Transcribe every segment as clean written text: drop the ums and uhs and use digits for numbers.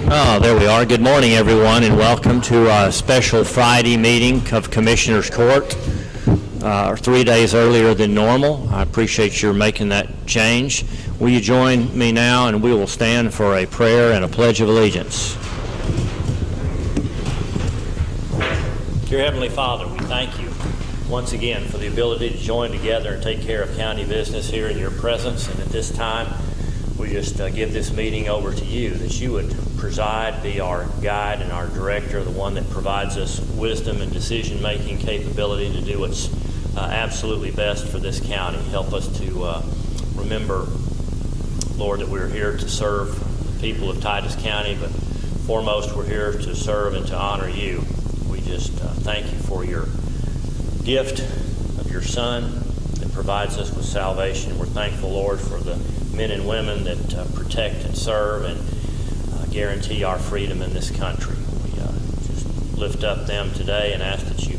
Oh, there we are. Good morning, everyone, and welcome to a special Friday meeting of Commissioners Court, 3 days earlier than normal. I appreciate your making that change. Will you join me now, and we will stand for a prayer and a pledge of allegiance. Dear Heavenly Father, we thank you once again for the ability to join together and take care of county business here in your presence. And at this time, we just give this meeting over to you, that you would preside, be our guide and our director, the one that provides us wisdom and decision-making capability to do what's absolutely best for this county. Help us to remember, Lord, that we're here to serve the people of Titus County, but foremost we're here to serve and to honor you. We just thank you for your gift of your Son that provides us with salvation. We're thankful, Lord, for the men and women that protect and serve and guarantee our freedom in this country. We just lift up them today and ask that you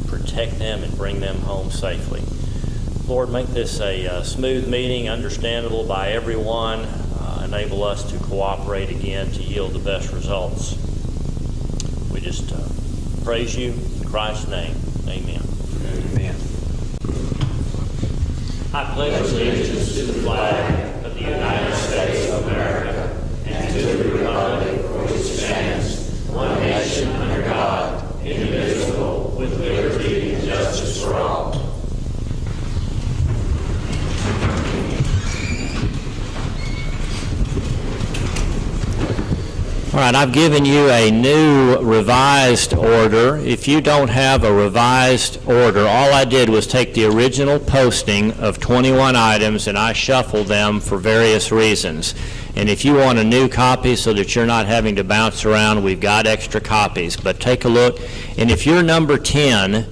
protect them and bring them home safely. Lord, make this a smooth meeting, understandable by everyone. Enable us to cooperate again to yield the best results. We just praise you in Christ's name. Amen. Amen. I pledge allegiance to the flag of the United States of America and to the republic for which it stands, one nation under God, indivisible, with liberty and justice for all. All right, I've given you a new revised order. If you don't have a revised order, all I did was take the original posting of 21 items and I shuffled them for various reasons. And if you want a new copy so that you're not having to bounce around, we've got extra copies. But take a look, and if your number 10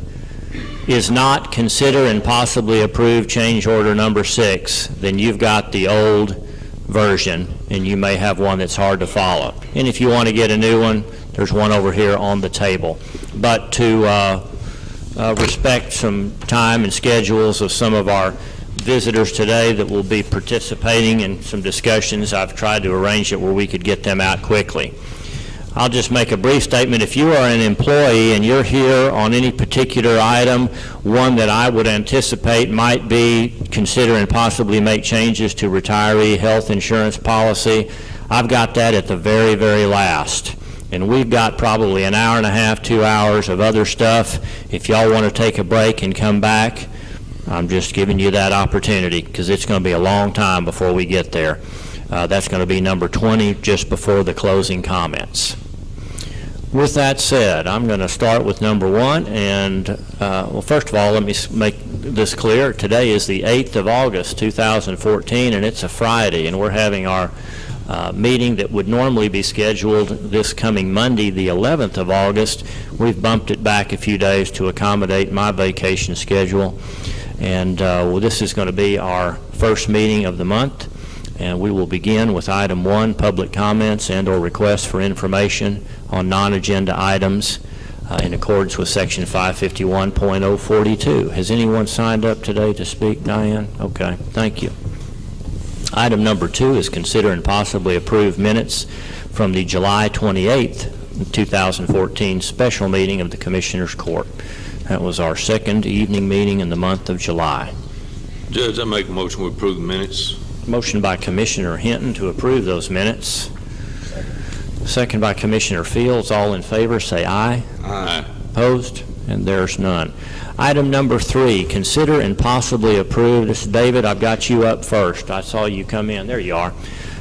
is not consider and possibly approve change order number 6, then you've got the old version, and you may have one that's hard to follow. And if you want to get a new one, there's one over here on the table. But to respect some time and schedules of some of our visitors today that will be participating in some discussions, I've tried to arrange it where we could get them out quickly. I'll just make a brief statement. If you are an employee and you're here on any particular item, one that I would anticipate might be consider and possibly make changes to retiree health insurance policy, I've got that at the very, very last. And we've got probably an hour and a half, 2 hours of other stuff. If y'all want to take a break and come back, I'm just giving you that opportunity because it's going to be a long time before we get there. That's going to be number 20, just before the closing comments. With that said, I'm going to start with number 1, and well, first of all, let me make this clear. Today is the 8th of August, 2014, and it's a Friday, and we're having our meeting that would normally be scheduled this coming Monday, the 11th of August. We've bumped it back a few days to accommodate my vacation schedule, and well, this is going to be our first meeting of the month, and we will begin with item 1, public comments and or requests for information on non-agenda items in accordance with section 551.042. Has anyone signed up today to speak, Diane? Okay, thank you. Item number 2 is consider and possibly approve minutes from the July 28th, 2014 special meeting of the Commissioners Court. That was our second evening meeting in the month of July. Judge, I make a motion to approve the minutes. Motion by Commissioner Hinton to approve those minutes. Second by Commissioner Fields. All in favor say aye. Aye. Opposed? And there's none. Item number 3, consider and possibly approve. This is David, I've got you up first. I saw you come in. There you are.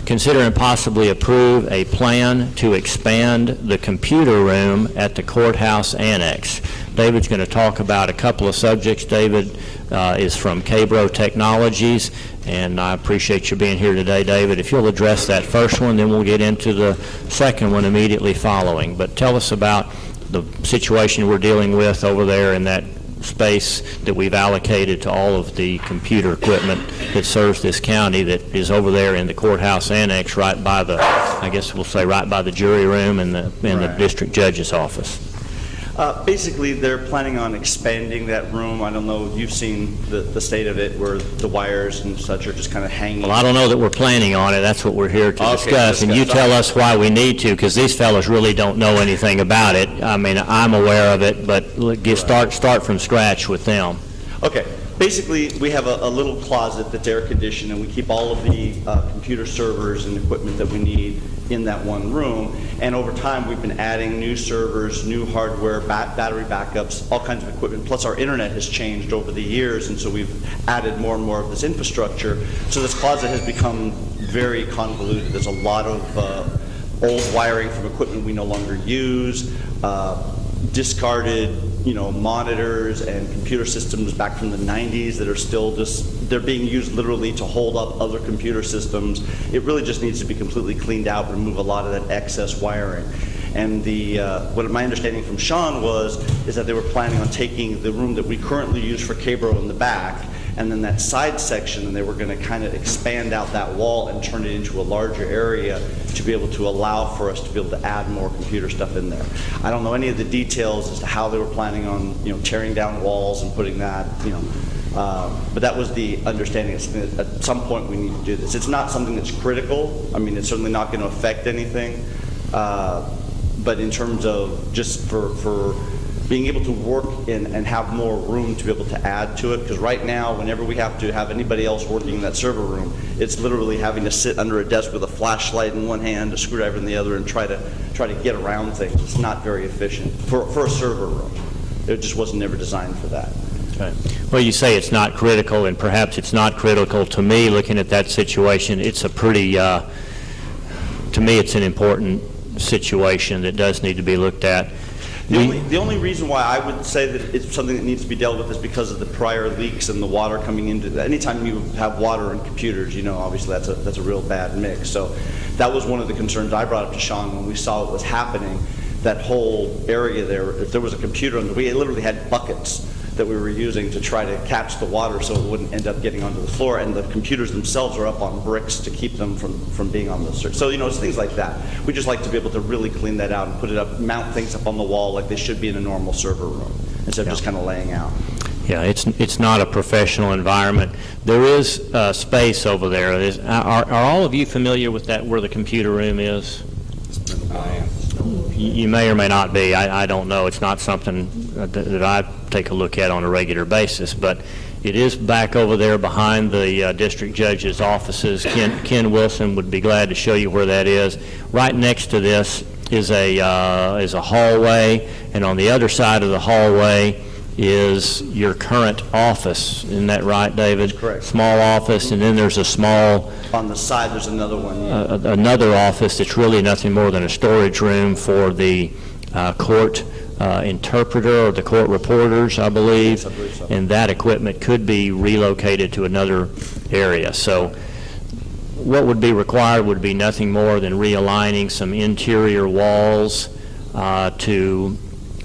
Consider and possibly approve a plan to expand the computer room at the courthouse annex. David's going to talk about a couple of subjects. David is from Cabro Technologies, and I appreciate you being here today, David. If you'll address that first one, then we'll get into the second one immediately following. But tell us about the situation we're dealing with over there in that space that we've allocated to all of the computer equipment that serves this county, that is over there in the courthouse annex, right by the, I guess we'll say right by the jury room and the district judge's office. Basically, they're planning on expanding that room. I don't know, you've seen the state of it where the wires and such are just kind of hanging. Well, I don't know that we're planning on it. That's what we're here to Okay, discuss. And you tell us why we need to, because these fellows really don't know anything about it. I mean, I'm aware of it, but start from scratch with them. Okay. Basically, we have a little closet that's air conditioned, and we keep all of the computer servers and equipment that we need in that one room. And over time, we've been adding new servers, new hardware, battery backups, all kinds of equipment. Plus, our internet has changed over the years, and so we've added more and more of this infrastructure. So this closet has become very convoluted. There's a lot of old wiring from equipment we no longer use, discarded, monitors and computer systems back from the 90s that are still they're being used literally to hold up other computer systems. It really just needs to be completely cleaned out, remove a lot of that excess wiring. And what my understanding from Sean is that they were planning on taking the room that we currently use for Cabro in the back, and then that side section, and they were going to kind of expand out that wall and turn it into a larger area to be able to allow for us to be able to add more computer stuff in there. I don't know any of the details as to how they were planning on, tearing down walls and putting that, but that was the understanding. At some point we need to do this. It's not something that's critical. I mean, it's certainly not going to affect anything, but in terms of just for being able to work and have more room to be able to add to it, because right now, whenever we have to have anybody else working in that server room, it's literally having to sit under a desk with a flashlight in one hand, a screwdriver in the other, and try to get around things. It's not very efficient for a server room. It just wasn't ever designed for that. Okay. Well, you say it's not critical, and perhaps it's not critical. To me, looking at that situation, it's a pretty, to me, it's an important situation that does need to be looked at. The only reason why I would say that it's something that needs to be dealt with is because of the prior leaks and the water coming into. Anytime you have water in computers, obviously that's a real bad mix. So that was one of the concerns I brought up to Sean when we saw what was happening. That whole area there, if there was a computer on we literally had buckets that we were using to try to catch the water so it wouldn't end up getting onto the floor, and the computers themselves are up on bricks to keep them from being on the surface. So, it's things like that. We just like to be able to really clean that out and put it up, mount things up on the wall like they should be in a normal server room, instead of just kind of laying out. Yeah, it's not a professional environment. There is space over there. Are all of you familiar with that, where the computer room is? You may or may not be. I don't know. It's not something that I take a look at on a regular basis, but it is back over there behind the district judge's offices. Ken Wilson would be glad to show you where that is. Right next to this is a hallway, and on the other side of the hallway is your current office. Isn't that right, David? That's correct. Small office, and then there's a small... On the side, there's another one. Another office that's really nothing more than a storage room for the court interpreter or the court reporters, I believe. Yes, I believe so. And that equipment could be relocated to another area. So what would be required would be nothing more than realigning some interior walls to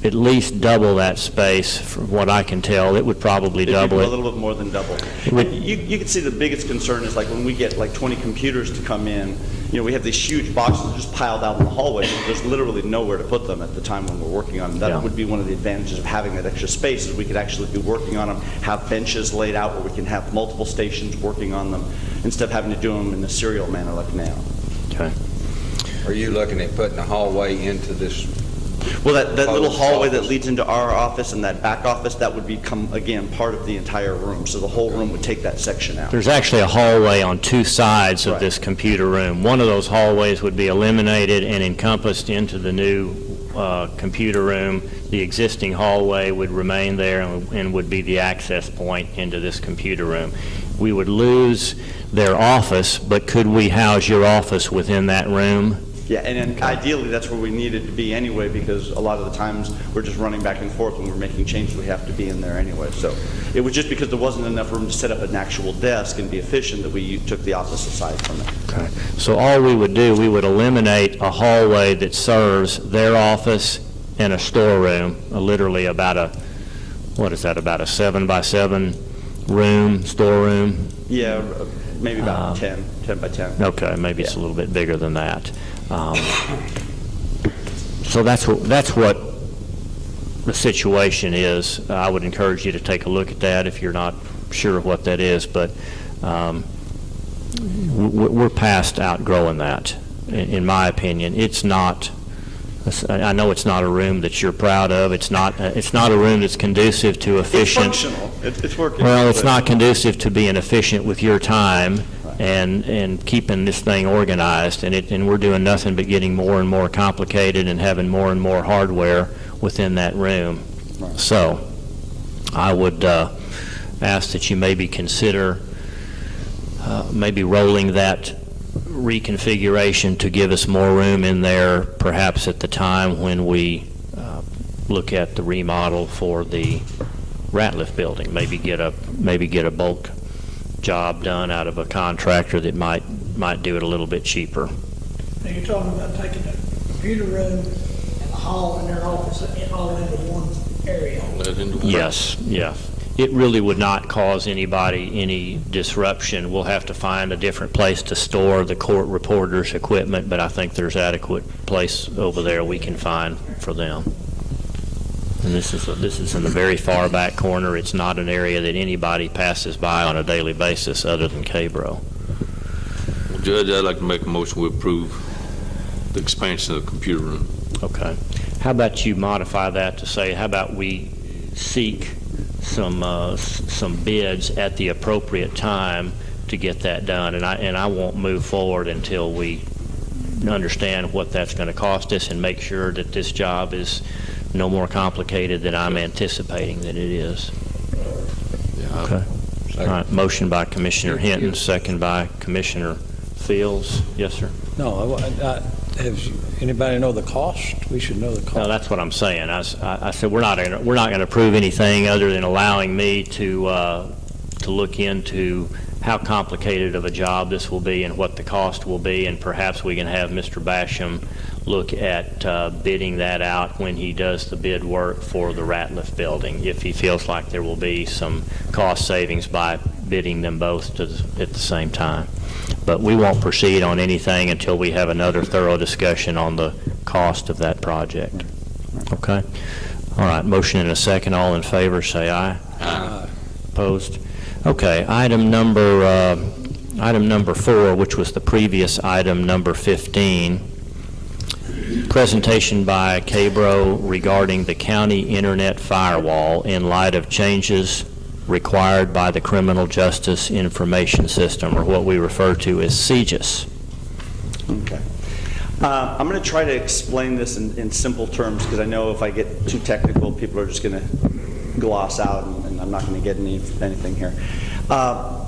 at least double that space. From what I can tell, it would probably double it. A little bit more than double. You can see the biggest concern is like when we get like 20 computers to come in, we have these huge boxes just piled out in the hallway. There's literally nowhere to put them at the time when we're working on them. That would be one of the advantages of having that extra space, is we could actually be working on them, have benches laid out where we can have multiple stations working on them instead of having to do them in a serial manner like now. Okay. Are you looking at putting a hallway into this? Well, that little hallway that leads into our office and that back office, that would become, again, part of the entire room. So the whole room would take that section out. There's actually a hallway on two sides of this computer room. One of those hallways would be eliminated and encompassed into the new computer room. The existing hallway would remain there and would be the access point into this computer room. We would lose their office, but could we house your office within that room? Yeah, and ideally that's where we needed to be anyway, because a lot of the times we're just running back and forth when we're making changes. We have to be in there anyway. So it was just because there wasn't enough room to set up an actual desk and be efficient that we took the office aside from it. Okay. So all we would do, we would eliminate a hallway that serves their office and a storeroom, literally about a 7-by-7 room, storeroom? Yeah, maybe about 10 by 10. Okay, maybe it's a little bit bigger than that. So that's what the situation is. I would encourage you to take a look at that if you're not sure of what that is, but we're past outgrowing that, in my opinion. It's not, I know it's not a room that you're proud of. It's not a room that's conducive to efficient. It's functional. It's working. Well, it's not conducive to being efficient with your time and keeping this thing organized, and we're doing nothing but getting more and more complicated and having more and more hardware within that room. Right. So I would ask that you maybe consider maybe rolling that reconfiguration to give us more room in there, perhaps at the time when we look at the remodel for the Ratliff building. Maybe get a bulk job done out of a contractor that might do it a little bit cheaper. Now you're talking about taking the computer room and the hall and their office all into one area. Let into one. Yes, yeah. It really would not cause anybody any disruption. We'll have to find a different place to store the court reporters' equipment, but I think there's adequate place over there we can find for them. And this is in the very far back corner. It's not an area that anybody passes by on a daily basis other than Cabro. Well, Judge, I'd like to make a motion we approve the expansion of the computer room. Okay. How about you modify that to say, how about we seek some bids at the appropriate time to get that done, and I won't move forward until we understand what that's going to cost us and make sure that this job is no more complicated than I'm anticipating that it is. Yeah, Okay. All right. Motion by Commissioner Hinton, second by Commissioner Fields. Yes, sir. No, have anybody know the cost? We should know the cost. No, that's what I'm saying. I said we're not going to approve anything other than allowing me to look into how complicated of a job this will be and what the cost will be, and perhaps we can have Mr. Basham look at bidding that out when he does the bid work for the Ratliff building, if he feels like there will be some cost savings by bidding them both at the same time. But we won't proceed on anything until we have another thorough discussion on the cost of that project. Okay? All right, motion and a second. All in favor, say aye. Aye. Opposed? Okay, item number 4, which was the previous item number 15, presentation by Cabro regarding the county internet firewall in light of changes required by the Criminal Justice Information System, or what we refer to as CJIS. Okay. I'm going to try to explain this in simple terms, because I know if I get too technical, people are just going to gloss out, and I'm not going to get anything here.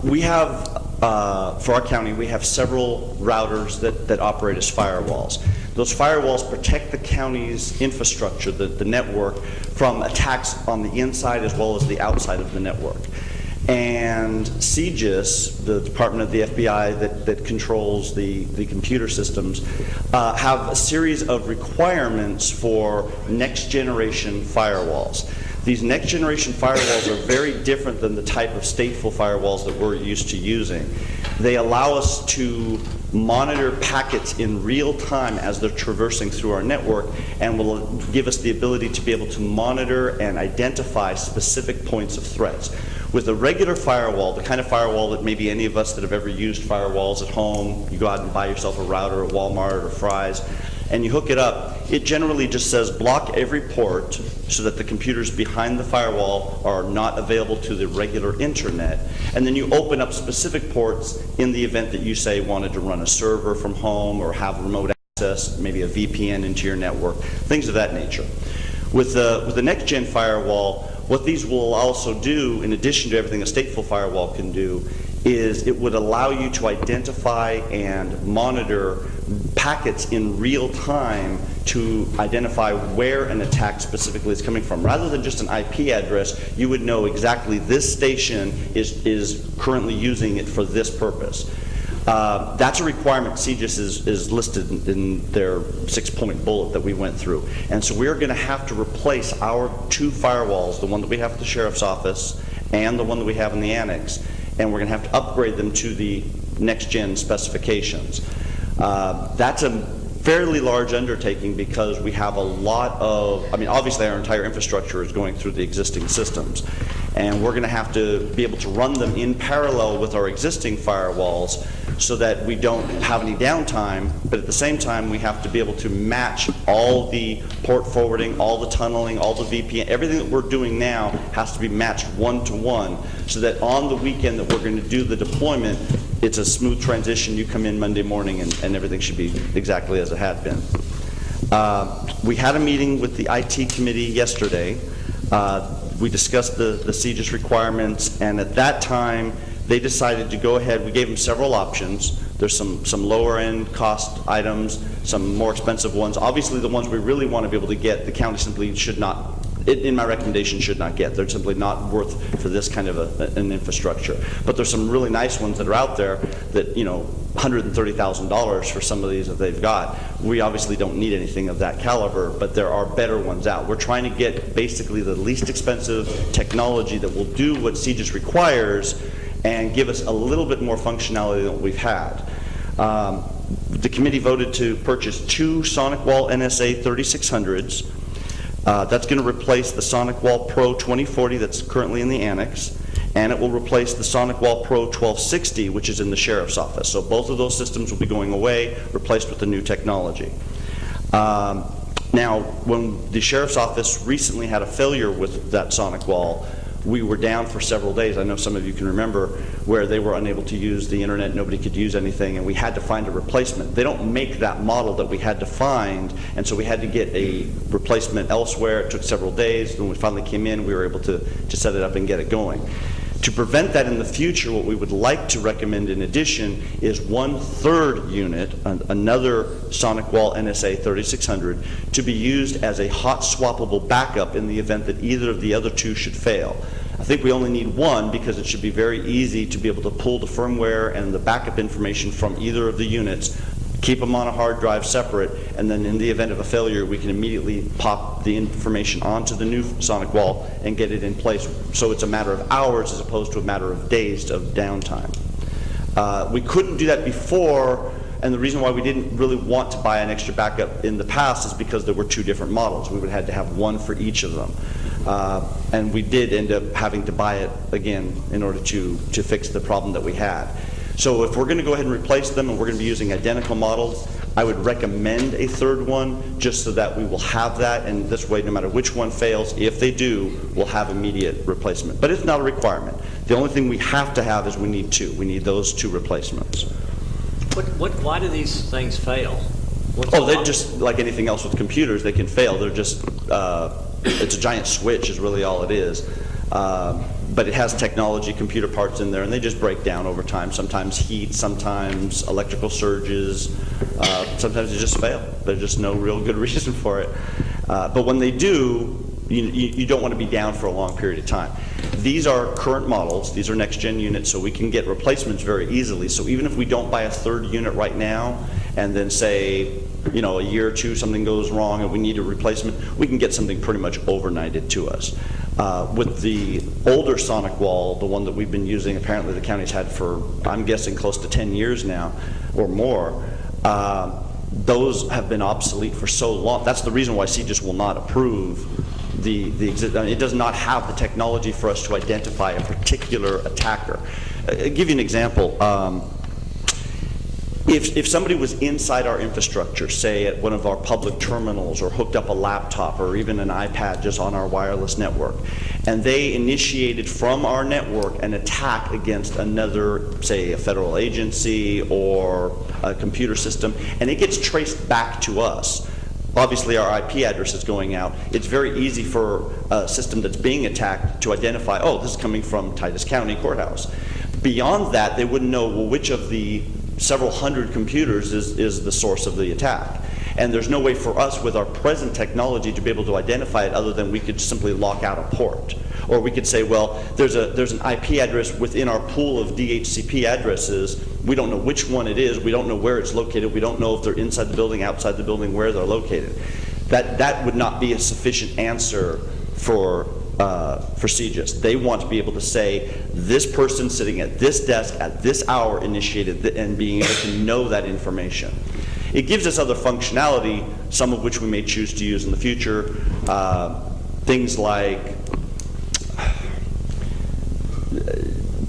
We have, for our county, we have several routers that operate as firewalls. Those firewalls protect the county's infrastructure, the network, from attacks on the inside as well as the outside of the network. And CJIS, the department of the FBI that controls the computer systems, have a series of requirements for next generation firewalls. These next generation firewalls are very different than the type of stateful firewalls that we're used to using. They allow us to monitor packets in real time as they're traversing through our network, and will give us the ability to be able to monitor and identify specific points of threats. With a regular firewall, the kind of firewall that maybe any of us that have ever used firewalls at home, you go out and buy yourself a router at Walmart or Fry's, and you hook it up, it generally just says block every port so that the computers behind the firewall are not available to the regular internet. And then you open up specific ports in the event that you, say, wanted to run a server from home or have remote access, maybe a VPN into your network, things of that nature. With the next-gen firewall, what these will also do, in addition to everything a stateful firewall can do, is it would allow you to identify and monitor packets in real time to identify where an attack specifically is coming from. Rather than just an IP address, you would know exactly this station is currently using it for this purpose. That's a requirement CJIS is listed in their 6-point bullet that we went through. And so we're going to have to replace our 2 firewalls, the one that we have at the Sheriff's Office and the one that we have in the Annex, and we're going to have to upgrade them to the next-gen specifications. That's a fairly large undertaking because we have a lot of, I mean, obviously our entire infrastructure is going through the existing systems. And we're going to have to be able to run them in parallel with our existing firewalls so that we don't have any downtime, but at the same time, we have to be able to match all the port forwarding, all the tunneling, all the VPN, everything that we're doing now has to be matched one-to-one so that on the weekend that we're going to do the deployment, it's a smooth transition. You come in Monday morning and everything should be exactly as it had been. We had a meeting with the IT committee yesterday. We discussed the CJIS requirements, and at that time, they decided to go ahead. We gave them several options. There's some lower end cost items, some more expensive ones. Obviously, the ones we really want to be able to get, the county simply should not, in my recommendation, should not get. They're simply not worth for this kind of an infrastructure. But there's some really nice ones that are out there that, you know, $130,000 for some of these that they've got. We obviously don't need anything of that caliber, but there are better ones out. We're trying to get basically the least expensive technology that will do what CJIS requires and give us a little bit more functionality than what we've had. The committee voted to purchase 2 SonicWall NSA 3600s. That's going to replace the SonicWall Pro 2040 that's currently in the annex, and it will replace the SonicWall Pro 1260, which is in the sheriff's office. So both of those systems will be going away, replaced with the new technology. Now, when the sheriff's office recently had a failure with that SonicWall, we were down for several days. I know some of you can remember where they were unable to use the internet, nobody could use anything, and we had to find a replacement. They don't make that model that we had to find, and so we had to get a replacement elsewhere. It took several days. When we finally came in, we were able to set it up and get it going. To prevent that in the future, what we would like to recommend in addition is 1/3 unit, another SonicWall NSA 3600, to be used as a hot swappable backup in the event that either of the other 2 should fail. I think we only need 1 because it should be very easy to be able to pull the firmware and the backup information from either of the units, keep them on a hard drive separate, and then in the event of a failure, we can immediately pop the information onto the new SonicWall and get it in place. So it's a matter of hours as opposed to a matter of days of downtime. We couldn't do that before, and the reason why we didn't really want to buy an extra backup in the past is because there were 2 different models. We would have had to have 1 for each of them. And we did end up having to buy it again in order to fix the problem that we had. So if we're going to go ahead and replace them and we're going to be using identical models, I would recommend a 3rd one just so that we will have that, and this way no matter which one fails, if they do, we'll have immediate replacement. But it's not a requirement. The only thing we have to have is we need 2. We need those 2 replacements. Why do these things fail? They're just like anything else with computers. They can fail. They're just, it's a giant switch is really all it is. But it has technology, computer parts in there, and they just break down over time. Sometimes heat, sometimes electrical surges, sometimes they just fail. There's just no real good reason for it. But when they do, you don't want to be down for a long period of time. These are current models. These are next-gen units, so we can get replacements very easily. So even if we don't buy a 3rd unit right now, and then say, you know, a year or 2 something goes wrong and we need a replacement, we can get something pretty much overnighted to us. With the older SonicWall, the one that we've been using, apparently the county's had for, I'm guessing, close to 10 years now or more, those have been obsolete for so long. That's the reason why CJIS will not approve it does not have the technology for us to identify a particular attacker. I'll give you an example. If somebody was inside our infrastructure, say at one of our public terminals, or hooked up a laptop or even an iPad just on our wireless network, and they initiated from our network an attack against another, say a federal agency or a computer system, and it gets traced back to us, obviously our IP address is going out, it's very easy for a system that's being attacked to identify, oh, this is coming from Titus County Courthouse. Beyond that, they wouldn't know, well, which of the several hundred computers is the source of the attack. And there's no way for us with our present technology to be able to identify it other than we could simply lock out a port. Or we could say, well, there's an IP address within our pool of DHCP addresses. We don't know which one it is. We don't know where it's located. We don't know if they're inside the building, outside the building, where they're located. That would not be a sufficient answer for CJIS. They want to be able to say, this person sitting at this desk at this hour initiated and being able to know that information. It gives us other functionality, some of which we may choose to use in the future. Things like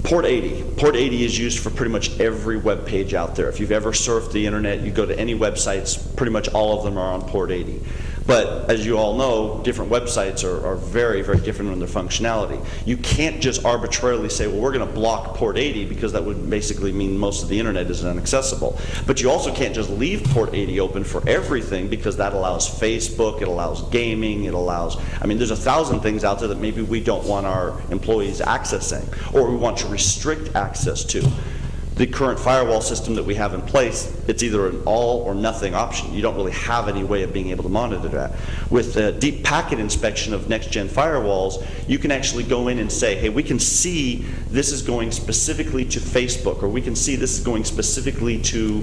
Port 80. Port 80 is used for pretty much every web page out there. If you've ever surfed the internet, you go to any websites, pretty much all of them are on Port 80. But as you all know, different websites are very, very different in their functionality. You can't just arbitrarily say, well, we're going to block Port 80 because that would basically mean most of the internet is inaccessible. But you also can't just leave Port 80 open for everything because that allows Facebook, it allows gaming, it allows, I mean, there's 1,000 things out there that maybe we don't want our employees accessing or we want to restrict access to. The current firewall system that we have in place, it's either an all or nothing option. You don't really have any way of being able to monitor that. With the deep packet inspection of next-gen firewalls, you can actually go in and say, hey, we can see this is going specifically to Facebook, or we can see this is going specifically to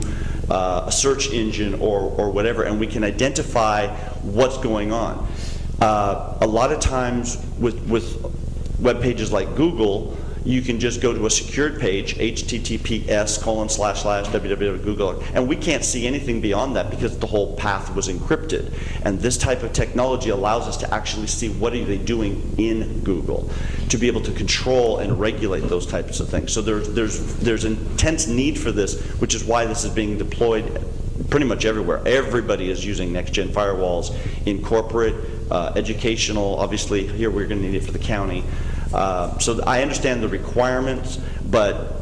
a search engine or whatever, and we can identify what's going on. A lot of times with web pages like Google, you can just go to a secured page, https://www.google, and we can't see anything beyond that because the whole path was encrypted. And this type of technology allows us to actually see what are they doing in Google, to be able to control and regulate those types of things. So there's intense need for this, which is why this is being deployed pretty much everywhere. Everybody is using next-gen firewalls in corporate, educational. Obviously, here we're going to need it for the county. So I understand the requirements, but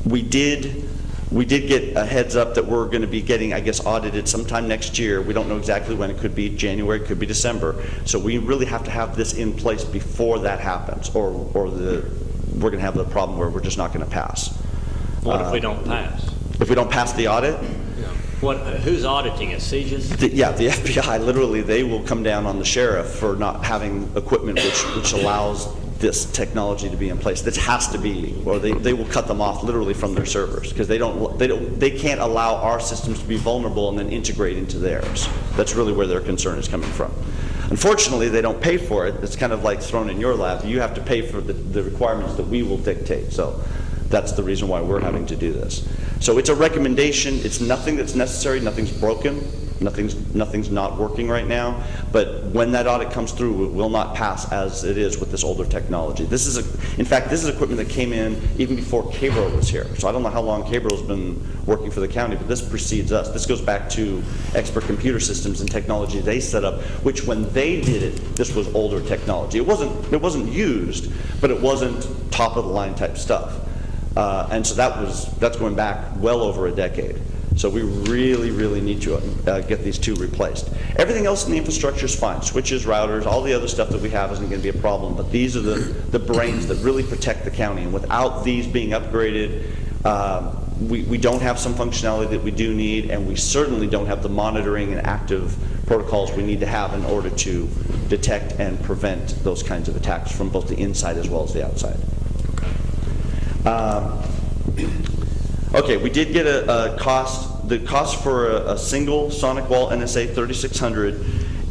we did get a heads up that we're going to be getting, I guess, audited sometime next year. We don't know exactly when. It could be January, it could be December. So we really have to have this in place before that happens, or we're going to have the problem where we're just not going to pass. What if we don't pass? If we don't pass the audit? Who's auditing it, CJIS? The FBI, literally, they will come down on the sheriff for not having equipment which allows this technology to be in place. This has to be, or they will cut them off literally from their servers because they can't allow our systems to be vulnerable and then integrate into theirs. That's really where their concern is coming from. Unfortunately, they don't pay for it. It's kind of like thrown in your lap. You have to pay for the requirements that we will dictate. So that's the reason why we're having to do this. So it's a recommendation. It's nothing that's necessary. Nothing's broken. Nothing's not working right now. But when that audit comes through, it will not pass as it is with this older technology. In fact, this is equipment that came in even before Cabro was here. So I don't know how long Cabro's been working for the county, but this precedes us. This goes back to Expert Computer Systems and technology they set up, which when they did it, this was older technology. It wasn't used, but it wasn't top of the line type stuff. And so that's going back well over a decade. So we really, really need to get these two replaced. Everything else in the infrastructure is fine. Switches, routers, all the other stuff that we have isn't going to be a problem. But these are the brains that really protect the county. And without these being upgraded, we don't have some functionality that we do need, and we certainly don't have the monitoring and active protocols we need to have in order to detect and prevent those kinds of attacks from both the inside as well as the outside. Okay, we did get the cost for a single Sonic Wall NSA 3600,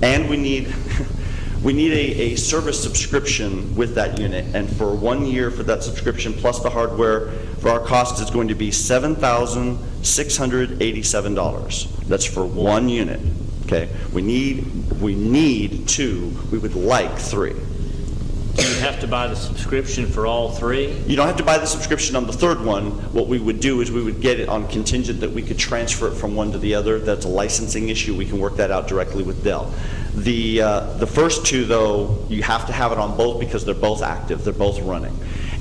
and we need a service subscription with that unit, and for 1 year for that subscription plus the hardware, for our cost is going to be $7,687. That's for 1 unit. Okay, we need two. We would like 3. Do you have to buy the subscription for all 3? You don't have to buy the subscription on the third one. What we would do is we would get it on contingent that we could transfer it from one to the other. That's a licensing issue. We can work that out directly with Dell. The first 2, though, you have to have it on both because they're both active. They're both running.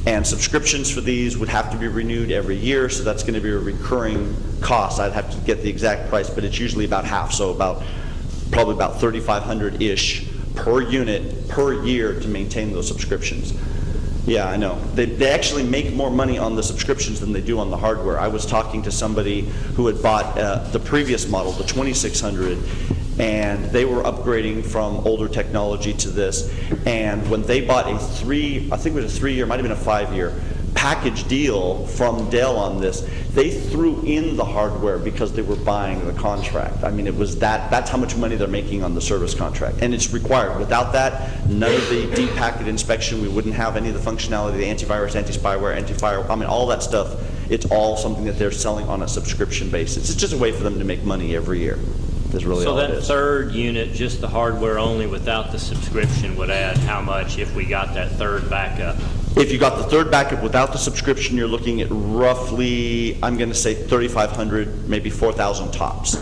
And subscriptions for these would have to be renewed every year, so that's going to be a recurring cost. I'd have to get the exact price, but it's usually about half, so probably about $3,500-ish per unit per year to maintain those subscriptions. Yeah, I know. They actually make more money on the subscriptions than they do on the hardware. I was talking to somebody who had bought the previous model, the 2600, and they were upgrading from older technology to this. And when they bought I think it was a 3-year, might have been a 5-year package deal from Dell on this. They threw in the hardware because they were buying the contract. I mean, it was that's how much money they're making on the service contract, and it's required. Without that, none of the deep packet inspection, we wouldn't have any of the functionality, the antivirus, anti-spyware, anti-fire, I mean, all that stuff. It's all something that they're selling on a subscription basis. It's just a way for them to make money every year. That's really So all it that is. third unit, just the hardware only without the subscription, would add how much if we got that third backup? If you got the third backup without the subscription, you're looking at roughly, I'm going to say 3,500, maybe 4,000 tops.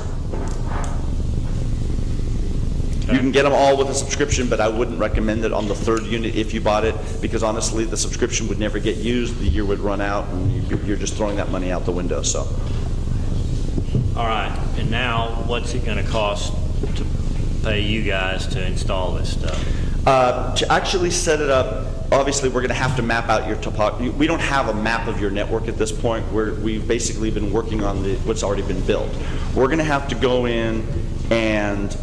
You can get them all with a subscription, but I wouldn't recommend it on the third unit if you bought it, because honestly, the subscription would never get used, the year would run out, and you're just throwing that money out the window, so. All right, and now what's it going to cost to pay you guys to install this stuff? To actually set it up, obviously, we're going to have to map out your topography. We don't have a map of your network at this point. We've basically been working on what's already been built. We're going to have to go in and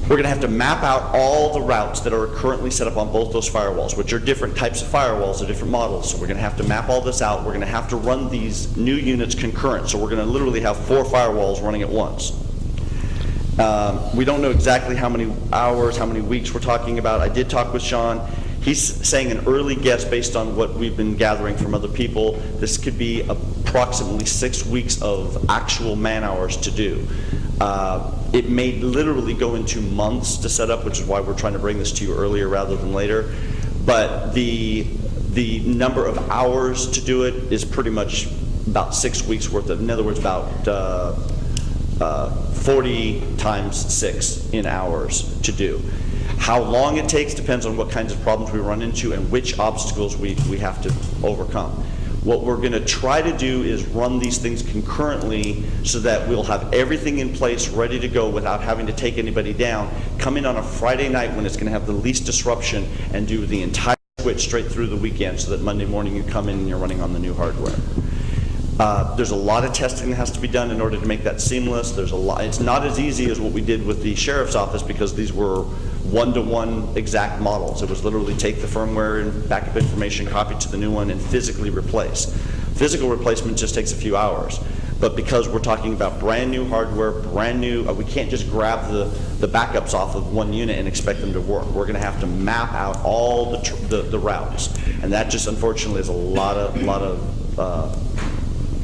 we're going to have to map out all the routes that are currently set up on both those firewalls, which are different types of firewalls, or different models. So we're going to have to map all this out. We're going to have to run these new units concurrent. So we're going to literally have 4 firewalls running at once. We don't know exactly how many hours, how many weeks we're talking about. I did talk with Sean. He's saying an early guess based on what we've been gathering from other people. This could be approximately 6 weeks of actual man hours to do. It may literally go into months to set up, which is why we're trying to bring this to you earlier rather than later. But the number of hours to do it is pretty much about 6 weeks worth of, in other words, about 40 times 6 in hours to do. How long it takes depends on what kinds of problems we run into and which obstacles we have to overcome. What we're going to try to do is run these things concurrently so that we'll have everything in place ready to go without having to take anybody down. Come in on a Friday night when it's going to have the least disruption and do the entire switch straight through the weekend so that Monday morning you come in and you're running on the new hardware. There's a lot of testing that has to be done in order to make that seamless. There's a lot. It's not as easy as what we did with the sheriff's office because these were one-to-one exact models. It was literally take the firmware and backup information, copy to the new one, and physically replace. Physical replacement just takes a few hours. But because we're talking about brand new hardware, brand new, we can't just grab the backups off of one unit and expect them to work. We're going to have to map out all the routes, and that just unfortunately is a lot of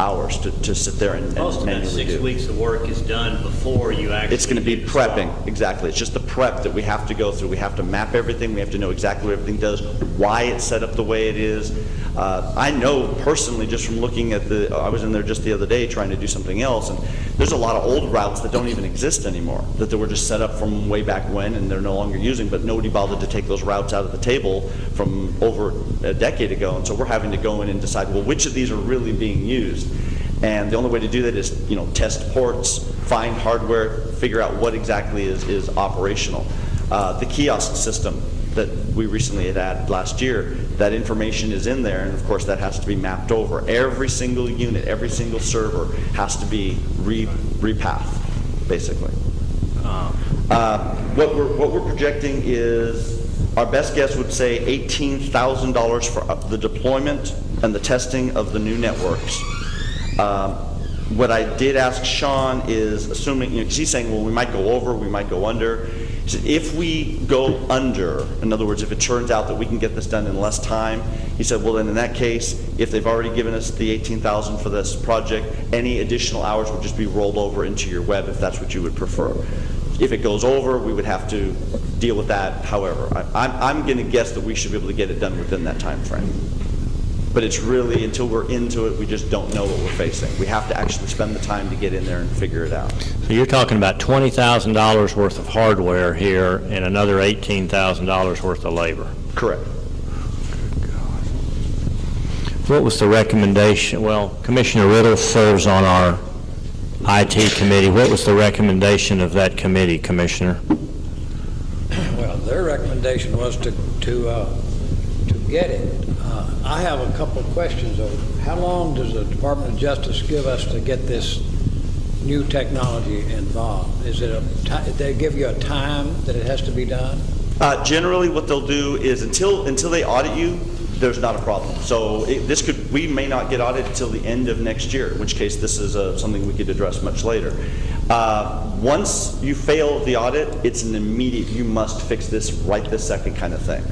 hours to sit there and Most of that manually 6 do. weeks of work is done before you actually It's going to be get prepping, installed. exactly. It's just the prep that we have to go through. We have to map everything. We have to know exactly what everything does, why it's set up the way it is. I know personally just from looking at I was in there just the other day trying to do something else, and there's a lot of old routes that don't even exist anymore, that they were just set up from way back when and they're no longer using, but nobody bothered to take those routes out of the table from over a decade ago. And so we're having to go in and decide, well, which of these are really being used? And the only way to do that is, test ports, find hardware, figure out what exactly is operational. The kiosk system that we recently had added last year, that information is in there, and of course that has to be mapped over. Every single unit, every single server has to be repathed, basically. What we're projecting is, our best guess would say $18,000 for the deployment and the testing of the new networks. What I did ask Sean is, assuming, because he's saying, well, we might go over, we might go under. He said, if we go under, in other words, if it turns out that we can get this done in less time, he said, well, then in that case, if they've already given us the $18,000 for this project, any additional hours would just be rolled over into your web if that's what you would prefer. If it goes over, we would have to deal with that. However, I'm going to guess that we should be able to get it done within that time frame. But it's really, until we're into it, we just don't know what we're facing. We have to actually spend the time to get in there and figure it out. So you're talking about $20,000 worth of hardware here and another $18,000 worth of labor. Correct. What was the recommendation? Well, Commissioner Riddle serves on our IT committee. What was the recommendation of that committee, Commissioner? Well, their recommendation was to get it. I have a couple of questions, though. How long does the Department of Justice give us to get this new technology involved? Is it they give you a time that it has to be done? Generally, what they'll do is until they audit you, there's not a problem. So we may not get audited until the end of next year, in which case this is something we could address much later. Once you fail the audit, it's an immediate, you must fix this right this second kind of thing.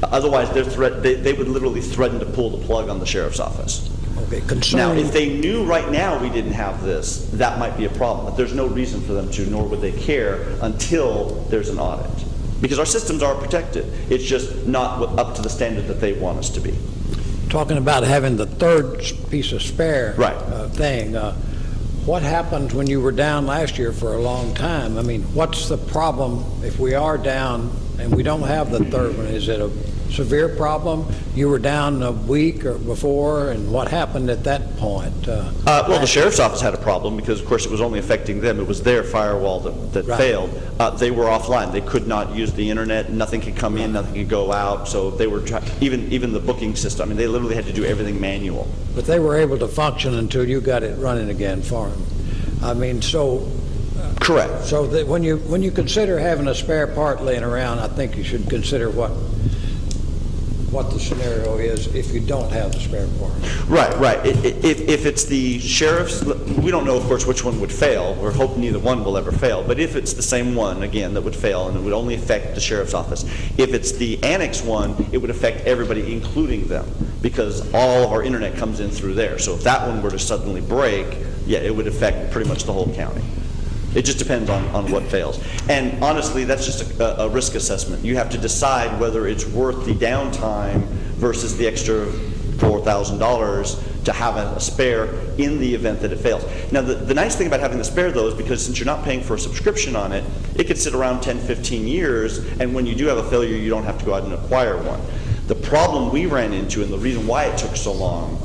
Otherwise, they would literally threaten to pull the plug on the sheriff's office. Okay, Now, if they knew right now we didn't have this, that might be a problem, but there's no reason for them to, nor would they care until there's an audit. Because our systems are protected. It's just not up to the standard that they want us to be. Talking about having the third piece of spare Right. thing, what happened when you were down last year for a long time? I mean, what's the problem if we are down and we don't have the third one? Is it a severe problem? You were down a week or before, and what happened at that point? Well, the sheriff's office had a problem because, of course, it was only affecting them. It was their firewall that Right. failed. They were offline. They could not use the internet. Nothing could come in, nothing could go out. So they were even the booking system. I mean, they literally had to do everything manual. But they were able to function until you got it running again for them. I mean, so Correct. so that when you consider having a spare part laying around, I think you should consider what the scenario is if you don't have the spare part. Right. If it's the sheriff's, we don't know, of course, which one would fail. We're hoping neither one will ever fail. But if it's the same one, again, that would fail, and it would only affect the sheriff's office. If it's the annex one, it would affect everybody, including them, because all of our internet comes in through there. So if that one were to suddenly break, yeah, it would affect pretty much the whole county. It just depends on what fails. And honestly, that's just a risk assessment. You have to decide whether it's worth the downtime versus the extra $4,000 to have a spare in the event that it fails. Now, the nice thing about having the spare, though, is because since you're not paying for a subscription on it, it could sit around 10, 15 years, and when you do have a failure, you don't have to go out and acquire one. The problem we ran into, and the reason why it took so long,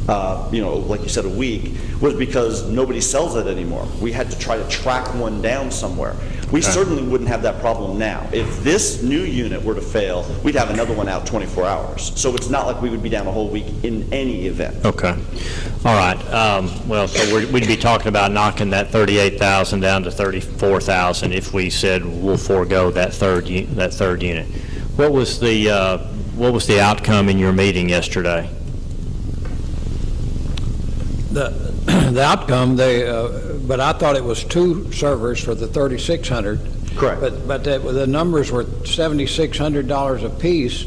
like you said, a week, was because nobody sells it anymore. We had to try to track one down somewhere. We certainly wouldn't have that problem now. If this new unit were to fail, we'd have another one out 24 hours. So it's not like we would be down a whole week in any event. Okay. All right. Well, so we'd be talking about knocking that 38,000 down to 34,000 if we said we'll forego that third unit. What was the outcome in your meeting yesterday? The outcome, but I thought it was 2 servers for the 3,600. Correct. But the numbers were $7,600 a piece,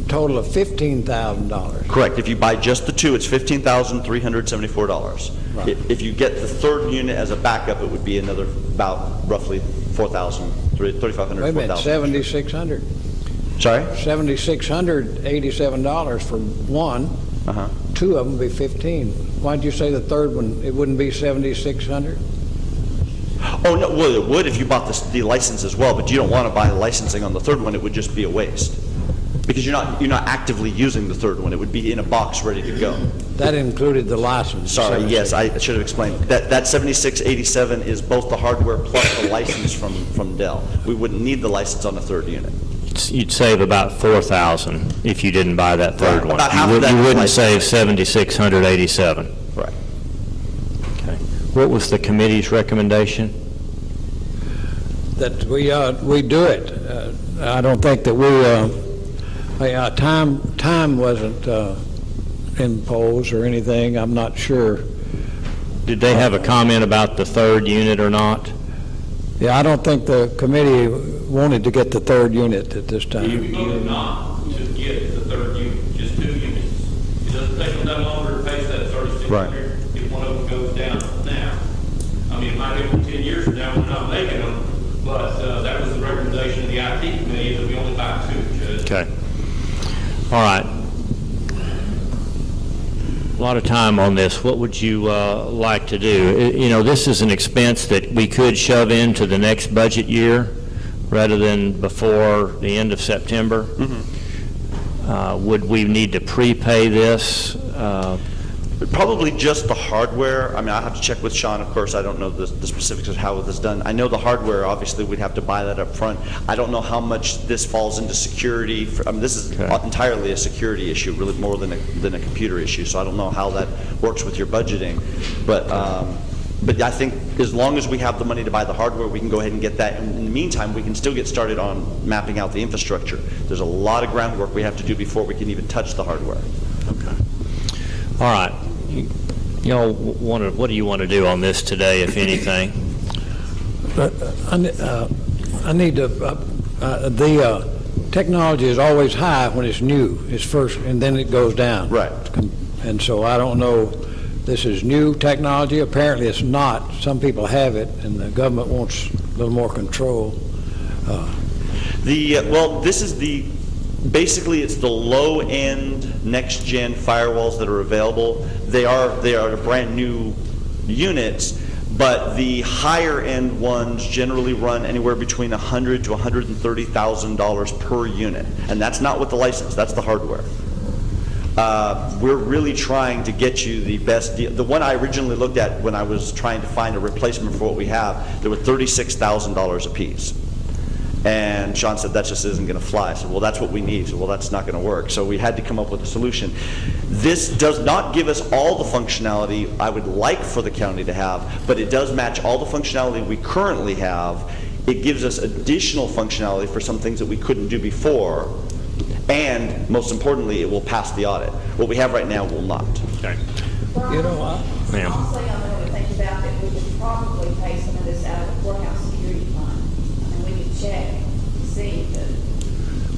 total of $15,000. Correct. If you buy just the 2, it's $15,374. Right. If you get the third unit as a backup, it would be another about roughly $3,500, Wait a minute, $4,000. $7,600. Sorry? $7,687 for one. Uh-huh. 2 of them would be 15. Why'd you say the third one, it wouldn't be 7,600? Oh, no, well, it would if you bought the license as well, but you don't want to buy the licensing on the third one. It would just be a waste. Because you're not actively using the third one. It would be in a box ready to go. That included the license. Sorry, yes, I should have explained. That 7687 is both the hardware plus the license from Dell. We wouldn't need the license on the third unit. You'd save about 4,000 if you didn't buy that third one. About half of that You wouldn't license. save 7,687. Right. Okay. What was the committee's recommendation? That we do it. I don't think that time wasn't imposed or anything. I'm not sure. Did they have a comment about the third unit or not? Yeah, I don't think the committee wanted to get the third unit at this time. You voted not to get the third unit, just 2 units. It doesn't take them that longer to face that 3,600 if one of them goes down now. I mean, it might be 10 years from now, we're not making them, but that was the recommendation of the IT committee that we only buy 2, Judge. Okay. All right. A lot of time on this. What would you like to do? This is an expense that we could shove into the next budget year rather than before the end of September. Mm-hmm. Would we need to prepay this? Probably just the hardware. I mean, I have to check with Sean, of course. I don't know the specifics of how this is done. I know the hardware, obviously, we'd have to buy that up front. I don't know how much this falls into security. This is entirely a security issue, really more than a computer issue, so I don't know how that works with your budgeting. But But I think as long as we have the money to buy the hardware, we can go ahead and get that. In the meantime, we can still get started on mapping out the infrastructure. There's a lot of groundwork we have to do before we can even touch the hardware. Okay. All right. Y'all what do you want to do on this today, if anything? I need to, the technology is always high when it's new. It's first, and then it goes down. Right. And so I don't know, this is new technology. Apparently it's not. Some people have it, and the government wants a little more control. Well, this is basically it's the low-end, next-gen firewalls that are available. They are brand new units, but the higher-end ones generally run anywhere between $100,000 to $130,000 per unit, and that's not with the license. That's the hardware. We're really trying to get you the best deal. The one I originally looked at when I was trying to find a replacement for what we have, they were $36,000 a piece. And Sean said, that just isn't going to fly. I said, well, that's what we need. So, well, that's not going to work. So we had to come up with a solution. This does not give us all the functionality I would like for the county to have, but it does match all the functionality we currently have. It gives us additional functionality for some things that we couldn't do before. And most importantly, it will pass the audit. What we have right now will not. Okay. You know, Ma'am. Also, I know to think about that we could probably pay some of this out of the courthouse security fund. And we could check to see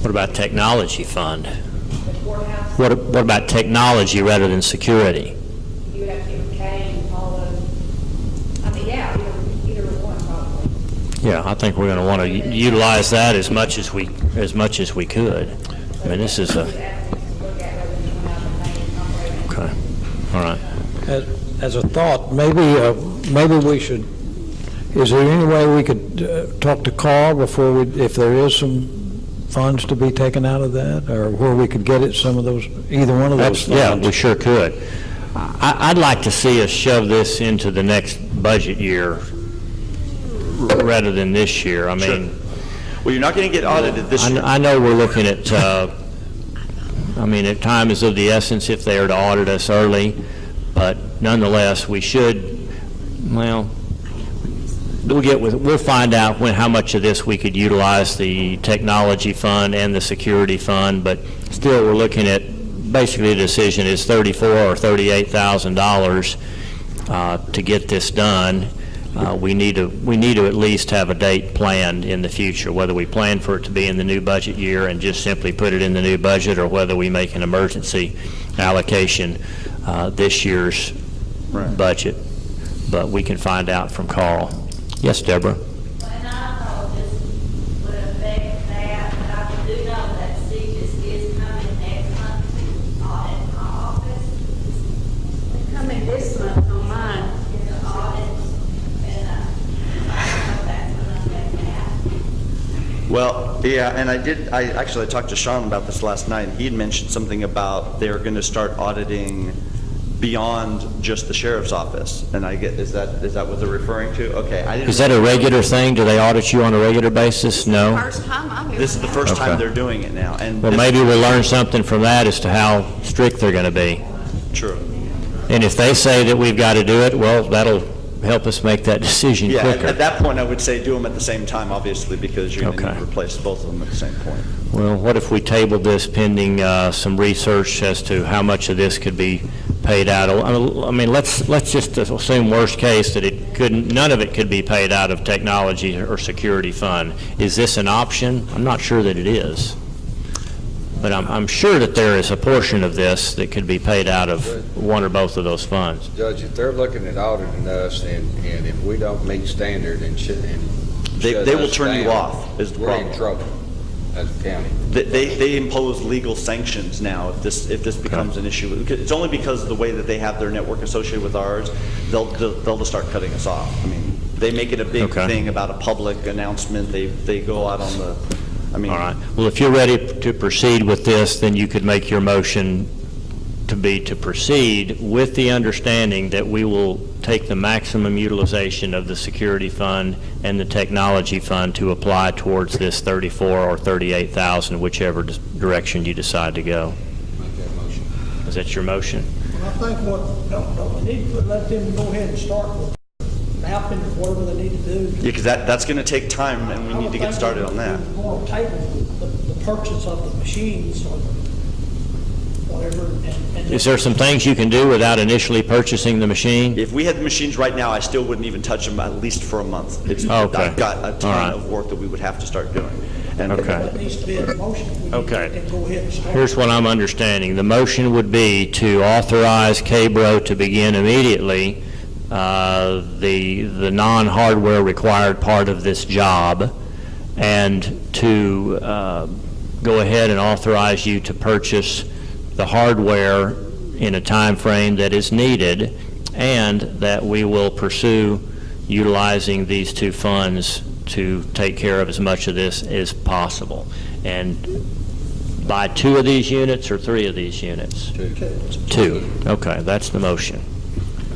What about technology fund? the courthouse, What about technology rather than security? you would have to get K and all those. I mean, yeah, either one probably. Yeah, I think we're going to want to utilize that as much as we could. I mean, this is a okay. All right. as a thought, maybe we should, is there any way we could talk to Carl before if there is some funds to be taken out of that, or where we could get it, some of those, either one of those funds? Yeah, we sure could. I'd like to see us shove this into the next budget year rather than this year. I mean, Well, you're not going to get audited this year. I know we're looking at, I mean, at time is of the essence if they are to audit us early, but nonetheless, we should, well, we'll find out how much of this we could utilize the technology fund and the security fund, but still we're looking at, basically the decision is $34,000 or $38,000 to get this done. We need to at least have a date planned in the future, whether we plan for it to be in the new budget year and just simply put it in the new budget, or whether we make an emergency allocation this year's budget. But we can find out from Carl. Yes, Deborah? And I thought this would affect that, but I do know that CJIS is coming next month to audit my office. Coming this month on mine. To audit, and I don't know if that's going to affect that. Well, yeah, and I talked to Sean about this last night, and he had mentioned something about they're going to start auditing beyond just the sheriff's office. And is that what they're referring to? Okay, I didn't. Is that a regular thing? Do they audit you on a regular basis? No? First time I've ever. This is the first time Okay. they're doing it now. And Well, maybe we'll learn something from that as to how strict they're going to be. True. And if they say that we've got to do it, well, that'll help us make that decision Yeah, quicker. at that point, I would say do them at the same time, obviously, because you're going to Okay. need to replace both of them at the same point. Well, what if we tabled this pending some research as to how much of this could be paid out? I mean, let's just assume worst case that none of it could be paid out of technology or security fund. Is this an option? I'm not sure that it is. But I'm sure that there is a portion of this that could be paid out of one or both of those funds. Judge, if they're looking at auditing us, and if we don't meet standard and They shut will us turn you down, off, is the we're problem. in trouble as a county. They impose legal sanctions now if this becomes an issue. It's only because of the way that they have their network associated with ours, they'll just start cutting us off. I mean, they make it a big Okay. thing about a public announcement. They go out on the, I mean. All right. Well, if you're ready to proceed with this, then you could make your motion to proceed with the understanding that we will take the maximum utilization of the security fund and the technology fund to apply towards this 34 or 38,000, whichever direction you decide to go. Make that motion. Is that your motion? Well, I think don't we need to let them go ahead and start with happen, whatever they need to do. Yeah, because that's going to take time, and we need to get started on that. More table the purchase of the machines or whatever. And Is there some things you can do without initially purchasing the machine? If we had the machines right now, I still wouldn't even touch them at least for a month. Okay. I've got a All ton right. of work that we would have to start doing. And Okay. that needs to be in motion. We need Okay. to go ahead and start. Here's what I'm understanding. The motion would be to authorize K-Bro to begin immediately the non-hardware required part of this job, and to go ahead and authorize you to purchase the hardware in a time frame that is needed, and that we will pursue utilizing these two funds to take care of as much of this as possible. And buy 2 of these units or 3 of these units? 2. Okay, that's the motion.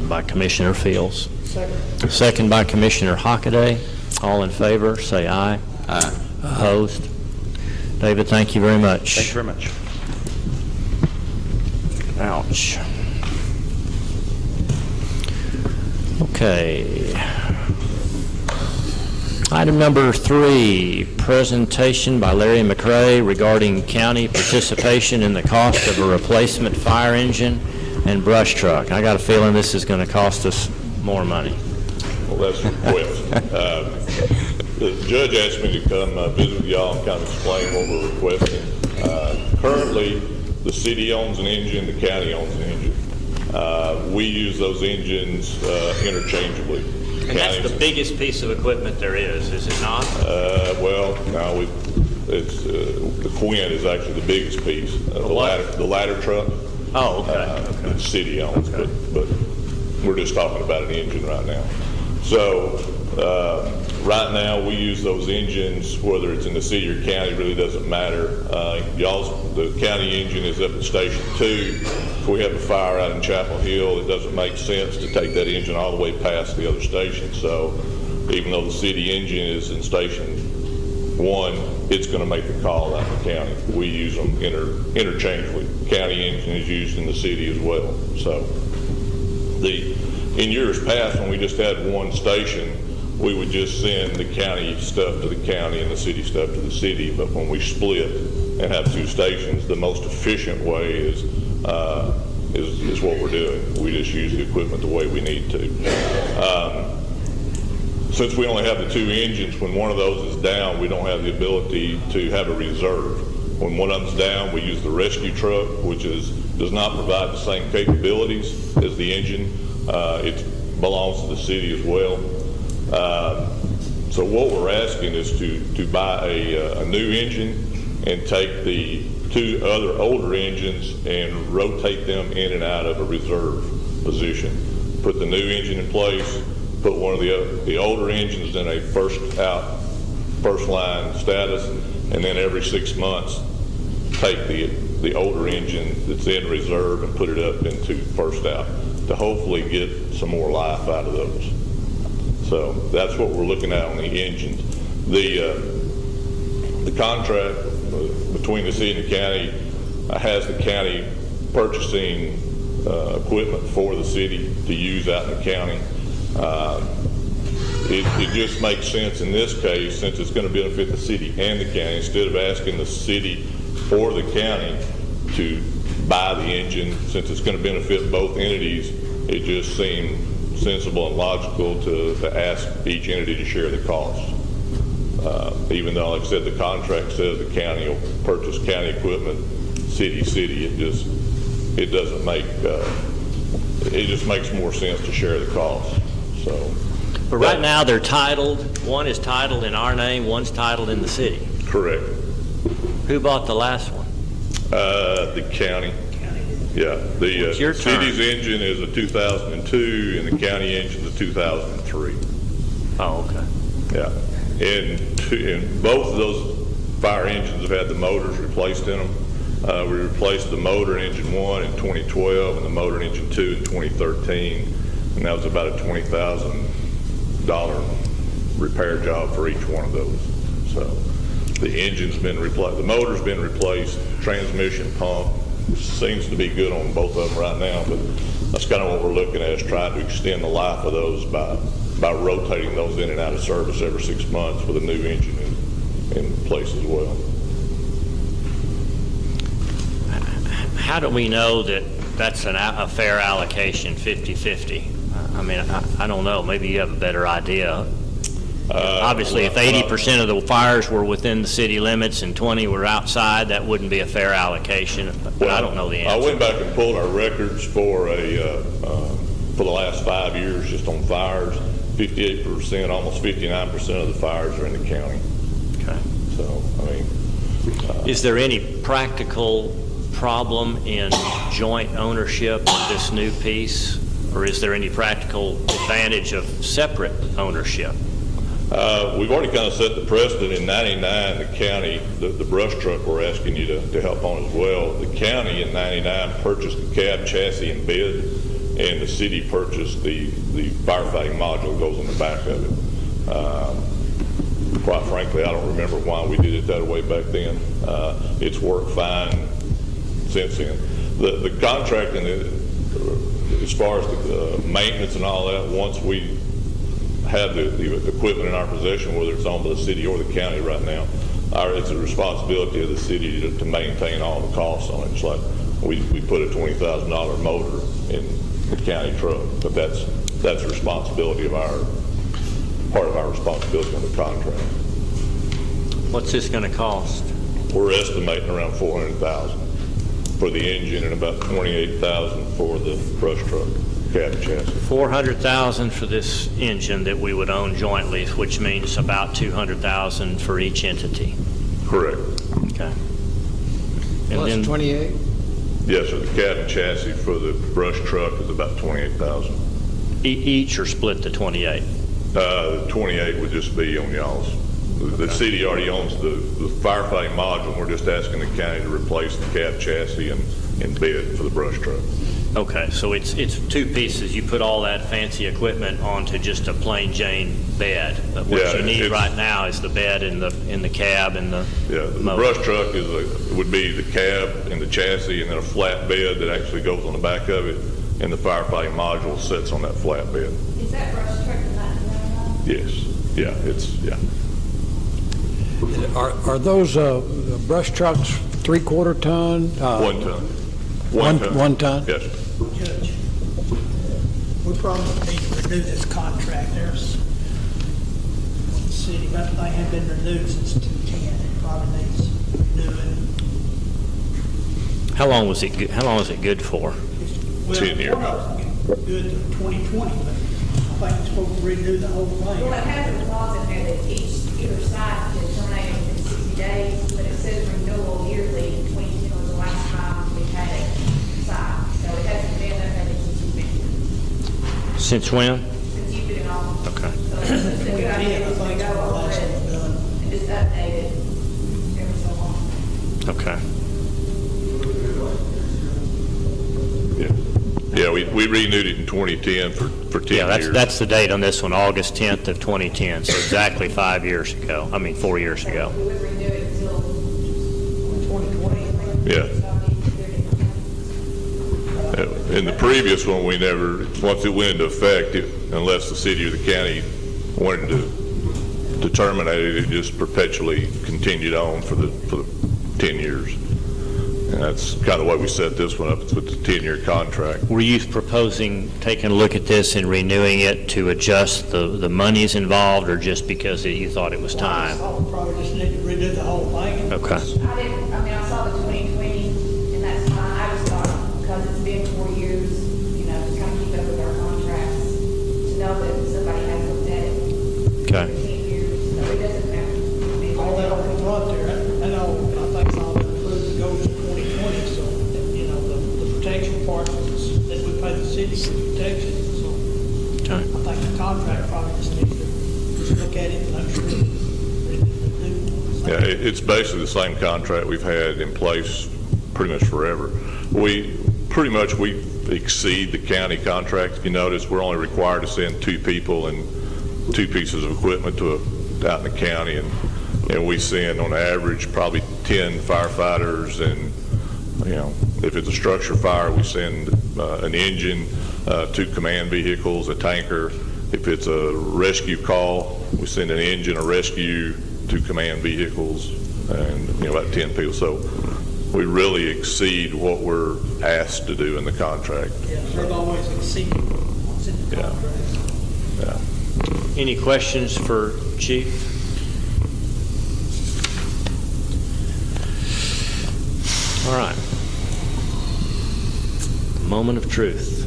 By Commissioner Fields. Second. Second by Commissioner Hockaday. All in favor, say aye. Aye. Opposed? David, thank you very much. thank you very much. Ouch. Okay. Item number 3, presentation by Larry McRae regarding county participation in the cost of a replacement fire engine and brush truck. I got a feeling this is going to cost us more money. Well, that's a request. The judge asked me to come visit with y'all and kind of explain what we're requesting. Currently, the city owns an engine, the county owns an engine. We use those engines interchangeably. And that's the biggest piece of equipment there is it not? Well, no, it's the Quinn is actually the biggest piece. The ladder truck. Oh, okay. The city owns, but we're just talking about an engine right now. So right now we use those engines, whether it's in the city or county, really doesn't matter. The county engine is up at Station 2. If we have a fire out in Chapel Hill, it doesn't make sense to take that engine all the way past the other station. So even though the city engine is in Station 1, it's going to make the call out in the county. We use them interchangeably. County engine is used in the city as well. So in years past, when we just had one station, we would just send the county stuff to the county and the city stuff to the city. But when we split and have 2 stations, the most efficient way is what we're doing. We just use the equipment the way we need to. Since we only have the 2 engines, when one of those is down, we don't have the ability to have a reserve. When one of them's down, we use the rescue truck, which does not provide the same capabilities as the engine. It belongs to the city as well. So what we're asking is to buy a new engine and take the 2 other older engines and rotate them in and out of a reserve position. Put the new engine in place, put one of the older engines in a first line status, and then every 6 months take the older engine that's in reserve and put it up into first out to hopefully get some more life out of those. So that's what we're looking at on the engines. The contract between the city and the county has the county purchasing equipment for the city to use out in the county. It just makes sense in this case, since it's going to benefit the city and the county, instead of asking the city or the county to buy the engine, since it's going to benefit both entities, it just seemed sensible and logical to ask each entity to share the cost. Even though, like I said, the contract says the county will purchase county equipment, city, it doesn't make, it just makes more sense to share the cost. So. But right now, they're titled, one is titled in our name, one's titled in the city. Correct. Who bought the last one? The county. Yeah, the city's engine is a 2002 and the county engine is a 2003. Oh, okay. Yeah, and both of those fire engines have had the motors replaced in them. We replaced the motor in engine 1 in 2012 and the motor in engine 2 in 2013, and that was about a $20,000 repair job for each one of those. So the engine's been replaced, the motor's been replaced, transmission pump seems to be good on both of them right now, but that's kind of what we're looking at, is trying to extend the life of those by by rotating those in and out of service every 6 months with a new engine in place as well. How do we know that that's a fair allocation, 50/50? I mean, I don't know, maybe you have a better idea. Obviously, if 80% of the fires were within the city limits and 20 were outside, that wouldn't be a fair allocation, but I don't know the answer. I went back and pulled our records for the last 5 years just on fires. 58%, almost 59% of the fires are in the county. Okay. So, I mean. Is there any practical problem in joint ownership of this new piece? Or is there any practical advantage of separate ownership? We've already kind of set the precedent. In 99, the county, the brush truck we're asking you to help on as well. The county in 99 purchased the cab, chassis, and bed, and the city purchased the firefighting module that goes on the back of it. Quite frankly, I don't remember why we did it that way back then. It's worked fine since then. The contract and as far as the maintenance and all that, once we have the equipment in our possession, whether it's owned by the city or the county right now, it's a responsibility of the city to maintain all the costs on it. It's like we put a $20,000 motor in the county truck, but that's a responsibility of part of our responsibility on the contract. What's this going to cost? We're estimating around $400,000 for the engine and about $28,000 for the brush truck cab and chassis. $400,000 for this engine that we would own jointly, which means about $200,000 for each entity. Correct. Okay. And Plus then 28? Yes, sir. The cab and chassis for the brush truck is about $28,000. each or split the 28? The 28 would just be on y'all's. The city already owns the firefighting module. We're just asking the county to replace the cab chassis and bed for the brush truck. Okay, so it's two pieces. You put all that fancy equipment onto just a plain Jane bed. But what you need right now is the bed and the cab and the the motor. brush truck would be the cab and the chassis and then a flat bed that actually goes on the back of it, and the firefighting module sits on that flat bed. Is that brush truck the 1999? Yes. Yeah. Are those brush trucks 3/4 ton? 1 ton. 1 ton? Yes. Judge, we probably need to renew this contract. There's, the city, that thing hadn't been renewed since 2010. It probably needs renewing. How long is it good for? Well, 10 years. Good to 2020, but I think it's supposed to renew the whole thing. Well, it has a clause in there that either side can terminate within 60 days, but it says renewal yearly, and 2010 was the last time we had it signed. So it hasn't been there since you've been here, Since when? since you've been on. Okay. So it's a good idea to go over it and just update it every so long. Okay. Yeah, we renewed it in 2010 for 10 Yeah, years. that's the date on this one, August 10th of 2010, so exactly 4 years ago. We would renew it until 2020. Yeah. In the previous one, we never, once it went into effect, unless the city or the county wanted to terminate it, it just perpetually continued on for the 10 years. And that's kind of why we set this one up. It's with the 10-year contract. Were you proposing taking a look at this and renewing it to adjust the monies involved, or just because you thought it was time? I thought we probably just need to redo the whole thing. Okay. I saw the 2020, and that's fine. I just thought, because it's been 4 years, to kind of keep up with our contracts, to know that somebody has looked at it Okay. for 10 years, so it doesn't matter. All that on the front there, and all, I think all that includes goes to 2020, so, the protection part that we pay the city for protection, so Okay. I think the contract probably just needs to just look at it and make sure it's Yeah, it's basically the same contract we've had in place pretty much forever. We exceed the county contract. If you notice, we're only required to send 2 people and 2 pieces of equipment out in the county, and we send on average probably 10 firefighters, and if it's a structure fire, we send an engine, 2 command vehicles, a tanker, If it's a rescue call, we send an engine or rescue to command vehicles and, about 10 people. So we really exceed what we're asked to do in the contract. Yeah, they've always exceeded what's in the Yeah. contract. Yeah. Any questions for Chief? All right. Moment of truth.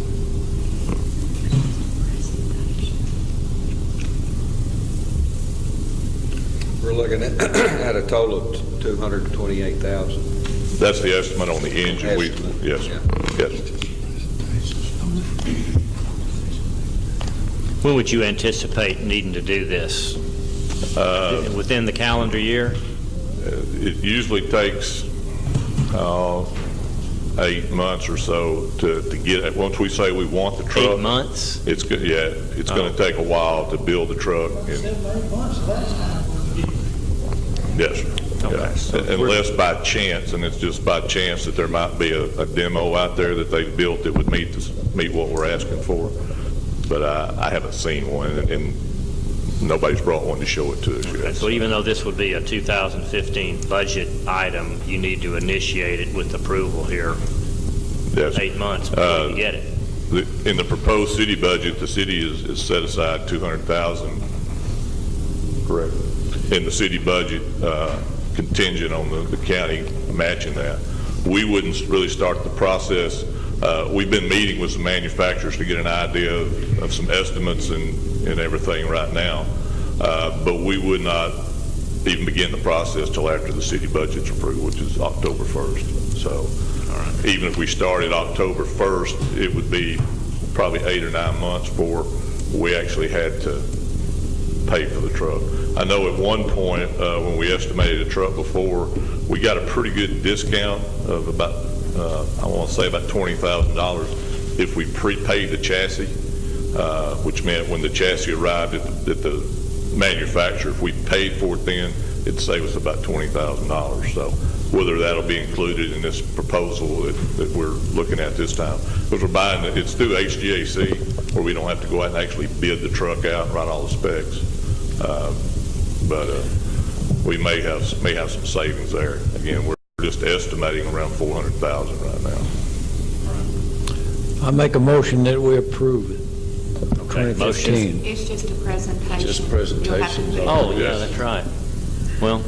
We're looking at a total of $228,000. That's the estimate on the engine. Estimate. Yes, Yeah. yes. When would you anticipate needing to do this? Within the calendar year? It usually takes 8 months or so to get it. Once we say we want the truck. 8 months? It's going to take a while to build the truck. 7 or 8 months last time. Yes. Okay, Yeah. so Unless by chance, and it's just by chance that there might be a demo out there that they've built that would meet what we're asking for. But I haven't seen one, and nobody's brought one to show it to us yet. So even though this would be a 2015 budget item, you need to initiate it with approval here, Yes. 8 months before you get it. In the proposed city budget, the city is set aside $200,000. Correct. In the city budget, contingent on the county matching that. We wouldn't really start the process. We've been meeting with some manufacturers to get an idea of some estimates and everything right now, but we would not even begin the process till after the city budget's approved, which is October 1st. So even if we started October 1st, it would be probably 8 or 9 months before we actually had to pay for the truck. I know at one point when we estimated a truck before, we got a pretty good discount of about, I want to say about $20,000 if we prepaid the chassis, which meant when the chassis arrived at the manufacturer, if we paid for it then, it'd save us about $20,000. So whether that'll be included in this proposal that we're looking at this time, because we're buying it, it's through HGAC, where we don't have to go out and actually bid the truck out and write all the specs. But we may have some savings there. Again, we're just estimating around $400,000 right now. I make a motion that we approve it. Okay, motion. 2015. It's just a presentation. Just presentation. You'll have to put- Oh, yeah, Yes. that's right. Well,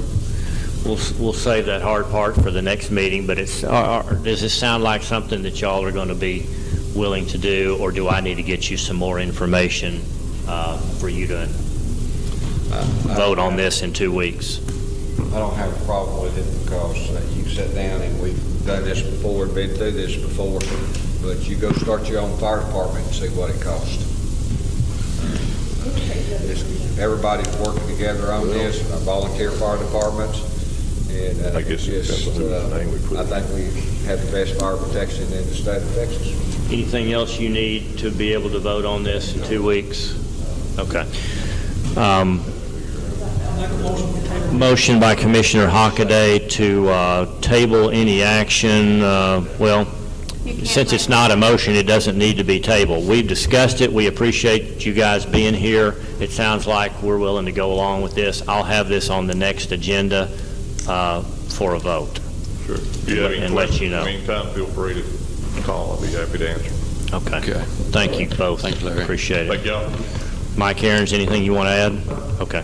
we'll save that hard part for the next meeting, but does this sound like something that y'all are going to be willing to do, or do I need to get you some more information for you to vote on this in 2 weeks? I don't have a problem with it because you sit down and we've done this before, been through this before, but you go start your own fire department and see what it costs. Everybody's working together on this, our volunteer fire departments, and I guess it depends on whose name we put I it. think we have the best fire protection in the state of Texas. Anything else you need to be able to vote on this in 2 weeks? Okay. Motion by Commissioner Hockaday to table any action. Well, since it's not a motion, it doesn't need to be tabled. We've discussed it. We appreciate you guys being here. It sounds like we're willing to go along with this. I'll have this on the next agenda for a vote. Sure. If you have any And let questions you know. in the meantime, feel free to call. I'll be happy to answer. Okay. Thank you both. Thank you, Larry. Appreciate it. Thank y'all. Mike Aarons, anything you want to add? Okay.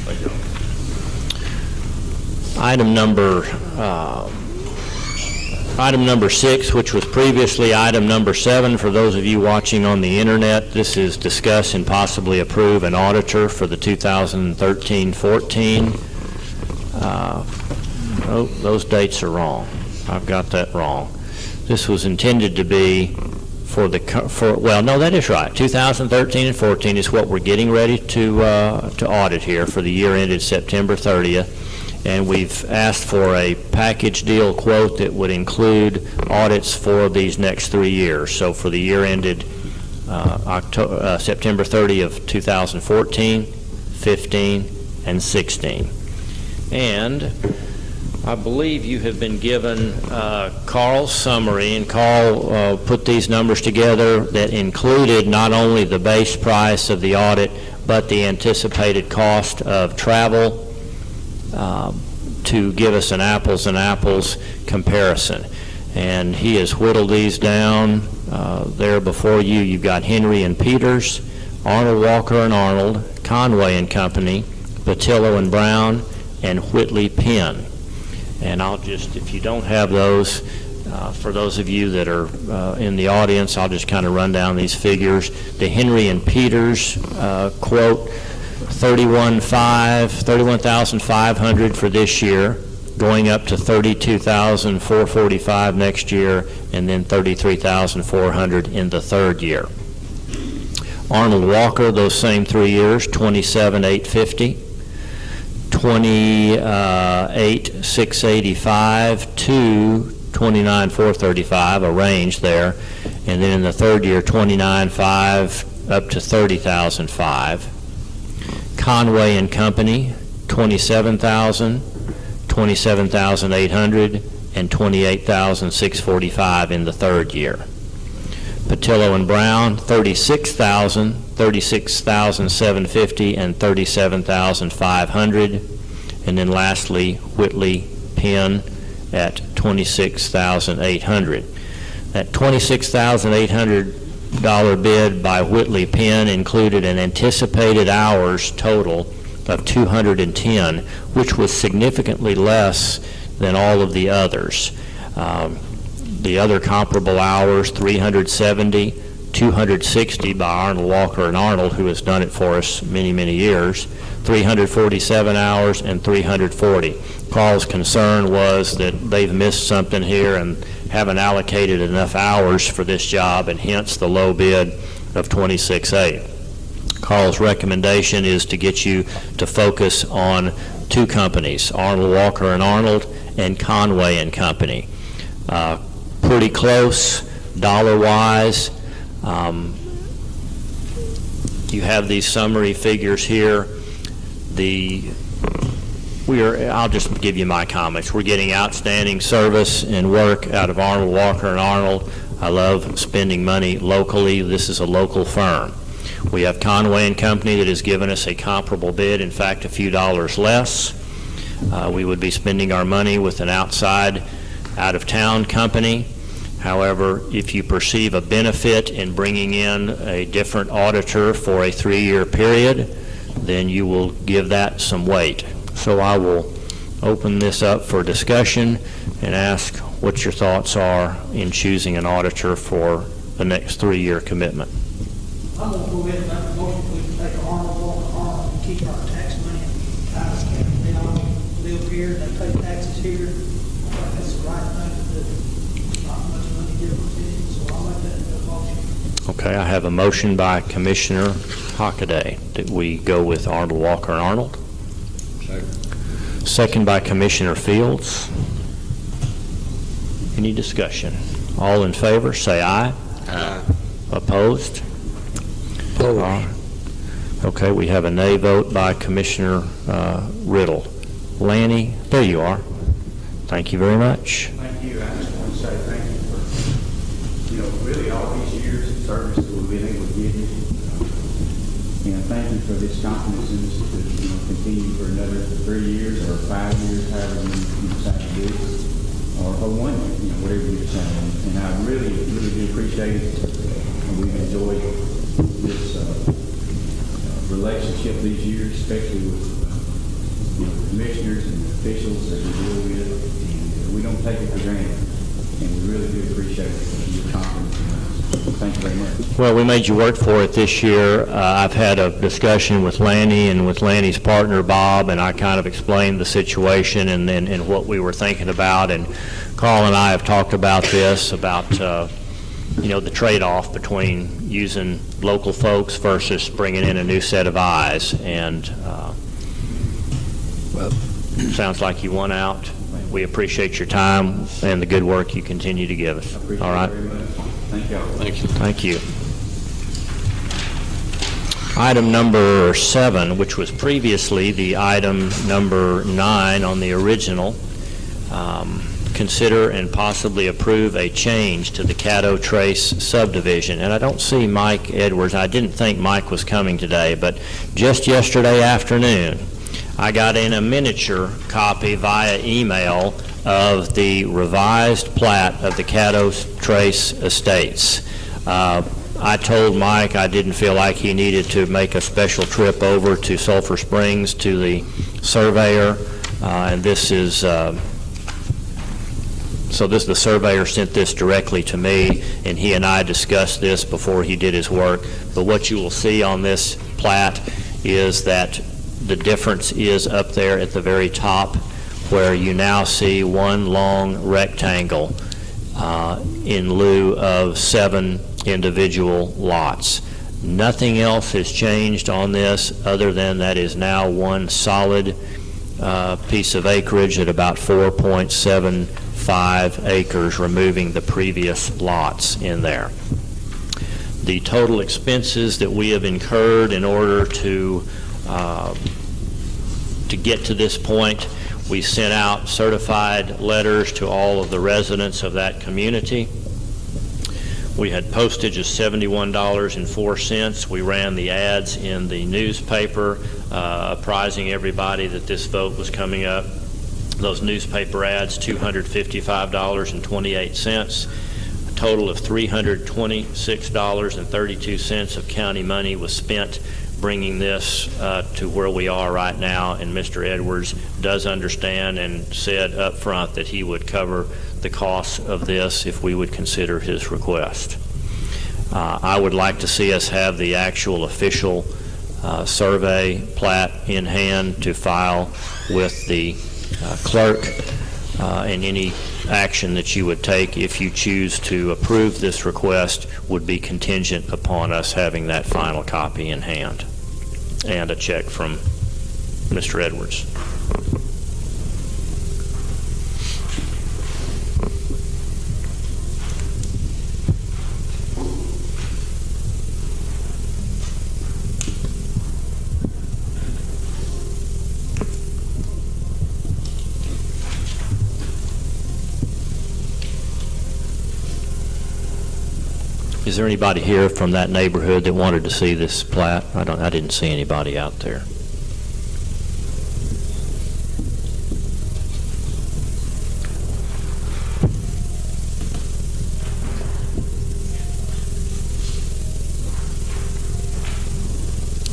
Thank y'all. Item number 6, which was previously item number 7, for those of you watching on the internet, this is discuss and possibly approve an auditor for the 2013-14. Oh, those dates are wrong. I've got that wrong. This was intended to be well, no, that is right. 2013 and 14 is what we're getting ready to audit here for the year ended September 30th. And we've asked for a package deal quote that would include audits for these next 3 years. So for the year ended September 30 of 2014, 15, and 16. And I believe you have been given Carl's summary, and Carl put these numbers together that included not only the base price of the audit, but the anticipated cost of travel to give us an apples and apples comparison. And he has whittled these down there before you. You've got Henry and Peters, Arnold, Walker and Arnold, Conway and Company, Patillo and Brown, and Whitley Penn. And I'll just, if you don't have those, for those of you that are in the audience, I'll just kind of run down these figures. The Henry and Peters quote, $31,500 for this year, going up to $32,445 next year, and then $33,400 in the third year. Arnold Walker, those same 3 years, $27,850. $28,685 to $29,435, a range there, and then in the third year, $29,500 up to $30,500. Conway and Company, $27,000, $27,800, and $28,645 in the third year. Patillo and Brown, $36,000, $36,750, and $37,500. And then lastly, Whitley Penn at $26,800. That $26,800 bid by Whitley Penn included an anticipated hours total of 210, which was significantly less than all of the others. The other comparable hours, 370, 260 by Arnold, Walker, and Arnold, who has done it for us many, many years, 347 hours, and 340. Carl's concern was that they've missed something here and haven't allocated enough hours for this job, and hence the low bid of $26,800. Carl's recommendation is to get you to focus on two companies, Arnold, Walker, and Arnold, and Conway and Company. Pretty close dollar-wise. You have these summary figures here. I'll just give you my comments. We're getting outstanding service and work out of Arnold, Walker, and Arnold. I love spending money locally. This is a local firm. We have Conway and Company that has given us a comparable bid, in fact, a few dollars less. We would be spending our money with an outside, out-of-town company. However, if you perceive a benefit in bringing in a different auditor for a 3-year period, then you will give that some weight. So I will open this up for discussion and ask what your thoughts are in choosing an auditor for the next 3-year commitment. I'm going to go ahead and make a motion, we can take Arnold, Walker, Arnold, and keep our tax money in Titus County. They all live here, they pay taxes here. I think that's the right thing to do. Not much money difference in it, so I'll make that into a motion. Okay, I have a motion by Commissioner Hockaday that we go with Arnold, Walker, and Arnold. Second by Commissioner Fields. Any discussion? All in favor, say aye. Aye. Opposed? Okay, we have a nay vote by Commissioner Riddle. Lanny, there you are. Thank you very much. Thank you. I just want to say thank you for, really all these years of service that we've been able to give you. And thank you for this confidence in us to continue for another 3 years or 5 years, however you decide to do it, or 1 year, whatever you decide. And I really, really do appreciate it. And we've enjoyed this relationship these years, especially with commissioners and officials that we deal with. And we don't take it for granted. And we really do appreciate your confidence in us. Thank you very much. Well, we made you work for it this year. I've had a discussion with Lanny and with Lanny's partner, Bob, and I kind of explained the situation and what we were thinking about. And Carl and I have talked about this, about the trade-off between using local folks versus bringing in a new set of eyes. And sounds like you won out. We appreciate your time and the good work you continue to give us. All right. Very much. Thank you. Thank you. Item number 7, which was previously the item number 9 on the original, consider and possibly approve a change to the Caddo Trace subdivision. And I don't see Mike Edwards. I didn't think Mike was coming today, but just yesterday afternoon, I got in a miniature copy via email of the revised plat of the Caddo Trace Estates. I told Mike I didn't feel like he needed to make a special trip over to Sulphur Springs to the surveyor, and this is the surveyor sent this directly to me, and he and I discussed this before he did his work. But what you will see on this plat is that the difference is up there at the very top, where you now see one long rectangle in lieu of 7 individual lots. Nothing else has changed on this other than that is now one solid piece of acreage at about 4.75 acres, removing the previous lots in there. The total expenses that we have incurred in order to get to this point, we sent out certified letters to all of the residents of that community. We had postage of $71.04. We ran the ads in the newspaper, apprising everybody that this vote was coming up. Those newspaper ads, $255.28. A total of $326.32 of county money was spent bringing this to where we are right now, and Mr. Edwards does understand and said up front that he would cover the costs of this if we would consider his request. I would like to see us have the actual official survey plat in hand to file with the clerk, and any action that you would take if you choose to approve this request would be contingent upon us having that final copy in hand and a check from Mr. Edwards. Is there anybody here from that neighborhood that wanted to see this plat? I didn't see anybody out there.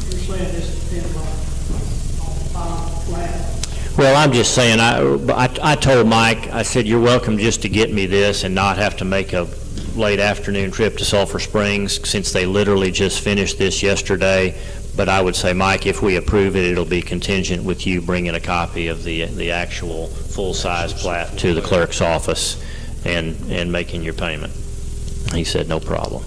You're saying this depends on the final plat. Well, I'm just saying, I told Mike, I said, you're welcome just to get me this and not have to make a late afternoon trip to Sulphur Springs, since they literally just finished this yesterday. But I would say, Mike, if we approve it, it'll be contingent with you bringing a copy of the actual full-size plat to the clerk's office and making your payment. He said, no problem.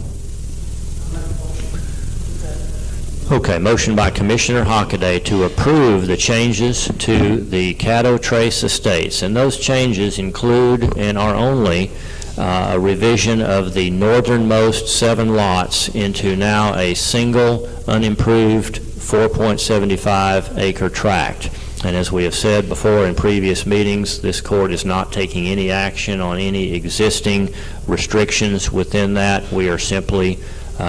Okay, motion by Commissioner Hockaday to approve the changes to the Caddo Trace Estates. And those changes include and are only a revision of the northernmost 7 lots into now a single unimproved 4.75 acre tract. And as we have said before in previous meetings, this court is not taking any action on any existing restrictions within that. We are simply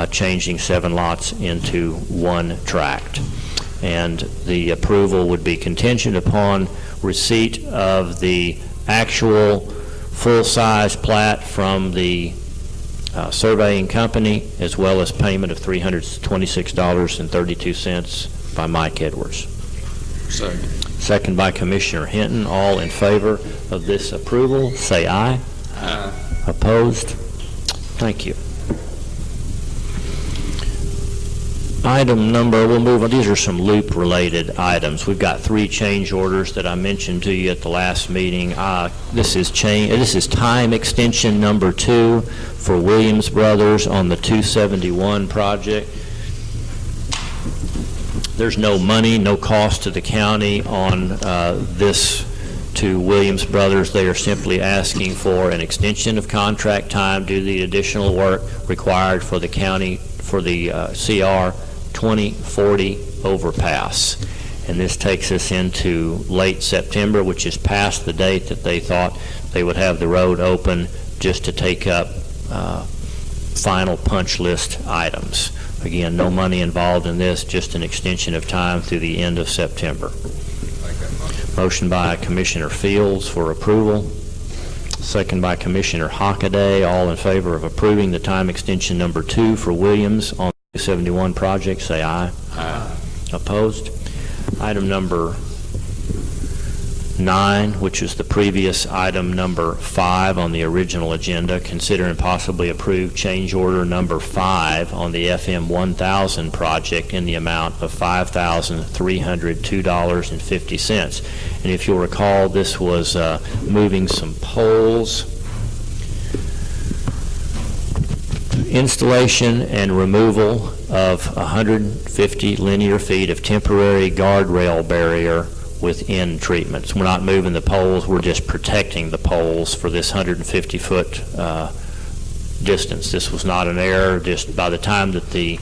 changing 7 lots into 1 tract. And the approval would be contingent upon receipt of the actual full-size plat from the surveying company, as well as payment of $326.32 by Mike Edwards. Second. Second by Commissioner Hinton. All in favor of this approval, say aye. Aye. Opposed? Thank you. Item number, we'll move on. These are some loop-related items. We've got 3 change orders that I mentioned to you at the last meeting. This is time extension number 2 for Williams Brothers on the 271 project. There's no money, no cost to the county on this to Williams Brothers. They are simply asking for an extension of contract time due to the additional work required for the county for the CR 2040 overpass. and this takes us into late September, which is past the date that they thought they would have the road open just to take up final punch list items. Again, no money involved in this, just an extension of time through the end of September. Make that motion. Motion by Commissioner Fields for approval, second by Commissioner Hockaday. All in favor of approving the time extension number 2 for Williams on the 71 project, say aye. Aye. Opposed? Item number 9, which is the previous item number 5 on the original agenda, consider and possibly approve change order number 5 on the FM 1000 project in the amount of $5,302.50. And if you'll recall, this was moving some poles, installation and removal of 150 linear feet of temporary guardrail barrier with end treatments. We're not moving the poles, we're just protecting the poles for this 150-foot distance. This was not an error. Just by the time that the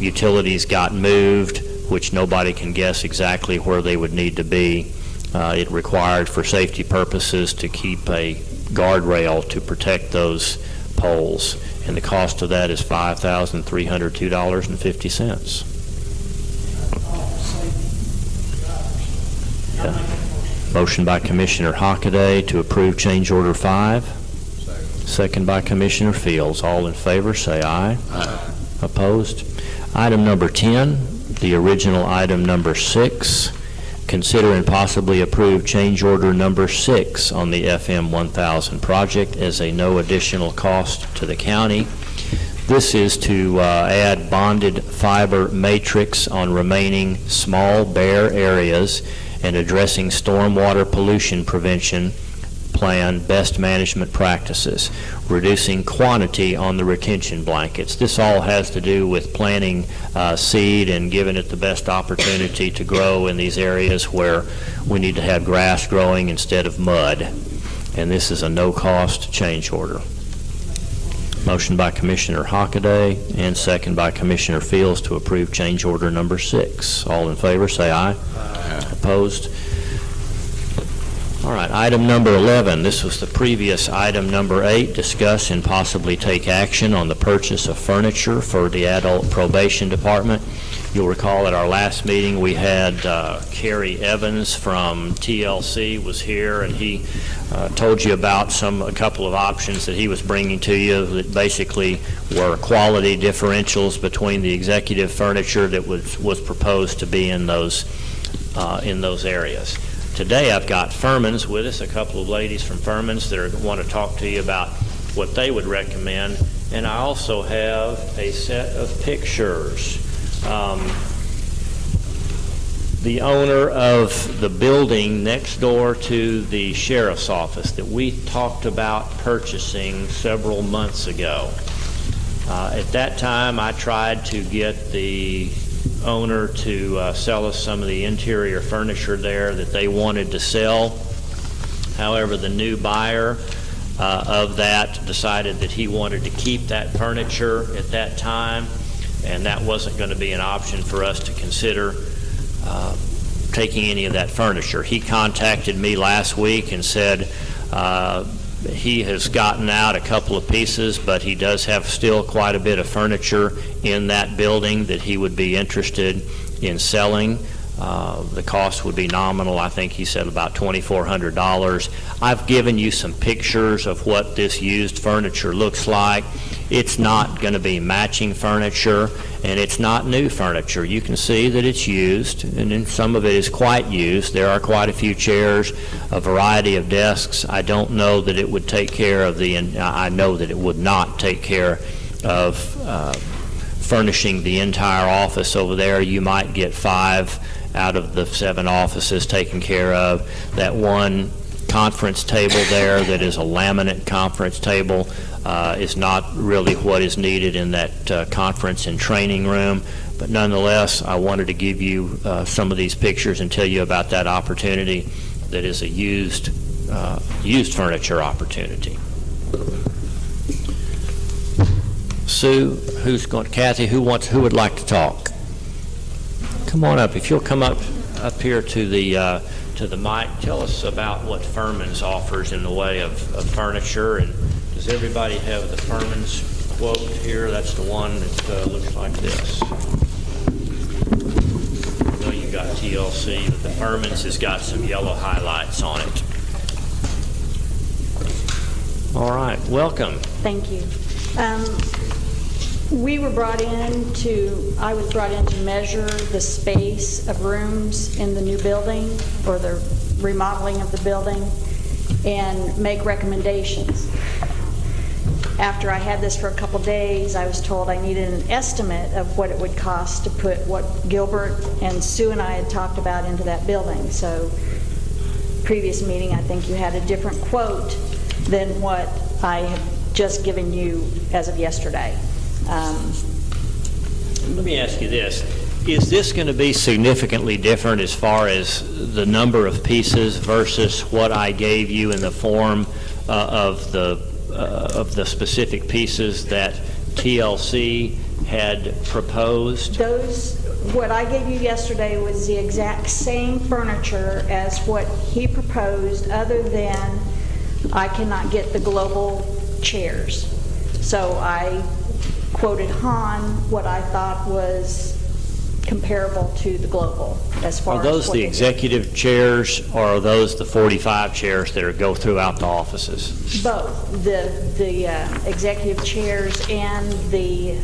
utilities got moved, which nobody can guess exactly where they would need to be, it required for safety purposes to keep a guardrail to protect those poles. And the cost of that is $5,302.50. Motion by Commissioner Hockaday to approve change order 5. Second by Commissioner Fields. All in favor, say aye. Aye. Opposed? Item number 10, the original item number 6. Consider and possibly approve change order number 6 on the FM 1000 project as a no additional cost to the county. This is to add bonded fiber matrix on remaining small bare areas and addressing stormwater pollution prevention plan best management practices, reducing quantity on the retention blankets. This all has to do with planting seed and giving it the best opportunity to grow in these areas where we need to have grass growing instead of mud. And this is a no-cost change order. Motion by Commissioner Hockaday and second by Commissioner Fields to approve change order number 6. All in favor, say aye. Aye. Opposed? All right, item number 11. This was the previous item number 8. Discuss and possibly take action on the purchase of furniture for the adult probation department. You'll recall at our last meeting we had Kerry Evans from TLC was here, and he told you about a couple of options that he was bringing to you that basically were quality differentials between the executive furniture that was proposed to be in those areas. Today I've got Furman's with us, a couple of ladies from Furman's that want to talk to you about what they would recommend, and I also have a set of pictures. The owner of the building next door to the sheriff's office that we talked about purchasing several months ago. At that time, I tried to get the owner to sell us some of the interior furniture there that they wanted to sell. However, the new buyer of that decided that he wanted to keep that furniture at that time, and that wasn't going to be an option for us to consider taking any of that furniture. He contacted me last week and said he has gotten out a couple of pieces, but he does have still quite a bit of furniture in that building that he would be interested in selling. The cost would be nominal. I think he said about $2,400. I've given you some pictures of what this used furniture looks like. It's not going to be matching furniture, and it's not new furniture. You can see that it's used, and then some of it is quite used. There are quite a few chairs, a variety of desks. I don't know that it would take care of I know that it would not take care of furnishing the entire office over there. You might get 5 out of the 7 offices taken care of. That one conference table there that is a laminate conference table is not really what is needed in that conference and training room. But nonetheless, I wanted to give you some of these pictures and tell you about that opportunity that is a used furniture opportunity. Sue, Kathy, who would like to talk? Come on up. If you'll come up up here to the mic. Tell us about what Furman's offers in the way of furniture, and does everybody have the Furman's quote here? That's the one that looks like this. I know you got TLC, but the Furman's has got some yellow highlights on it. All right, welcome. Thank you. I was brought in to measure the space of rooms in the new building, or the remodeling of the building, and make recommendations. After I had this for a couple days, I was told I needed an estimate of what it would cost to put what Gilbert and Sue and I had talked about into that building. So, previous meeting, I think you had a different quote than what I have just given you as of yesterday. Let me ask you this. Is this going to be significantly different as far as the number of pieces versus what I gave you in the form of the specific pieces that TLC had proposed? What I gave you yesterday was the exact same furniture as what he proposed, other than I cannot get the global chairs. So I quoted Han what I thought was comparable to the global as far as... Are those what the they executive chairs, or are those the 45 chairs that go throughout the offices? Both. The executive chairs and the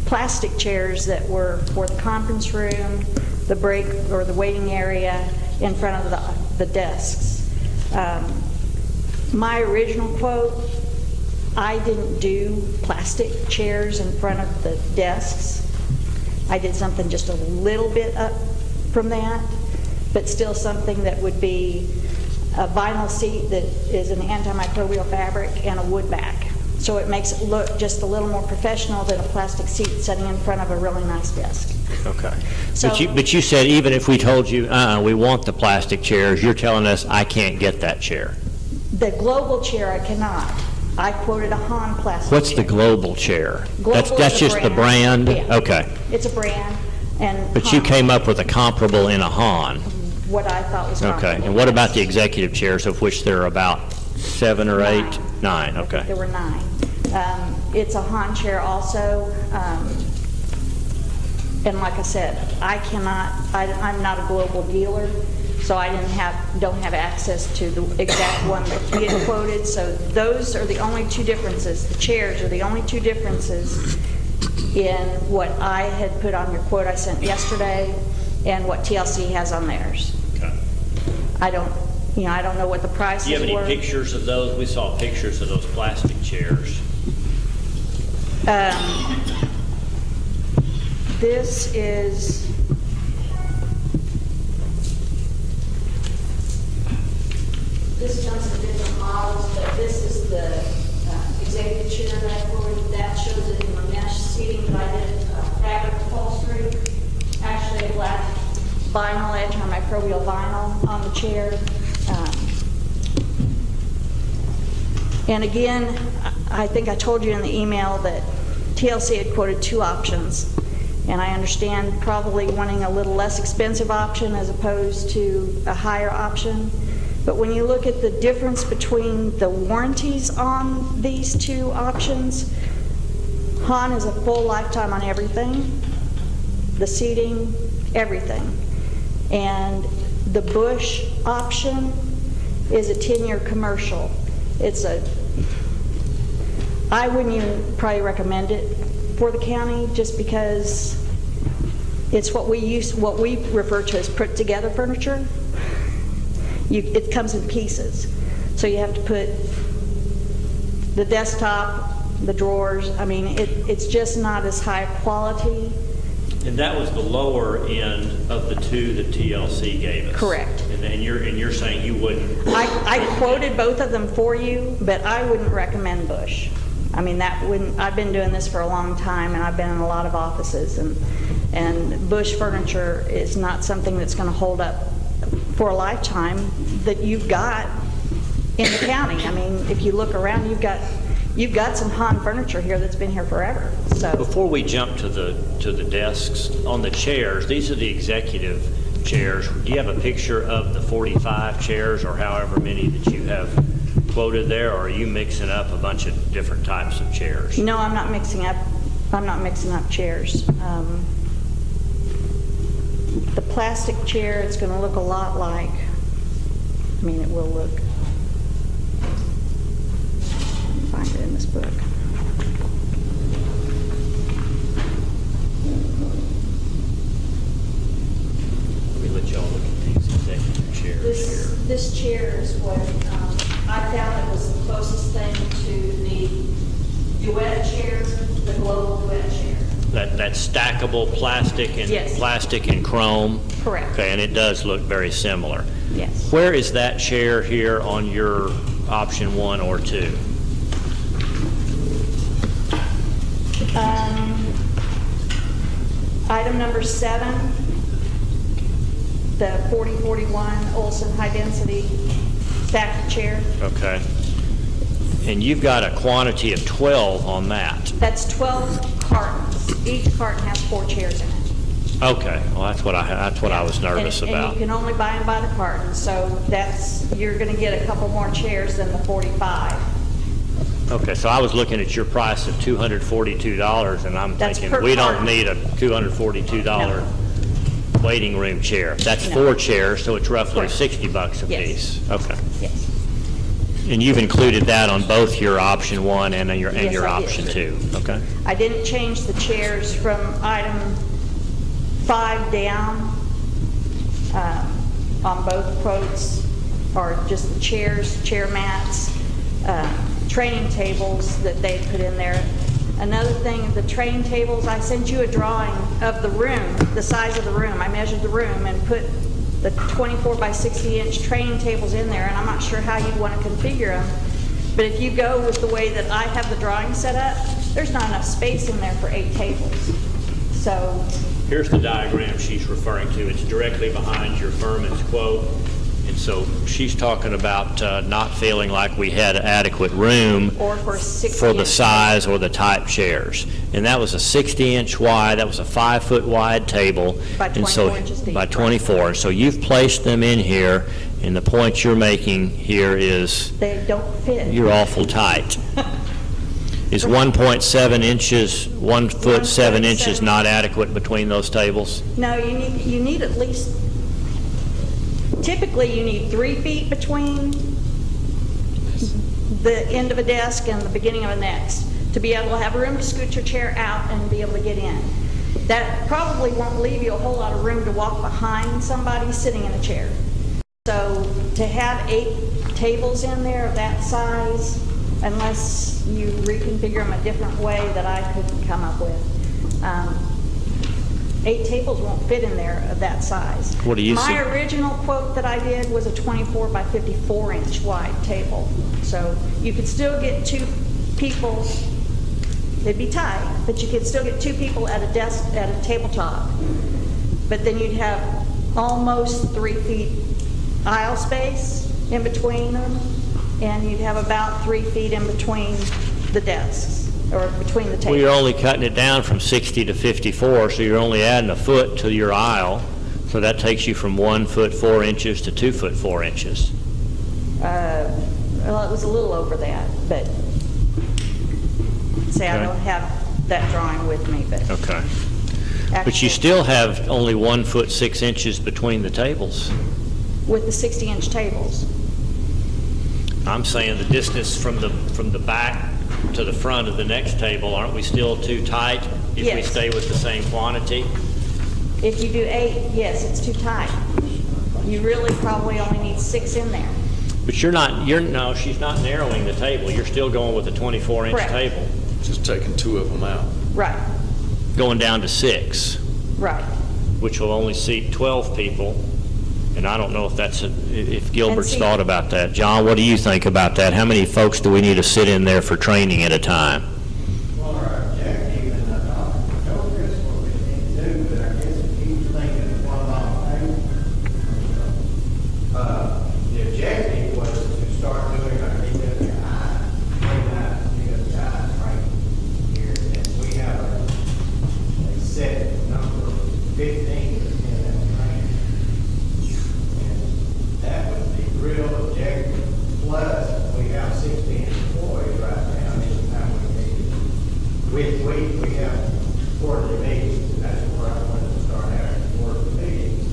plastic chairs that were for the conference room, the break or the waiting area in front of the desks. My original quote, I didn't do plastic chairs in front of the desks. I did something just a little bit up from that, but still something that would be a vinyl seat that is an antimicrobial fabric and a wood back. So it makes it look just a little more professional than a plastic seat sitting in front of a really nice desk. Okay. So, but you said even if we told you, we want the plastic chairs, you're telling us I can't get that chair. the global chair I cannot. I quoted a Han plastic What's chair. the global chair? Global That's is a just the brand? Yeah. Okay. It's a brand, and But you Han, came up with a comparable in a Han. what I thought was Okay. comparable. And what about the executive chairs, of which there are about 7 or 8? 9, okay. There were 9. It's a Han chair also. And like I said, I'm not a global dealer, so I don't have access to the exact one that he had quoted. So those are the only two differences. The chairs are the only two differences in what I had put on your quote I sent yesterday and what TLC has on theirs. Okay. I don't know what the prices Do you have were. any pictures of those? We saw pictures of those plastic chairs. This comes in different models, but this is the executive chair that I quoted. That shows it in the mesh seating, but I did fabric upholstery, actually a black vinyl edge on microbial vinyl on the chair. And again, I think I told you in the email that TLC had quoted 2 options. And I understand probably wanting a little less expensive option as opposed to a higher option. But when you look at the difference between the warranties on these 2 options, Han is a full lifetime on everything, the seating, everything. And the Bush option is a 10-year commercial. I wouldn't even probably recommend it for the county, just because it's what we refer to as put together furniture. It comes in pieces. So you have to put the desktop, the drawers. I mean, it's just not as high quality. And that was the lower end of the 2 that TLC gave us. Correct. And you're saying you wouldn't. I quoted both of them for you, but I wouldn't recommend Bush. I mean, I've been doing this for a long time, and I've been in a lot of offices, and Bush furniture is not something that's going to hold up for a lifetime that you've got in the county. I mean, if you look around, you've you've got some Han furniture here that's been here forever, so. Before we jump to the desks, on the chairs, these are the executive chairs. Do you have a picture of the 45 chairs or however many that you have quoted there, or are you mixing up a bunch of different types of chairs? No, I'm not mixing up chairs. The plastic chair, it's going to look a lot like, I mean, it will look, find it in this book. Let me let y'all look at these executive chairs here. This chair is what I found it was the closest thing to the duet chair, the global duet chair. That stackable plastic and Yes. plastic and chrome. Correct. Okay, and it does look very similar. Yes. Where is that chair here on your option 1 or 2? Item number 7, the 4041 Olson high density stacked chair. Okay. And you've got a quantity of 12 on that. That's 12 cartons. Each carton has 4 chairs in it. Okay, well, that's what I was nervous And about. you can only buy them by the carton, so you're going to get a couple more chairs than the 45. Okay, so I was looking at your price of $242, and I'm That's thinking, per we don't carton. need a $242 waiting room chair. That's No. 4 chairs, so it's roughly Correct. $60 a Yes. piece. Okay. Yes. And you've included that on both your option 1 and your Yes, I did. option 2, okay? I didn't change the chairs from item 5 down on both quotes, or just the chairs, chair mats, training tables that they put in there. Another thing, the training tables, I sent you a drawing of the room, the size of the room. I measured the room and put the 24 by 60 inch training tables in there, and I'm not sure how you'd want to configure them. But if you go with the way that I have the drawing set up, there's not enough space in there for 8 tables. So, Here's the diagram she's referring to. It's directly behind your Furman's quote. And so she's talking about not feeling like we had adequate room or for 60 for the inch. size or the type chairs. And that was a 60-inch wide, that was a 5-foot wide table. By And so 24 inches deep. By 24. So you've placed them in here, and the point you're making here is They don't fit. you're awful tight. Is 1.7 inches, 1 foot 7 inches 1.7. not adequate between those tables? No, you need at least, typically you need 3 feet between the end of a desk and the beginning of a next to be able to have room to scoot your chair out and be able to get in. That probably won't leave you a whole lot of room to walk behind somebody sitting in a chair. So to have 8 tables in there of that size, unless you reconfigure them a different way that I couldn't come up with, 8 tables won't fit in there of that size. What do you see? My original quote that I did was a 24 by 54 inch wide table. So you could still get 2 people, it'd be tight, but you could still get 2 people at a desk, at a tabletop. But then you'd have almost 3 feet aisle space in between them, and you'd have about 3 feet in between the desks, or between the tables. Well, you're only cutting it down from 60 to 54, so you're only adding a foot to your aisle. So that takes you from 1 foot 4 inches to 2 foot 4 inches. Well, it was a little over that, but, say, I Okay. don't have that drawing with me, but. Okay. But actually, you still have only 1 foot 6 inches between the tables. with the 60-inch tables. I'm saying the distance from the back to the front of the next table, aren't we still too tight if we Yes. stay with the same quantity? If you do 8, yes, it's too tight. You really probably only need 6 in there. But no, she's not narrowing the table. You're still going with a 24-inch Correct. table, Just taking 2 of them out. Right, going down to 6, right. which will only seat 12 people. And I don't know if if Gilbert's see- thought about that. John, what do you think about that? How many folks do we need to sit in there for training at a time? Well, our objective, and I told Chris what we need to do, but I guess if he's thinking of one long thing, the objective was to start doing our DWI, we have quarterly meetings, and that's where I wanted to start having quarterly meetings.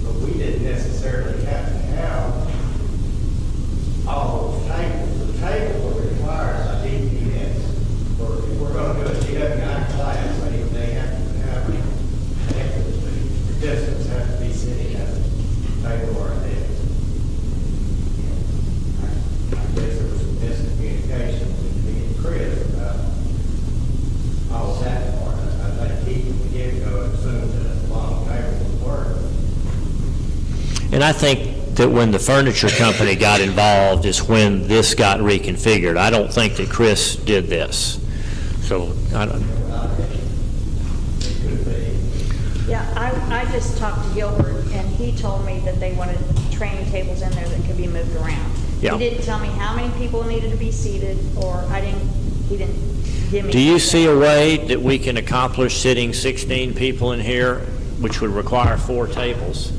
But we didn't necessarily have to have all those tables. The table requires a DPS. If we're going to do a GWI class, they have to have the participants have to be sitting at a table or a desk. I guess there was some miscommunication with me and Chris about all that part. I think he from the get-go assumed that a long table would work. And I think that when the furniture company got involved is when this got reconfigured. I don't think that Chris did this. So, I don't. Yeah, I just talked to Gilbert, and he told me that they wanted training tables in there that could be moved around. Yeah. He didn't tell me how many people needed to be seated, or he didn't give me. Do you see a way that we can accomplish sitting 16 people in here, which would require 4 tables?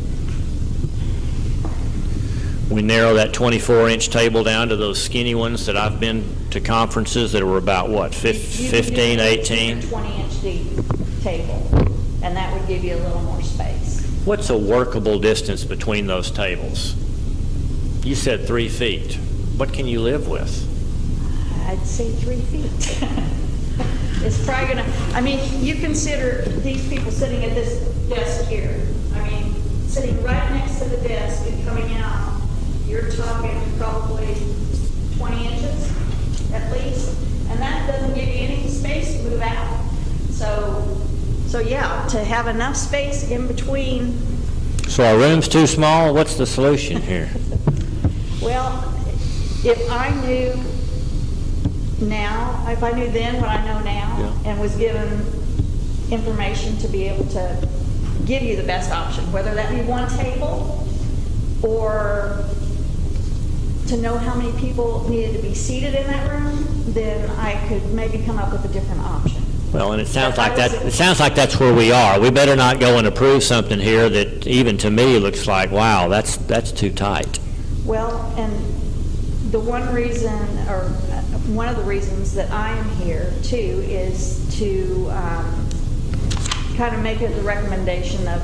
We narrow that 24-inch table down to those skinny ones that I've been to conferences that were about, what, 15, 18? 20-inch deep table, and that would give you a little more space. What's a workable distance between those tables? You said 3 feet. What can you live with? I'd say 3 feet. It's probably gonna, I mean, you consider these people sitting at this desk here. I mean, sitting right next to the desk and coming out, you're talking probably 20 inches at least, and that doesn't give you any space to move out. So yeah, to have enough space in between. So our room's too small? What's the solution here? Well, if I knew then what I know now, and was given information to be able to give you the best option, whether that be one table or to know how many people needed to be seated in that room, then I could maybe come up with a different option. Well, and it sounds like that. It sounds like that's where we are. We better not go and approve something here that even to me looks like, wow, that's too tight. Well, and the one reason, or one of the reasons that I am here too, is to kind of make it the recommendation of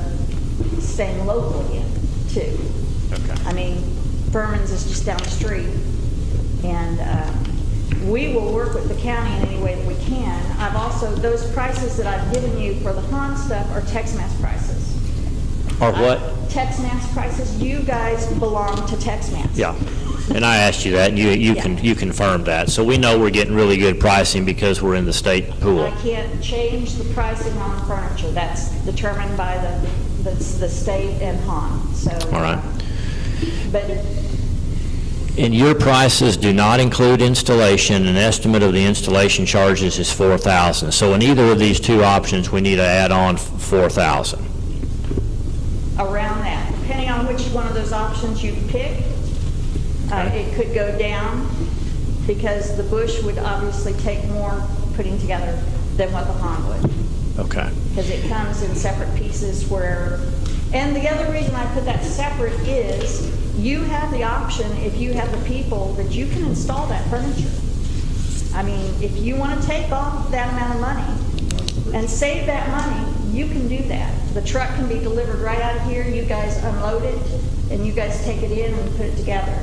staying local again too. Okay. I mean, Furman's is just down the street, and we will work with the county in any way that we can. I've also, those prices that I've given you for the Han stuff are Tex-Mass prices. Or what? Tex-Mass prices. You guys belong to Tex-Mass. Yeah. And I asked you that, and you confirmed that. So we know we're getting really good pricing because we're in the state pool. I can't change the pricing on furniture. That's determined by the state and Han. So. All right. But. And your prices do not include installation. An estimate of the installation charges is $4,000. So in either of these two options, we need to add on $4,000. Around that, depending on which one of those options you pick, it could go down because the Bush would obviously take more putting together than what the Han would. Okay. Because it comes in separate pieces where, and the other reason I put that separate is you have the option, if you have the people, that you can install that furniture. I mean, if you want to take off that amount of money and save that money, you can do that. The truck can be delivered right out of here, you guys unload it, and you guys take it in and put it together.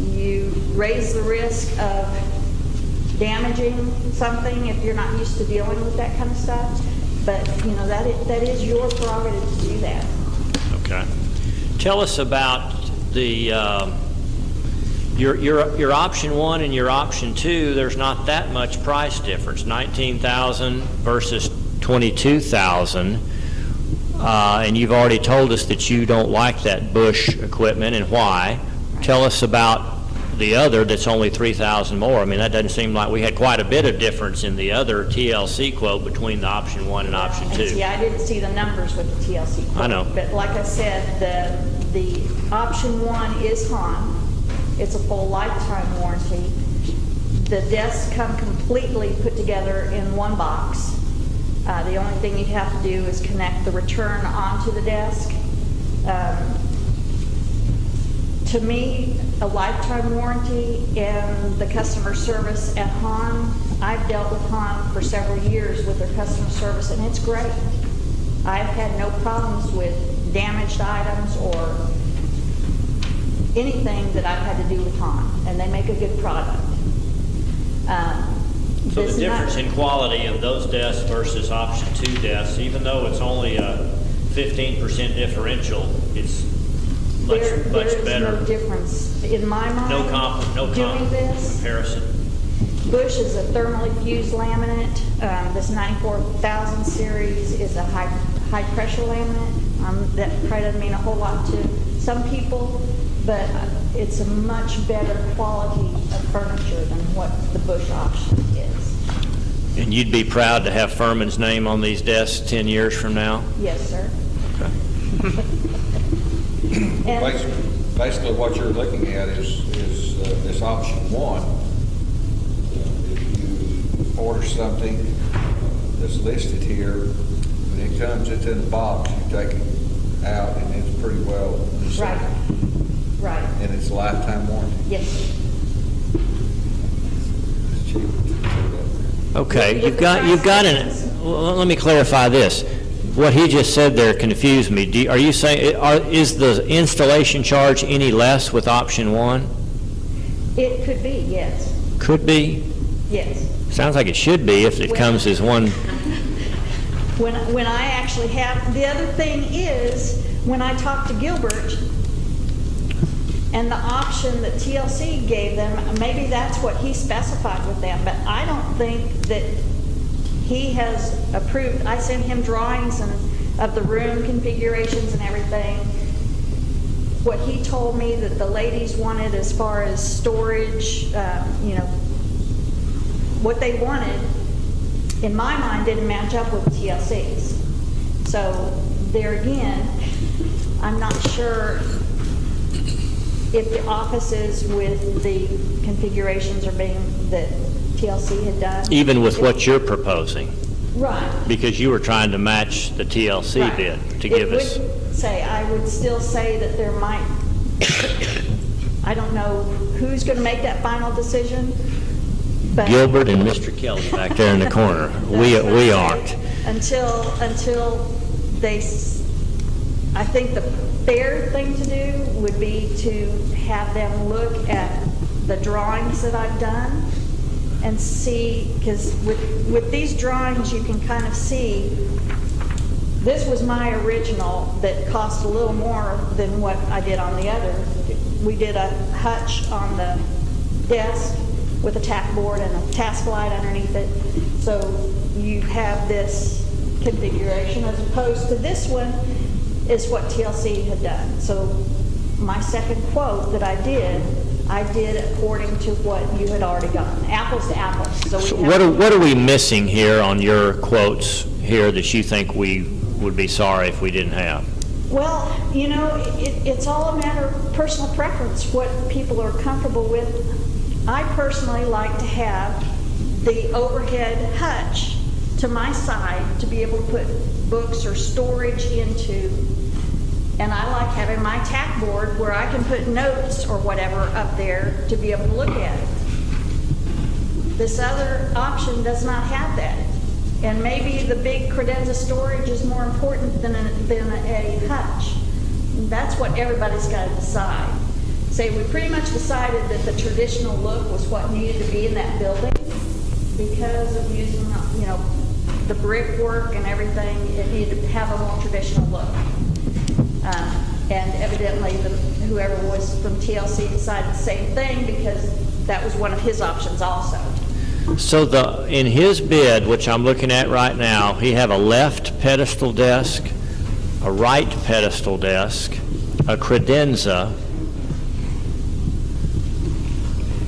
You raise the risk of damaging something if you're not used to dealing with that kind of stuff, but you know, that is your prerogative to do that. Okay. Tell us about the your option 1 and your option 2. There's not that much price difference, $19,000 versus $22,000, and you've already told us that you don't like that Bush equipment and why. Tell us about the other that's only $3,000 more. I mean, that doesn't seem like we had quite a bit of difference in the other TLC quote between the option 1 and option 2. And see, I didn't see the numbers with the TLC quote. I know. But like I said, the option 1 is Han. It's a full lifetime warranty. The desks come completely put together in one box. The only thing you'd have to do is connect the return onto the desk. To me, a lifetime warranty and the customer service at Han I've dealt with Han for several years with their customer service, and it's great. I've had no problems with damaged items or anything that I've had to do with Han, and they make a good product. So This the difference nut- in quality of those desks versus option 2 desks, even though it's only a 15% differential, it's much There is no better. difference in my mind. No doing this. comparison. Bush is a thermally fused laminate. This 94,000 series is a high pressure laminate. That probably doesn't mean a whole lot to some people, but it's a much better quality of furniture than what the Bush option is. And you'd be proud to have Furman's name on these desks 10 years from now? Yes, sir. And Basically, what you're looking at is this option 1. If you order something that's listed here, when it comes, it's in the box, you take it out, and it's pretty well right, right. and it's a lifetime warranty. Yes, sir. It's cheap. Okay, you've got well, let me clarify this. What he just said there confused me. Are you saying, is the installation charge any less with option 1? It could be, yes, Could be? yes. Sounds like it should be if it comes as one. When I actually have, the other thing is, when I talked to Gilbert, and the option that TLC gave them, maybe that's what he specified with them, but I don't think that he has approved. I sent him drawings of the room configurations and everything. What he told me that the ladies wanted as far as storage, what they wanted, in my mind, didn't match up with TLC's. So there again, I'm not sure if the offices with the configurations are being, that TLC had done. Even with what you're proposing, Right. because you were trying to match the TLC Right. bid to give us. I would still say that there might, I don't know who's going to make that final decision, but. Gilbert and Mr. Kelly back there in the corner. We aren't. Until they, I think the fair thing to do would be to have them look at the drawings that I've done and see, because with these drawings, you can kind of see, this was my original that cost a little more than what I did on the other. We did a hutch on the desk with a tack board and a task light underneath it. So you have this configuration as opposed to this one is what TLC had done. So my second quote that I did according to what you had already gotten, apples to apples. So What are we missing here on your quotes here that you think we would be sorry if we didn't have? Well, it's all a matter of personal preference, what people are comfortable with. I personally like to have the overhead hutch to my side to be able to put books or storage into. And I like having my tack board where I can put notes or whatever up there to be able to look at it. This other option does not have that. And maybe the big credenza storage is more important than a hutch. That's what everybody's got to decide. Say, we pretty much decided that the traditional look was what needed to be in that building because of using, the brickwork and everything. It needed to have a more traditional look. And evidently, whoever was from TLC decided the same thing because that was one of his options also. So in his bid, which I'm looking at right now, he have a left pedestal desk, a right pedestal desk, a credenza,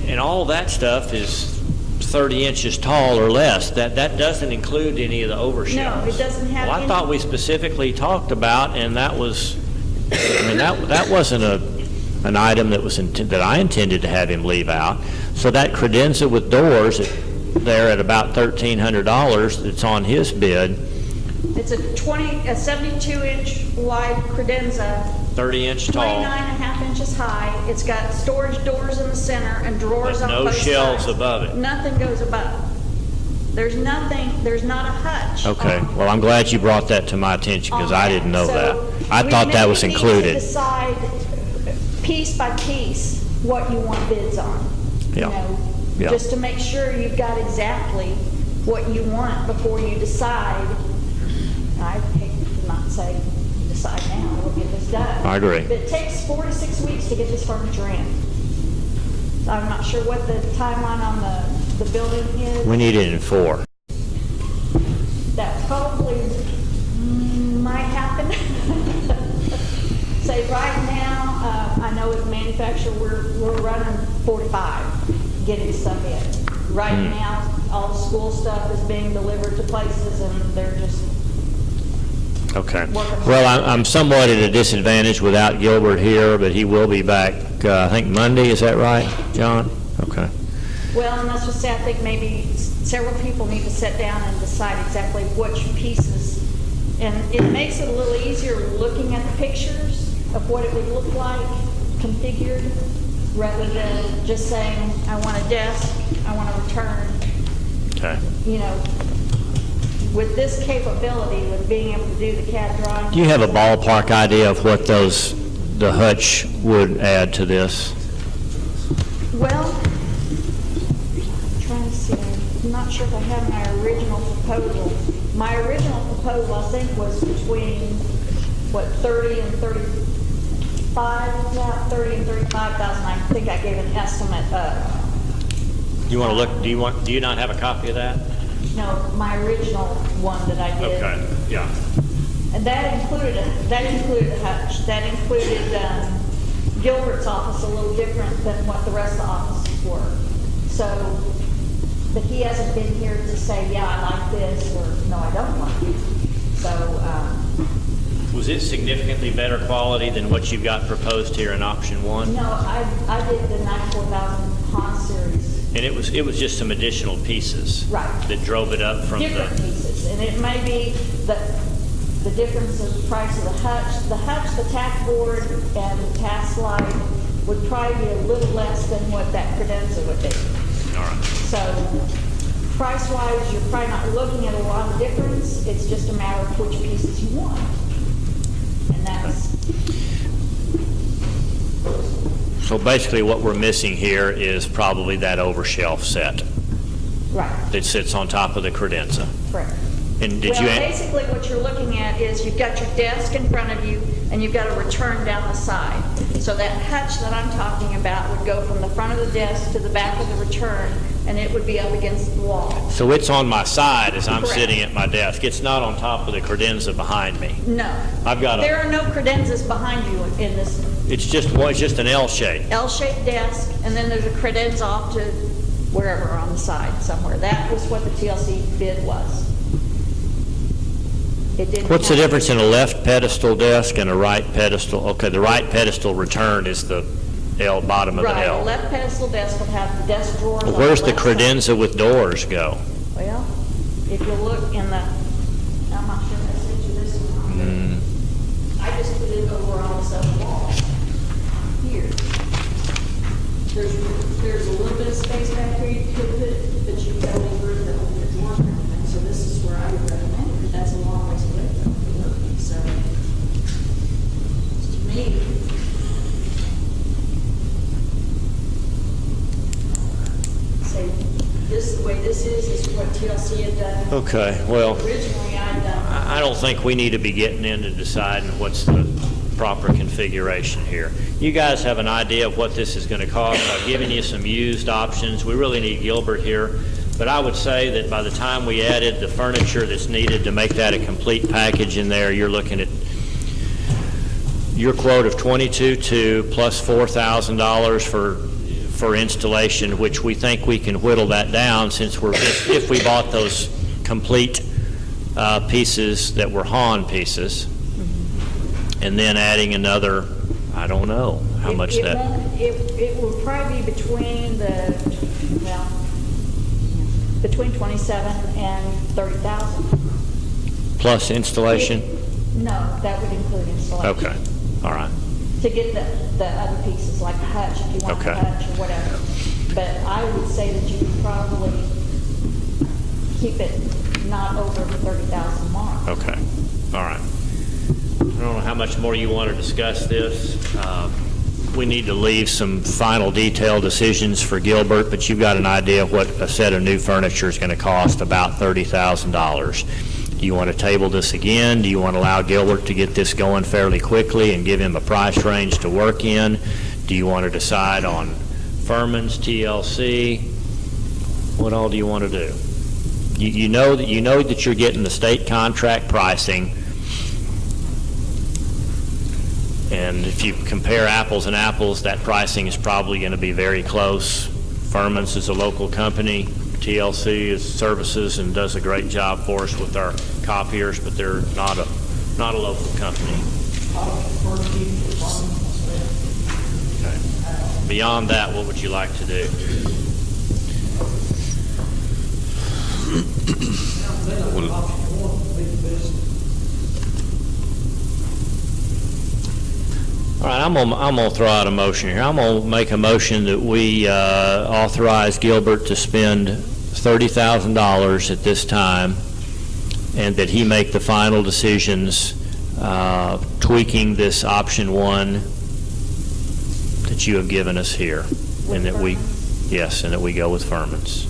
and all that stuff is 30 inches tall or less. That doesn't include any of the overshelves. No, it doesn't have Well, I any. thought we specifically talked about, and that was, that wasn't an item that I intended to have him leave out. So that credenza with doors there at about $1,300 that's on his bid. It's a 72-inch wide credenza, 30-inch tall. 29 and a half inches high. It's got storage doors in the center and drawers But on no both shelves sides. above it. Nothing goes above. There's nothing, there's not a hutch. Okay, well, I'm glad you brought that to my attention, because I didn't know that. I thought that was We included. need to decide piece by piece what you want bids on. You Yeah. know, Yeah. just to make sure you've got exactly what you want before you decide. I hate to not say decide now, we'll get this done. I agree. But it takes 4 to 6 weeks to get this furniture in. I'm not sure what the timeline on the building is. We need it in 4. That probably might happen. Say right now, I know with the manufacturer, we're running 4 to 5, getting stuff in. Right now, all the school stuff is being delivered to places and they're just Okay. working. Well, I'm somewhat at a disadvantage without Gilbert here, but he will be back, I think Monday, is that right, John? Okay. Well, and let's just say, I think maybe several people need to sit down and decide exactly which pieces. And it makes it a little easier looking at the pictures of what it would look like configured, rather than just saying, I want a desk, I want to return. Okay. You know, with this capability, with being able to do the CAD drawing. Do you have a ballpark idea of what the hutch would add to this? Well, I'm trying to see, I'm not sure if I have my original proposal. My original proposal, I think, was between, what, 30 and 35, yeah, 30 and 35,000. I think I gave an estimate of. You want to look, do you not have a copy of that? No, my original one that I did. Okay, yeah. And that included a hutch. That included Gilbert's office, a little different than what the rest of the offices were. So, but he hasn't been here to say, yeah, I like this, or no, I don't like it. So, Was it significantly better quality than what you've got proposed here in option 1? no, I did the 94,000 Han series. And it was just some additional pieces. Right. That drove it up from Different the... pieces, and it may be the difference of the price of the hutch, the tack board, and the task light would probably be a little less than what that credenza would be. All right. So, price-wise, you're probably not looking at a lot of difference. It's just a matter of which pieces you want. And that's... So basically what we're missing here is probably that overshelf set Right, that sits on top of the credenza. correct. And did Well, you... basically what you're looking at is you've got your desk in front of you and you've got a return down the side. So that hutch that I'm talking about would go from the front of the desk to the back of the return, and it would be up against the wall. So it's on my side as I'm Correct. sitting at my desk. It's not on top of the credenza behind me. No. I've got There are no credenzas behind you in this it's just an L shape. L-shaped desk, and then there's a credenza off to wherever on the side somewhere. That was what the TLC bid was. It didn't What's the have- difference in a left pedestal desk and a right pedestal? Okay, the right pedestal return is the L, bottom of the Right, a L. left pedestal desk will have the desk drawers on Where's the left side. credenza with doors go? Well, if you look in the, I'm not sure if I sent you this one. I just put it over on this other wall. Here. There's a little bit of space back here you could put it, but you've got to leave room to open the door and everything. So this is where I would recommend it, but that's a long ways away from it. So, to me, say, this, the way this is what TLC had done. Okay, well, Originally, I'd done. I don't think we need to be getting into deciding what's the proper configuration here. You guys have an idea of what this is going to cost. I've given you some used options. We really need Gilbert here. But I would say that by the time we added the furniture that's needed to make that a complete package in there, you're looking at your quote of $22,200 plus $4,000 for installation, which we think we can whittle that down since if we bought those complete pieces that were Han pieces, and then adding another, I don't know how much that... It will probably be between 27 and 30,000. Plus installation? No, that would include installation. Okay, all right. To get the other pieces, like a hutch, if you want a Okay. hutch or whatever. But I would say that you could probably, keep it not over the 30,000 mark. Okay, all right. I don't know how much more you want to discuss this. We need to leave some final detailed decisions for Gilbert, but you've got an idea of what a set of new furniture is going to cost, about $30,000. Do you want to table this again? Do you want to allow Gilbert to get this going fairly quickly and give him a price range to work in? Do you want to decide on Furman's, TLC? What all do you want to do? You know that you're getting the state contract pricing, and if you compare apples and apples, that pricing is probably going to be very close. Furman's is a local company. TLC is services and does a great job for us with our copiers, but they're not a local company. Okay. Beyond that, what would you like to do? All right, I'm gonna throw out a motion here. I'm gonna make a motion that we authorize Gilbert to spend $30,000 at this time, and that he make the final decisions tweaking this option 1 that you have given us here, and that we go with Furman's.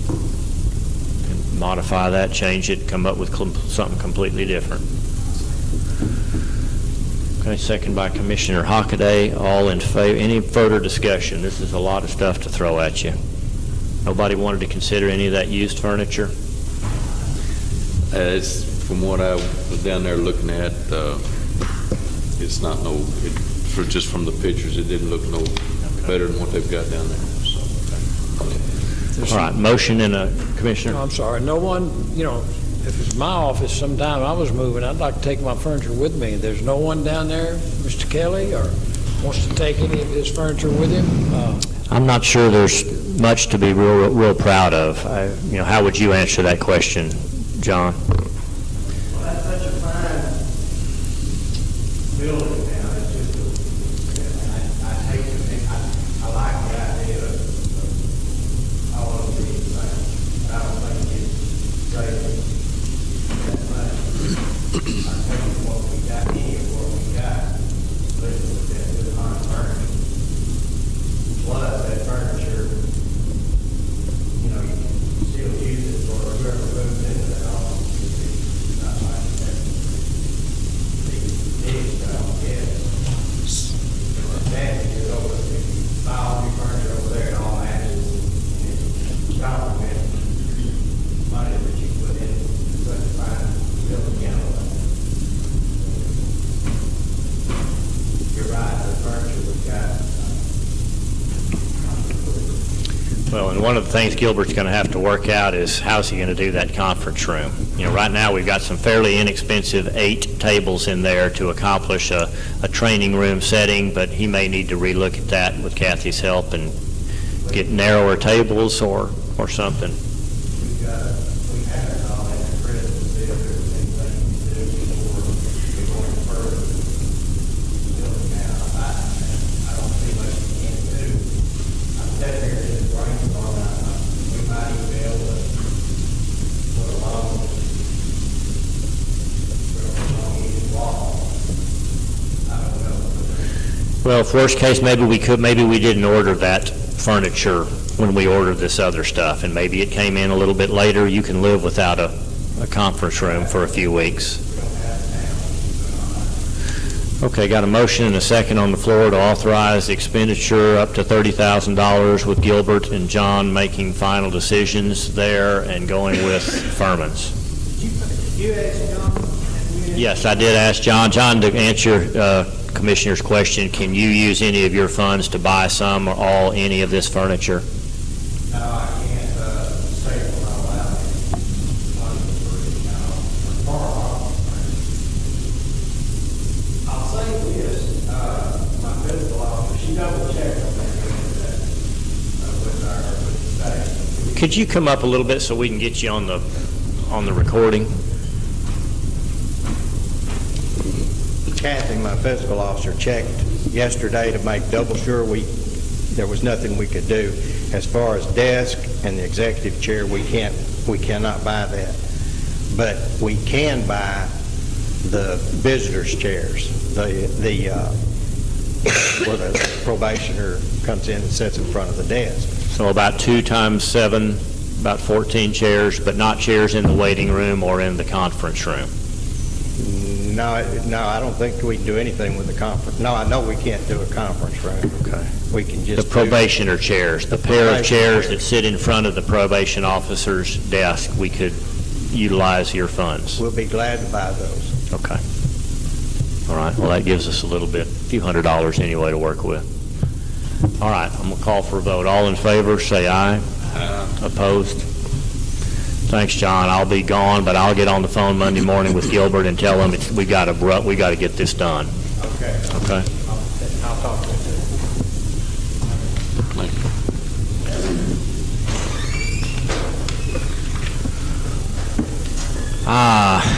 And modify that, change it, come up with something completely different. Okay, second by Commissioner Hockaday. All in favor? Any further discussion? This is a lot of stuff to throw at you. Nobody wanted to consider any of that used furniture? It's, from what I was down there looking at, it's not just from the pictures, it didn't look no better than what they've got down there. So. All right, motion and a Commissioner. No, I'm sorry, no one, if it's my office, sometime I was moving, I'd like to take my furniture with me. There's no one down there, Mr. Kelly, or wants to take any of his furniture with him? I'm not sure there's much to be real proud of. How would you answer that question, John? Well, that's such a fine building now. It's just, I hate to think, I like the idea of all of these things, but I don't think it's great that much. I think what we got here, what we got, living with that good hard furniture. Plus, that furniture, you can still use it for whoever moves into that office. It's not like that. Big stuff, yes. The advantage is over, if you buy all your furniture over there and all matches, and it's compliment money that you put in such a fine building, You're right, the furniture we've got. Well, and one of the things Gilbert's going to have to work out is how's he going to do that conference room. Right now we've got some fairly inexpensive 8 tables in there to accomplish a training room setting, but he may need to relook at that with Kathy's help and get narrower tables or something. We have it all in the prison, see if there's anything we can do before we're going further. Building now, I don't see much we can do. I'm sitting here just brainstorming, we might even be able to put a long each wall. I don't know. Well, if worst case, maybe we didn't order that furniture when we ordered this other stuff, and maybe it came in a little bit later. You can live without a conference room for a few weeks. Okay, got a motion and a second on the floor to authorize the expenditure up to $30,000 with Gilbert and John making final decisions there and going with Furman's. Did you ask John? Yes, I did ask John. John, to answer Commissioner's question, can you use any of your funds to buy some or all any of this furniture? No, I can't say what I'm allowed I'll say this, my physical officer, she double checked on that with the state. Could you come up a little bit so we can get you on the recording? Kathy, my physical officer, checked yesterday to make double sure there was nothing we could do. As far as desk and the executive chair, we can't We cannot buy that. But we can buy the visitors' chairs, where the probationer comes in and sits in front of the desk. So about 2 times 7, about 14 chairs, but not chairs in the waiting room or in the conference room. No, I don't think we can do anything with the conference. No, I know we can't do a conference room. Okay. We can The just probationer chairs, the pair of probation chairs chairs. that sit in front of the probation officer's desk, we could utilize your funds. We'll be glad to buy those. Okay. All right, well, that gives us a few $100 anyway to work with. All right, I'm going to call for a vote. All in favor, say aye. Opposed? Thanks, John. I'll be gone, but I'll get on the phone Monday morning with Gilbert and tell him we got to get this done. Okay. Okay? I'll talk to you.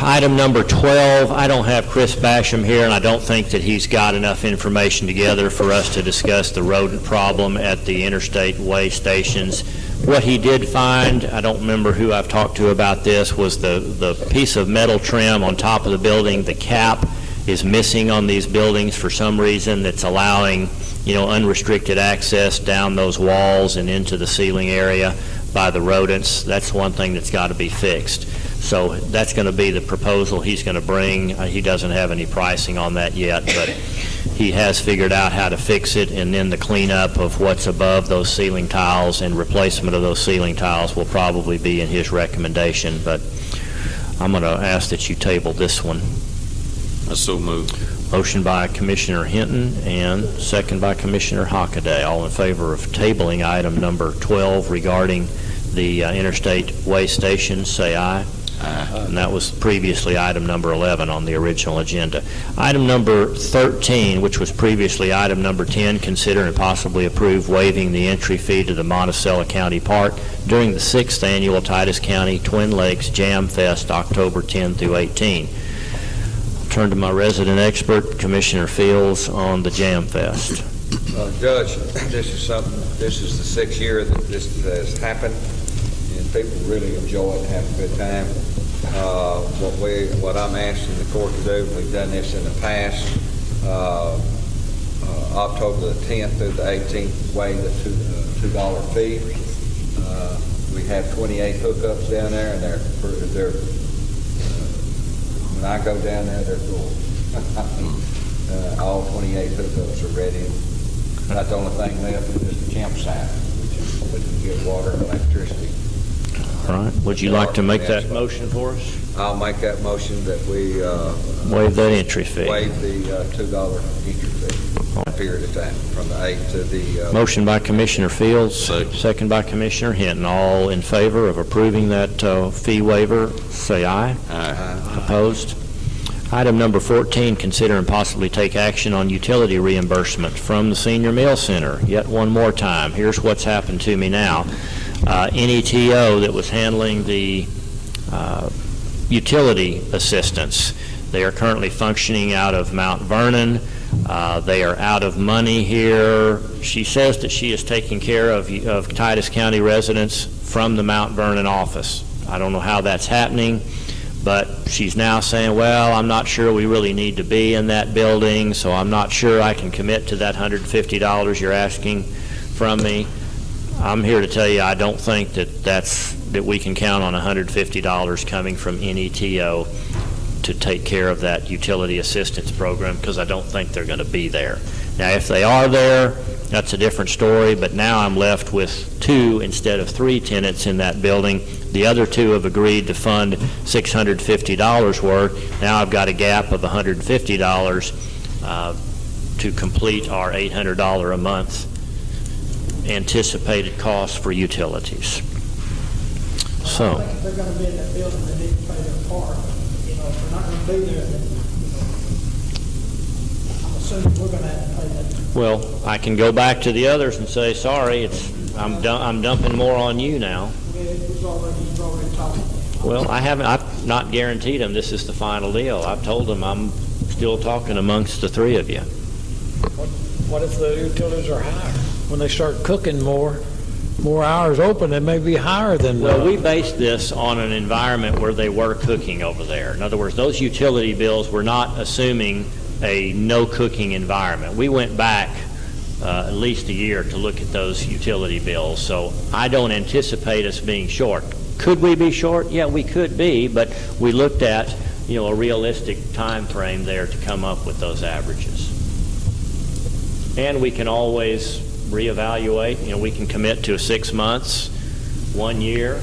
Item number 12, I don't have Chris Basham here, and I don't think that he's got enough information together for us to discuss the rodent problem at the interstate way stations. What he did find, I don't remember who I've talked to about this, was the piece of metal trim on top of the building. The cap is missing on these buildings for some reason that's allowing, unrestricted access down those walls and into the ceiling area by the rodents. That's one thing that's got to be fixed. So that's going to be the proposal he's going to bring. He doesn't have any pricing on that yet, but he has figured out how to fix it, and then the cleanup of what's above those ceiling tiles and replacement of those ceiling tiles will probably be in his recommendation. But I'm going to ask that you table this one. I so moved. Motion by Commissioner Hinton and second by Commissioner Hockaday. All in favor of tabling item number 12 regarding the interstate way station, say aye. And that was previously item number 11 on the original agenda. Item number 13, which was previously item number 10, consider and possibly approve waiving the entry fee to the Monticello County Park during the 6th annual Titus County Twin Lakes Jam Fest, October 10 through 18. Turn to my resident expert, Commissioner Fields, on the Jam Fest. Judge, this is the 6th year that this has happened, and people really enjoy it and have a good time. What I'm asking the court to do, we've done this in the past, October the 10th through the 18th, waive the $2 fee. We have 28 hookups down there, and they're when I go down there, they're full. All 28 hookups are ready. Not the only thing left is just the campsite, which we can get water and electricity. All right. Would you like to make that motion for us? I'll make that motion that we Waive that entry fee. waive the $2 entry fee period of time from the 8th to the... Motion by Commissioner Fields, second by Commissioner Hinton. All in favor of approving that fee waiver, say aye. Aye. Opposed? Item number 14, consider and possibly take action on utility reimbursement from the Senior Meal Center. Yet one more time. Here's what's happened to me now. NETO that was handling the utility assistance, they are currently functioning out of Mount Vernon. They are out of money here. She says that she is taking care of Titus County residents from the Mount Vernon office. I don't know how that's happening, but she's now saying, well, I'm not sure we really need to be in that building, so I'm not sure I can commit to that $150 you're asking from me. I'm here to tell you I don't think that we can count on $150 coming from NETO to take care of that utility assistance program, because I don't think they're going to be there. Now, if they are there, that's a different story, but now I'm left with 2 instead of 3 tenants in that building. The other 2 have agreed to fund $650 worth. Now I've got a gap of $150 to complete our $800 a month anticipated cost for utilities. So, I think if they're going to be in that building, they need to pay their part. If they're not going to be there, then, I'm assuming we're going to have to pay that. well, I can go back to the others and say, sorry, I'm dumping more on you now. You've already talked. Well, I've not guaranteed them this is the final deal. I've told them I'm still talking amongst the 3 of you. What if the utilities are higher? When they start cooking more, more hours open, it may be higher than. Well, we based this on an environment where they were cooking over there. In other words, those utility bills were not assuming a no cooking environment. We went back at least a year to look at those utility bills, so I don't anticipate us being short. Could we be short? Yeah, we could be, but we looked at, a realistic time frame there to come up with those averages. And we can always reevaluate. We can commit to 6 months, 1 year.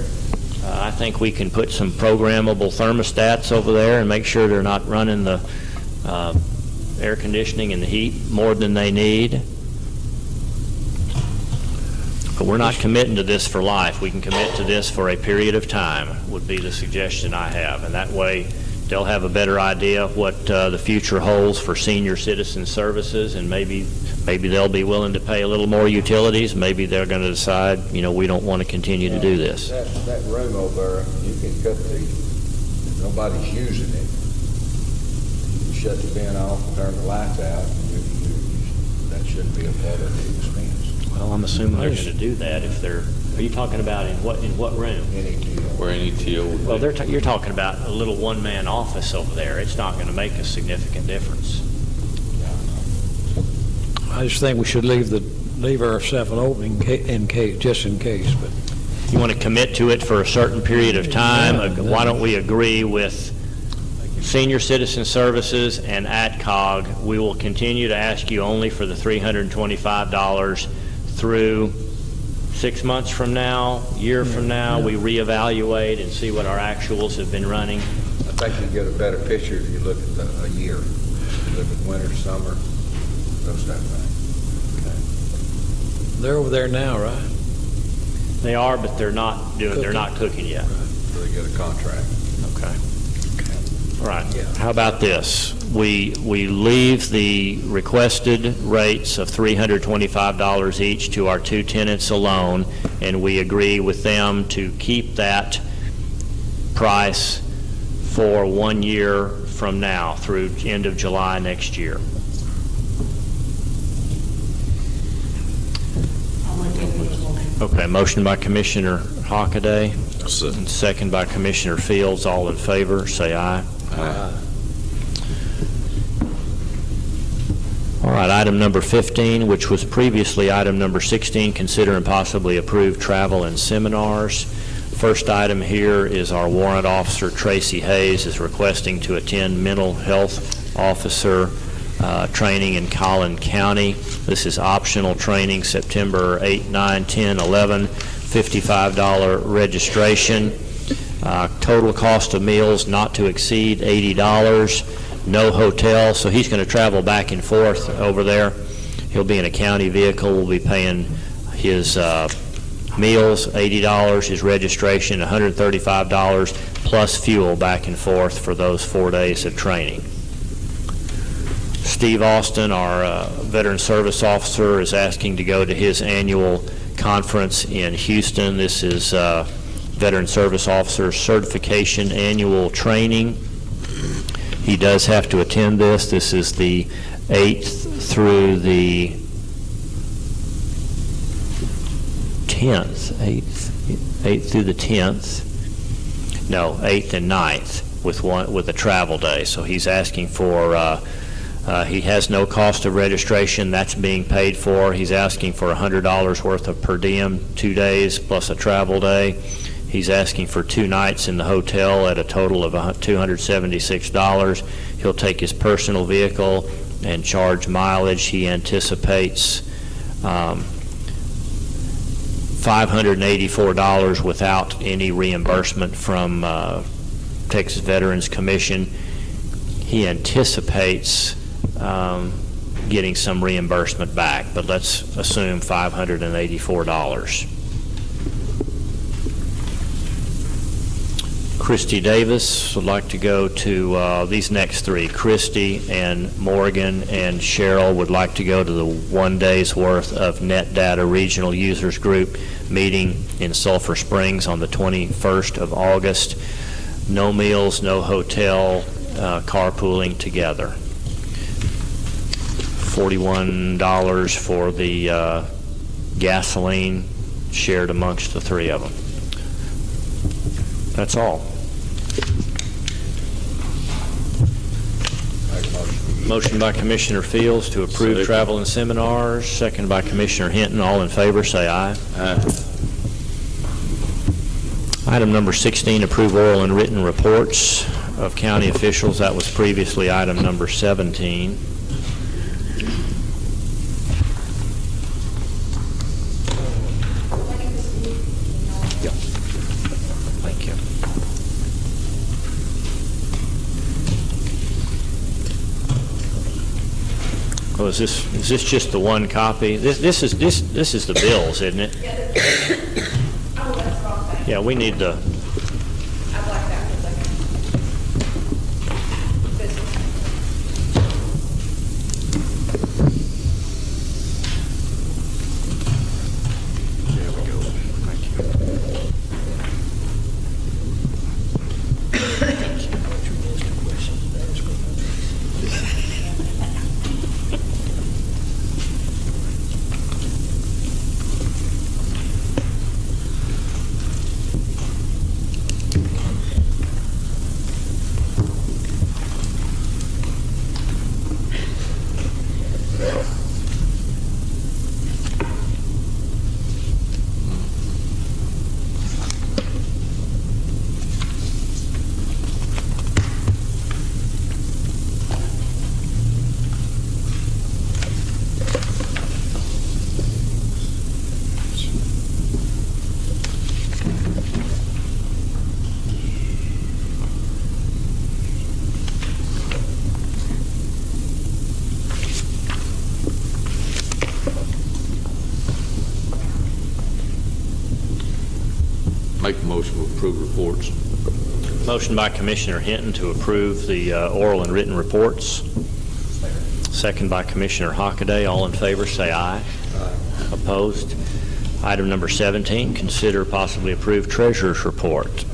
I think we can put some programmable thermostats over there and make sure they're not running the air conditioning and the heat more than they need. But we're not committing to this for life. We can commit to this for a period of time, would be the suggestion I have. And that way, they'll have a better idea of what the future holds for senior citizen services, and maybe they'll be willing to pay a little more utilities. Maybe they're going to decide, we don't want to continue to do this. That room over there, you can cut nobody's using it. You shut the bin off and turn the lights out, and that shouldn't be a part of the expense. Well, I'm assuming they're going to do that if they're. Are you talking about in what room? Where NETO would be. Well, you're talking about a little one-man office over there. It's not going to make a significant difference. I just think we should leave ourselves an opening just in case. But you want to commit to it for a certain period of time? Yeah. Why don't we agree with Senior Citizen Services and AdCog? We will continue to ask you only for the $325 through 6 months from now, year from now. We reevaluate and see what our actuals have been running. I think you get a better picture if you look at a year. You look at winter, summer, those type of things. they're over there now, right? They are, but they're not doing. They're not cooking yet. So they get a contract. Okay. All right. Yeah. How about this? We leave the requested rates of $325 each to our two tenants alone, and we agree with them to keep that price for 1 year from now through end of July next year. Okay, motion by Commissioner Hockaday, and second by Commissioner Fields. All in favor, say aye. Aye. All right, item number 15, which was previously item number 16, consider and possibly approve travel and seminars. First item here is our warrant officer, Tracy Hayes, is requesting to attend mental health officer training in Collin County. This is optional training, September 8, 9, 10, 11, $55 registration. Total cost of meals not to exceed $80. No hotel, so he's going to travel back and forth over there. He'll be in a county vehicle. We'll be paying his meals, $80, his registration, $135, plus fuel back and forth for those 4 days of training. Steve Austin, our Veteran Service Officer, is asking to go to his annual conference in Houston. This is Veteran Service Officer Certification Annual Training. He does have to attend this. This is the 8th through the 10th. 8th through the 10th. No, 8th and 9th with a travel day. So he's asking for, he has no cost of registration. That's being paid for. He's asking for $100 worth of per diem, 2 days plus a travel day. He's asking for 2 nights in the hotel at a total of $276. He'll take his personal vehicle and charge mileage. He anticipates $584 without any reimbursement from Texas Veterans Commission. He anticipates getting some reimbursement back, but let's assume $584. Christy Davis would like to go to these next 3. Christy and Morgan and Cheryl would like to go to the 1 day's worth of Net Data Regional Users Group meeting in Sulphur Springs on the 21st of August. No meals, no hotel, carpooling together. $41 for the gasoline shared amongst the three of them. That's all. Motion by Commissioner Fields to approve Second. travel and seminars, second by Commissioner Hinton. All in favor, say aye. Aye. Item number 16, approve oral and written reports of county officials. That was previously item number 17. Thank you. Oh, is this just the one copy? This is the bills, isn't it? Oh, that's the wrong thing. Yeah, we need the, I blacked out for a second. This one. there we go. Thank you. Make a motion to approve reports. Motion by Commissioner Hinton to approve the oral and written reports. Second by Commissioner Hockaday. All in favor, say aye. Opposed? Item number 17, consider possibly approve treasurer's report.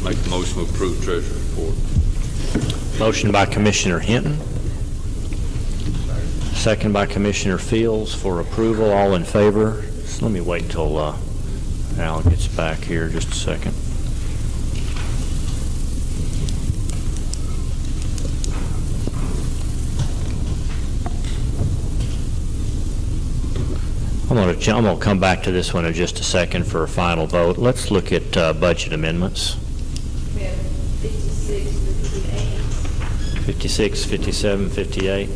Make a motion to approve treasurer's report. Motion by Commissioner Hinton. Second by Commissioner Fields for approval. All in favor? So let me wait till Al gets back here just a second. I'm going to come back to this one in just a second for a final vote. Let's look at budget amendments. We have 56, 58. 56, 57, 58.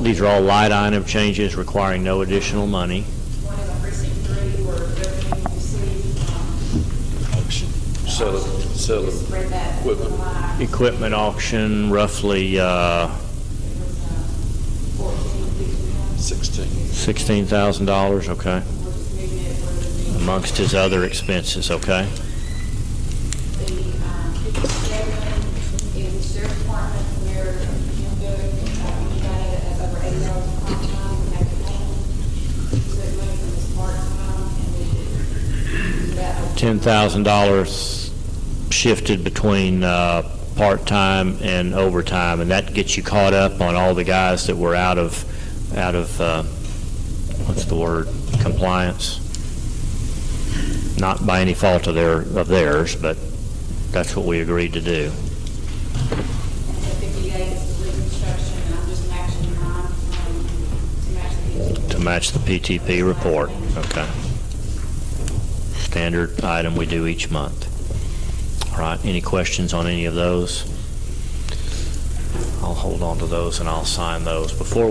These are all line item changes requiring no additional money. One is on precinct 3, where revenue received, Sell spread that. equipment. Equipment auction, roughly $16,000, okay, amongst his other expenses, okay? The 57 is the sheriff's department where you got it as over 80 hours of part-time, we have to pay him. So it went from his part-time and we did that. $10,000 shifted between part-time and overtime, and that gets you caught up on all the guys that were out of what's the word, compliance. Not by any fault of theirs, but that's what we agreed to do. And the 58 is the reconstruction, and I'm just matching mine to match the To match the PTP report, okay. Standard item we do each month. All right, any questions on any of those? I'll hold on to those and I'll sign those. Before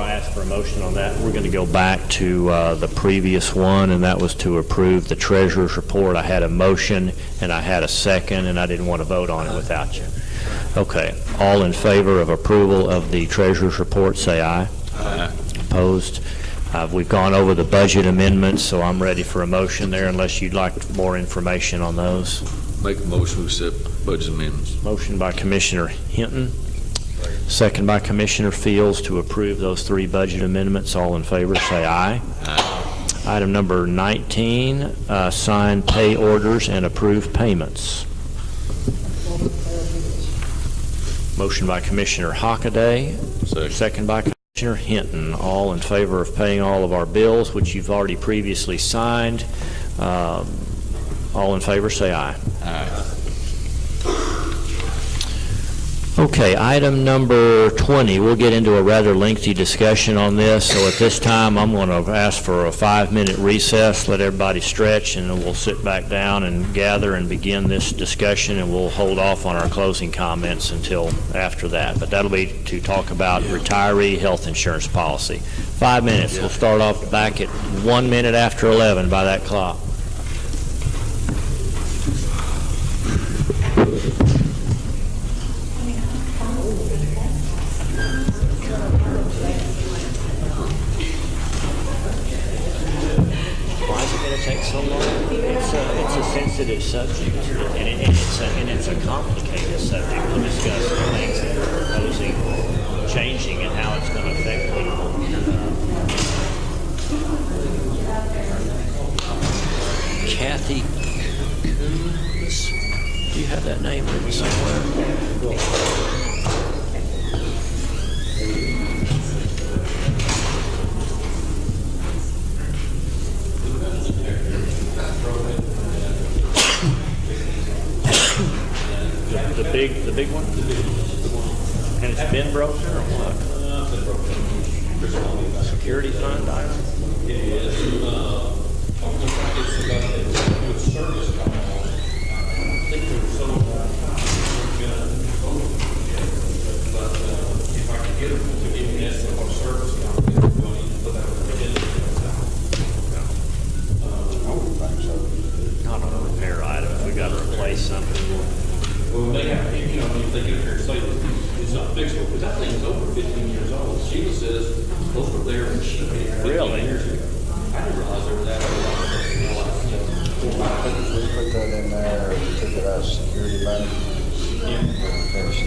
I ask for a motion on that, we're going to go back to the previous one, and that was to approve the treasurer's report. I had a motion and I had a second, and I didn't want to vote on it without you. Okay, all in favor of approval of the treasurer's report, say aye. Aye. Opposed? We've gone over the budget amendments, so I'm ready for a motion there unless you'd like more information on those. Make a motion to accept budget amendments. Motion by Commissioner Hinton, second by Commissioner Fields to approve those 3 budget amendments. All in favor, say aye. Aye. Item number 19, sign pay orders and approve payments. Motion by Commissioner Hockaday, second by Commissioner Hinton. All in favor of paying all of our bills, which you've already previously signed. All in favor, say aye. Aye. Okay, item number 20, we'll get into a rather lengthy discussion on this, so at this time I'm going to ask for a 5-minute recess, let everybody stretch, and then we'll sit back down and gather and begin this discussion, and we'll hold off on our closing comments until after that. But that'll be to talk about retiree health insurance policy. 5 minutes. We'll start off back at 1 minute after 11 by that clock. Sensitive subject, and it's a complicated subject to discuss the things that are proposing changing and how it's going to affect people. Kathy Coombs, do you have that name written somewhere? The big one? And it's been broken or what? Security fund item? It is. It's about a service call. I think there was some, but if I could get them to give me an estimate of service call, we're going to put that on the agenda. I wouldn't think so. Not on a repair item. If we got to replace something. Well, they have, you know, if they get up here and say that it's not fixable, because that thing is over 15 years old. Sheila says those were there when she paid 15 years ago. I didn't realize they were that old. We put that in there, we took it out of security money. Yeah. Finish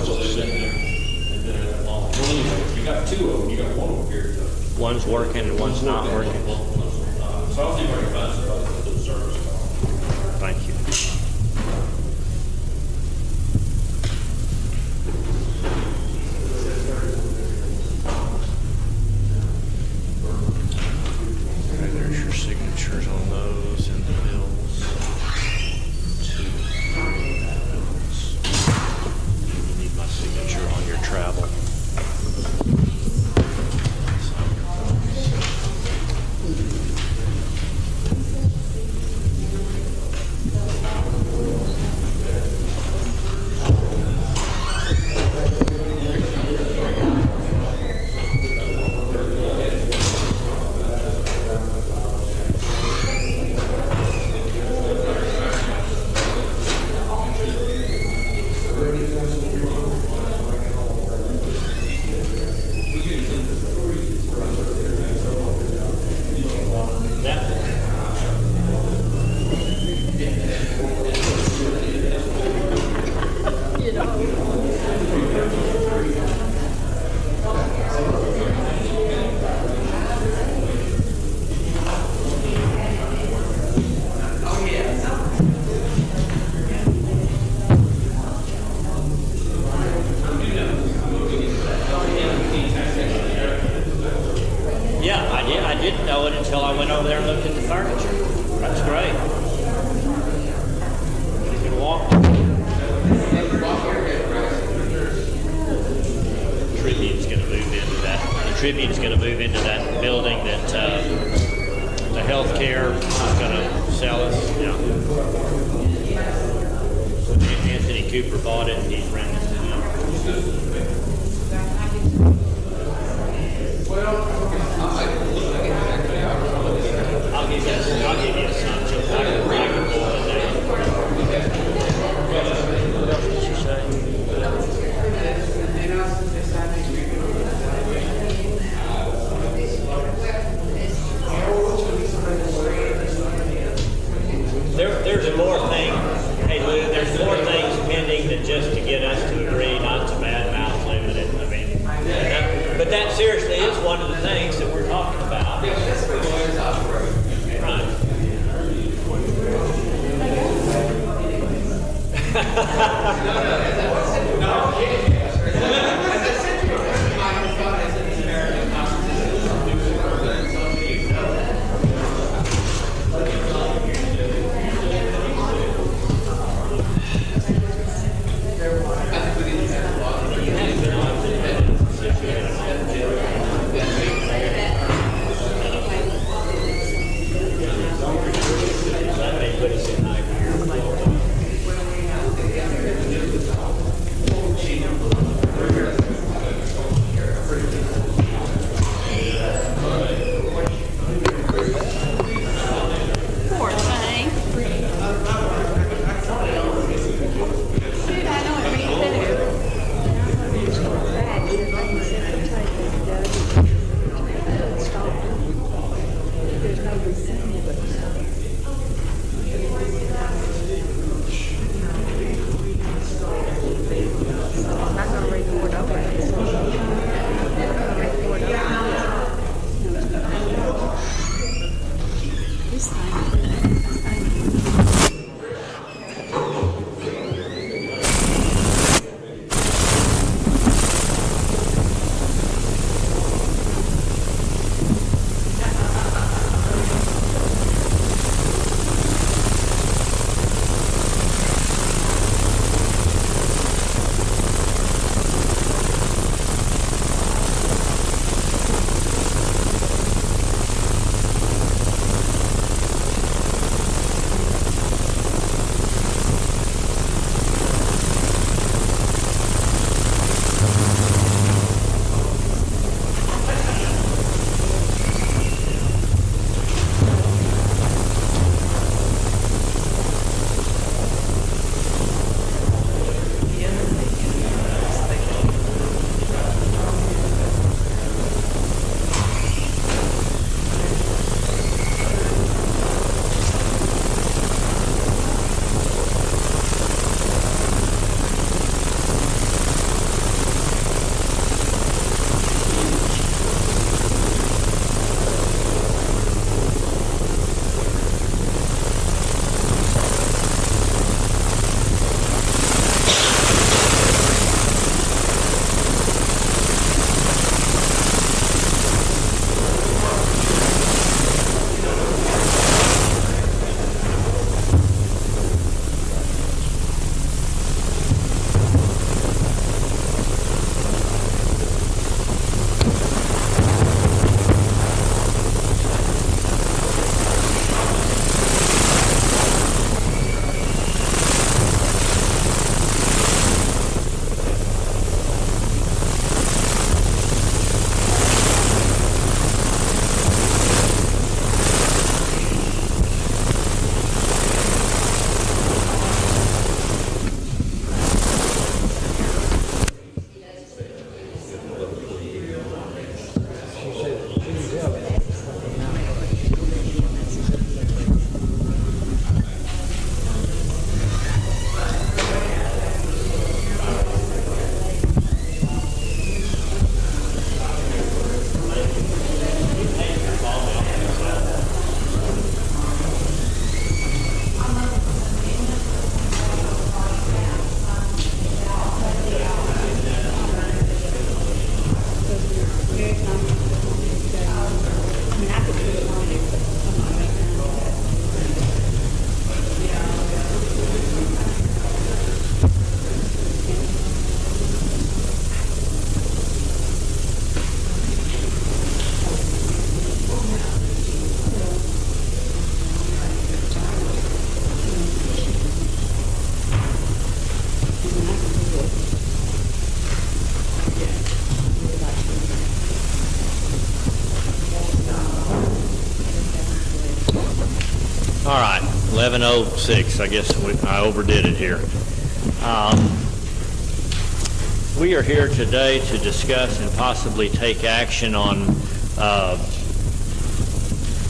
So they've been there, they've been there that long. Well, anyway, you got 2 of them, you got 1 over here. One's working and one's not working. So I'll see if I can find somebody to do the service call. Thank you. There's your signatures on those and the bills. 2 bills. You need my signature on your travel. I didn't know it until I went over there and looked at the furniture. That's great. You can walk. Tribune's going to move into that. The Tribune's going to move into that building that the healthcare is going to sell us. Yeah. Anthony Cooper bought it and he's renting it. I'll give you some. I can pull it down. There's more things, hey Lou, there's more things pending than just to get us to agree not to badmouth limited. I mean, but that seriously is one of the things that we're talking about. Poor thing. Dude, I know it reads better. There's no resemblance. I'm not gonna record over it. This All right, 11:06, I guess I overdid it here. We are here today to discuss and possibly take action on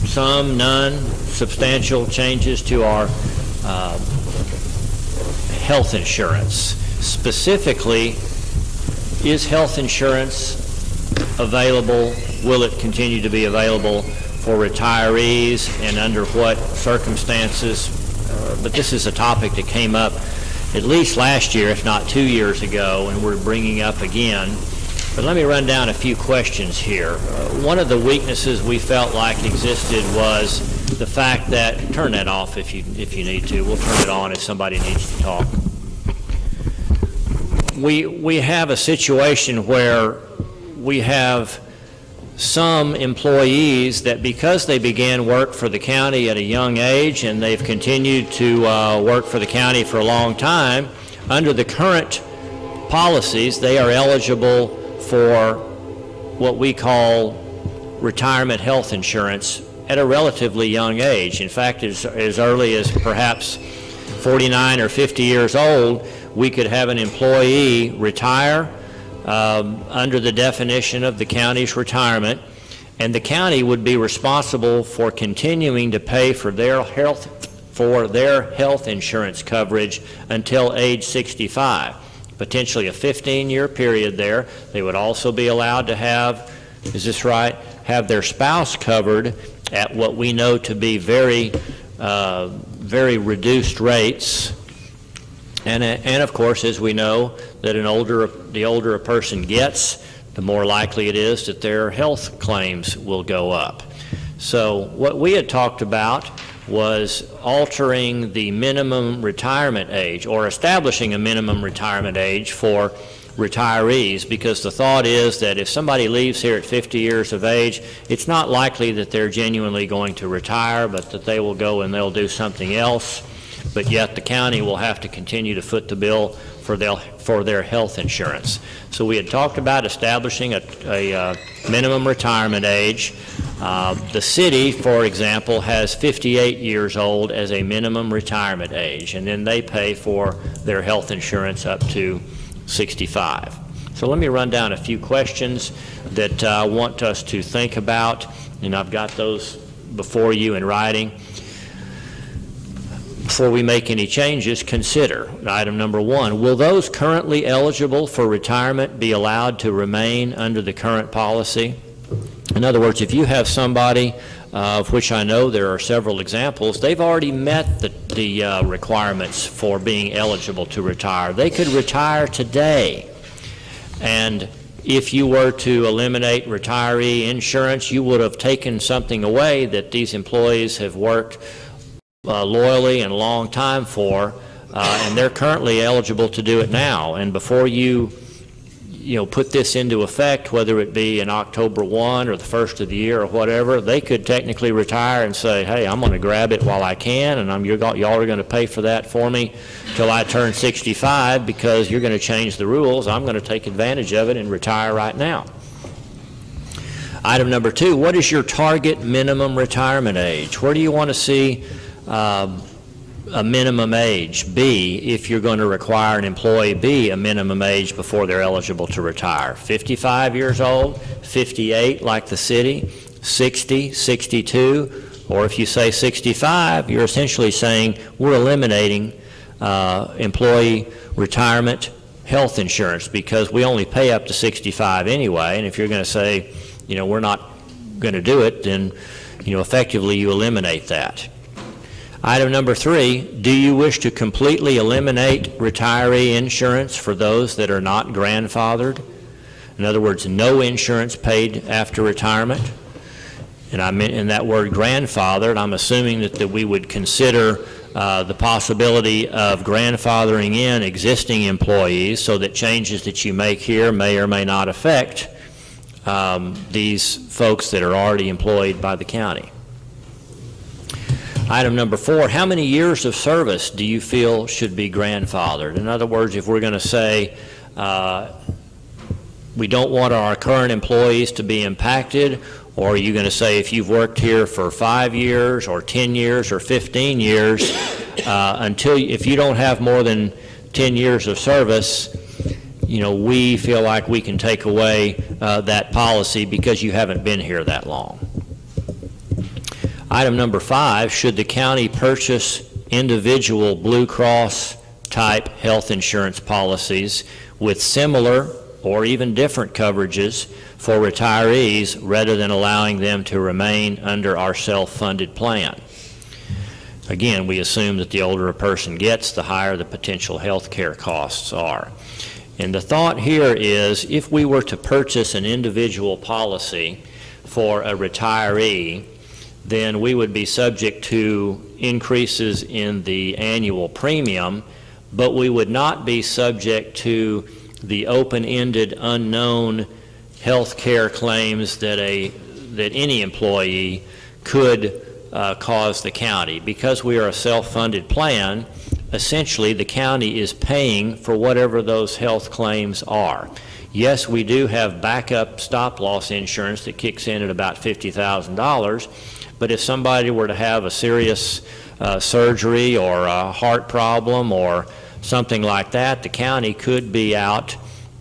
some, none, substantial changes to our health insurance. Specifically, is health insurance available? Will it continue to be available for retirees, and under what circumstances? But this is a topic that came up at least last year, if not 2 years ago, and we're bringing up again. But let me run down a few questions here. One of the weaknesses we felt like existed was the fact that, turn that off if you need to. We'll turn it on if somebody needs to talk. We have a situation where we have some employees that, because they began work for the county at a young age and they've continued to work for the county for a long time, under the current policies, they are eligible for what we call retirement health insurance at a relatively young age. In fact, as early as perhaps 49 or 50 years old, we could have an employee retire under the definition of the county's retirement, and the county would be responsible for continuing to pay for their health insurance coverage until age 65, potentially a 15-year period there. They would also be allowed to have, is this right, have their spouse covered at what we know to be very reduced rates. And of course, as we know, that the older a person gets, the more likely it is that their health claims will go up. So what we had talked about was altering the minimum retirement age, or establishing a minimum retirement age for retirees, because the thought is that if somebody leaves here at 50 years of age, it's not likely that they're genuinely going to retire, but that they will go and they'll do something else. But yet the county will have to continue to foot the bill for their health insurance. So we had talked about establishing a minimum retirement age. The city, for example, has 58 years old as a minimum retirement age, and then they pay for their health insurance up to 65. So let me run down a few questions that I want us to think about, and I've got those before you in writing. Before we make any changes, consider. Item number 1, will those currently eligible for retirement be allowed to remain under the current policy? In other words, if you have somebody, of which I know there are several examples, they've already met the requirements for being eligible to retire. They could retire today. And if you were to eliminate retiree insurance, you would have taken something away that these employees have worked loyally and a long time for, and they're currently eligible to do it now. And before you put this into effect, whether it be in October 1 or the first of the year or whatever, they could technically retire and say, hey, I'm going to grab it while I can, and y'all are going to pay for that for me till I turn 65, because you're going to change the rules. I'm going to take advantage of it and retire right now. Item number 2, what is your target minimum retirement age? Where do you want to see a minimum age be if you're going to require an employee be a minimum age before they're eligible to retire? 55 years old, 58 like the city, 60, 62, or if you say 65, you're essentially saying we're eliminating employee retirement health insurance, because we only pay up to 65 anyway. And if you're going to say, we're not going to do it, then effectively you eliminate that. Item number 3, do you wish to completely eliminate retiree insurance for those that are not grandfathered? In other words, no insurance paid after retirement? And I meant in that word grandfathered, I'm assuming that we would consider the possibility of grandfathering in existing employees, so that changes that you make here may or may not affect these folks that are already employed by the county. Item number 4, how many years of service do you feel should be grandfathered? In other words, if we're going to say we don't want our current employees to be impacted, Or are you going to say if you've worked here for 5 years or 10 years or 15 years, if you don't have more than 10 years of service, we feel like we can take away that policy because you haven't been here that long. Item number 5, should the county purchase individual Blue Cross type health insurance policies with similar or even different coverages for retirees rather than allowing them to remain under our self-funded plan? Again, we assume that the older a person gets, the higher the potential health care costs are. And the thought here is, if we were to purchase an individual policy for a retiree, then we would be subject to increases in the annual premium, but we would not be subject to the open-ended, unknown health care claims that any employee could cause the county. Because we are a self-funded plan, essentially the county is paying for whatever those health claims are. Yes, we do have backup stop-loss insurance that kicks in at about $50,000, but if somebody were to have a serious surgery or a heart problem or something like that, the county could be out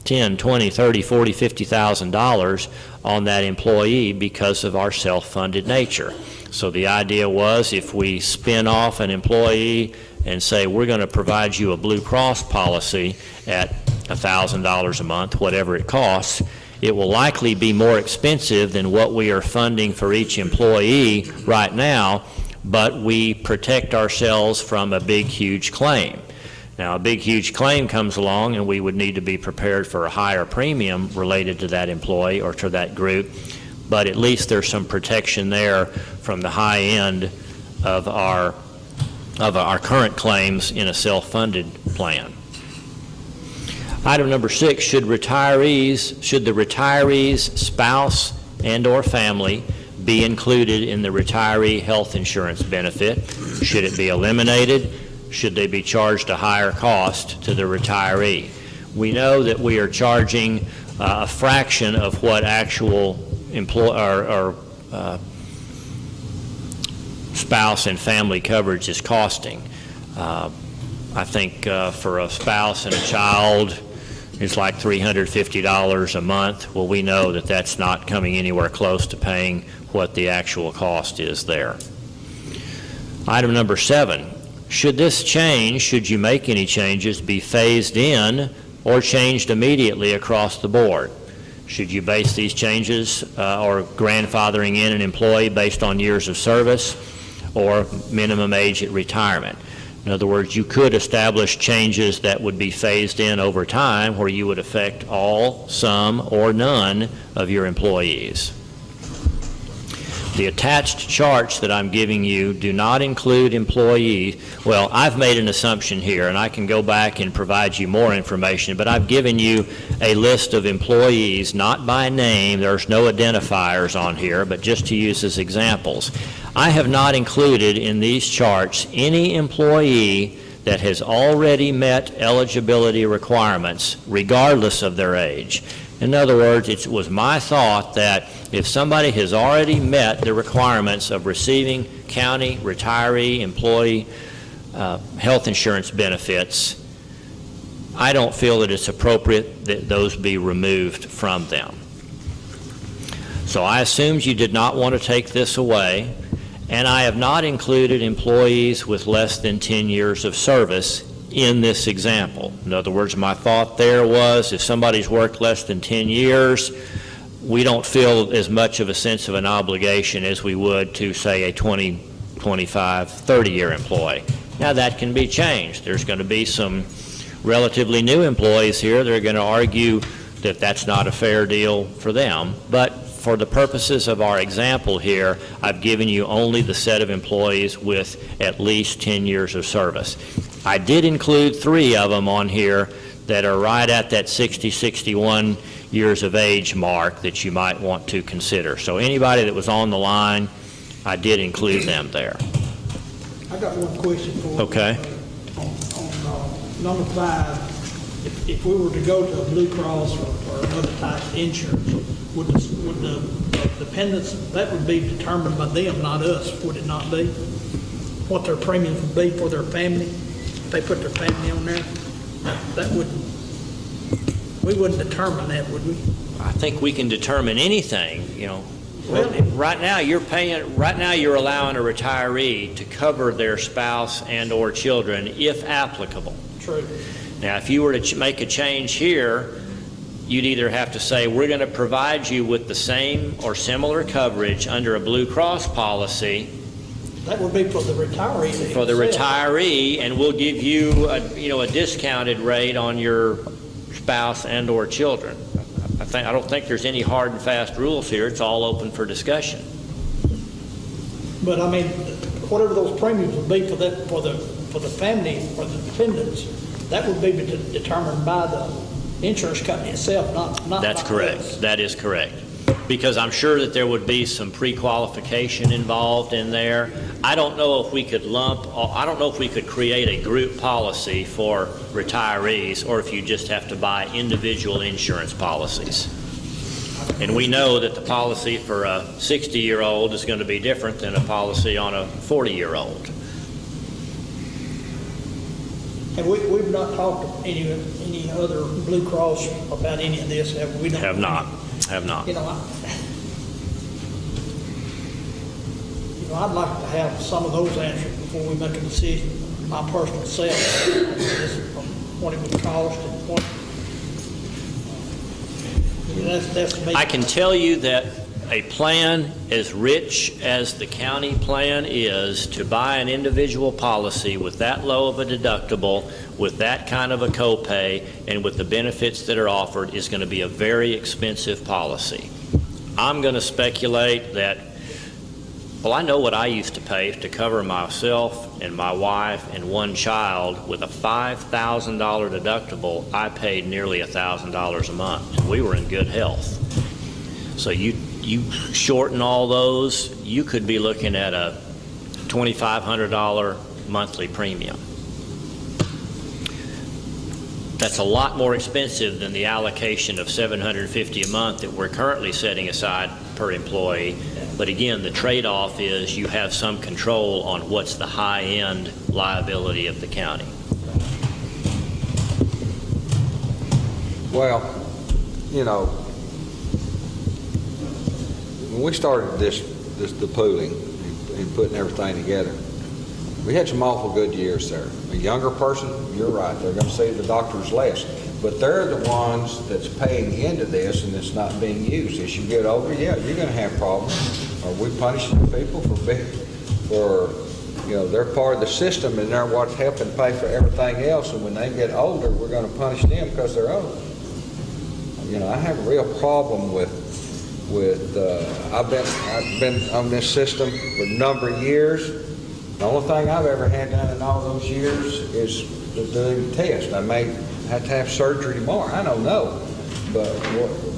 $10, $20, $30, $40, $50,000 on that employee because of our self-funded nature. So the idea was, if we spin off an employee and say we're going to provide you a Blue Cross policy at $1,000 a month, whatever it costs, it will likely be more expensive than what we are funding for each employee right now, but we protect ourselves from a big, huge claim. Now, a big, huge claim comes along, and we would need to be prepared for a higher premium related to that employee or to that group, but at least there's some protection there from the high end of our current claims in a self-funded plan. Item number 6, should the retiree's spouse and or family be included in the retiree health insurance benefit? Should it be eliminated? Should they be charged a higher cost to the retiree? We know that we are charging a fraction of what actual spouse and family coverage is costing. I think for a spouse and a child, it's like $350 a month. Well, we know that that's not coming anywhere close to paying what the actual cost is there. Item number 7, should this change, should you make any changes, be phased in or changed immediately across the board? Should you base these changes or grandfathering in an employee based on years of service or minimum age at retirement? In other words, you could establish changes that would be phased in over time where you would affect all, some, or none of your employees. The attached charts that I'm giving you do not include employees. Well, I've made an assumption here, and I can go back and provide you more information, but I've given you a list of employees, not by name. There's no identifiers on here, but just to use as examples. I have not included in these charts any employee that has already met eligibility requirements, regardless of their age. In other words, it was my thought that if somebody has already met the requirements of receiving county, retiree, employee health insurance benefits, I don't feel that it's appropriate that those be removed from them. So I assumed you did not want to take this away, and I have not included employees with less than 10 years of service in this example. In other words, my thought there was if somebody's worked less than 10 years, we don't feel as much of a sense of an obligation as we would to, say, a 20, 25, 30-year employee. Now, that can be changed. There's going to be some relatively new employees here that are going to argue that that's not a fair deal for them. But for the purposes of our example here, I've given you only the set of employees with at least 10 years of service. I did include 3 of them on here that are right at that 60, 61 years of age mark that you might want to consider. So anybody that was on the line, I did include them there. I got one question for you. Okay. On number 5, if we were to go to a Blue Cross or another type of insurance, would the dependents, that would be determined by them, not us, would it not be? What their premiums would be for their family, if they put their family on there, that wouldn't, we wouldn't determine that, would we? I think we can determine anything, you know. Well- Right now, you're allowing a retiree to cover their spouse and/or children if applicable. True. Now, if you were to make a change here, you'd either have to say, we're going to provide you with the same or similar coverage under a Blue Cross policy That would be for the retiree. for the itself. retiree, and we'll give you a discounted rate on your spouse and/or children. I don't think there's any hard and fast rules here. It's all open for discussion. But I mean, whatever those premiums would be for that, for the family, for the dependents, that would be determined by the insurance company itself, not That's by correct. us. That is correct. Because I'm sure that there would be some pre-qualification involved in there. I don't know if we could I don't know if we could create a group policy for retirees, or if you just have to buy individual insurance policies. And we know that the policy for a 60-year-old is going to be different than a policy on a 40-year-old. And we've not talked to any other Blue Cross about any of this, have we? Have not. You know, I'd like to have some of those answers before we make a decision, my personal self, just what it would cost and what, that's me. I can tell you that a plan as rich as the county plan is, to buy an individual policy with that low of a deductible, with that kind of a copay, and with the benefits that are offered, is going to be a very expensive policy. I'm going to speculate that, well, I know what I used to pay to cover myself and my wife and one child with a $5,000 deductible. I paid nearly $1,000 a month, and we were in good health. So you shorten all those, you could be looking at a $2,500 monthly premium. That's a lot more expensive than the allocation of $750 a month that we're currently setting aside per employee. But again, the trade-off is you have some control on what's the high-end liability of the county. Well, you know, when we started the pooling and putting everything together, we had some awful good years there. A younger person, you're right, they're going to see the doctors less. But they're the ones that's paying into this and it's not being used. As you get older, yeah, you're going to have problems. Are we punishing people for they're part of the system and they're what's helping pay for everything else, and when they get older, we're going to punish them because they're older. You know, I have a real problem with I've been on this system for a number of years. The only thing I've ever had done in all those years is to do the test. I may have to have surgery tomorrow. I don't know. But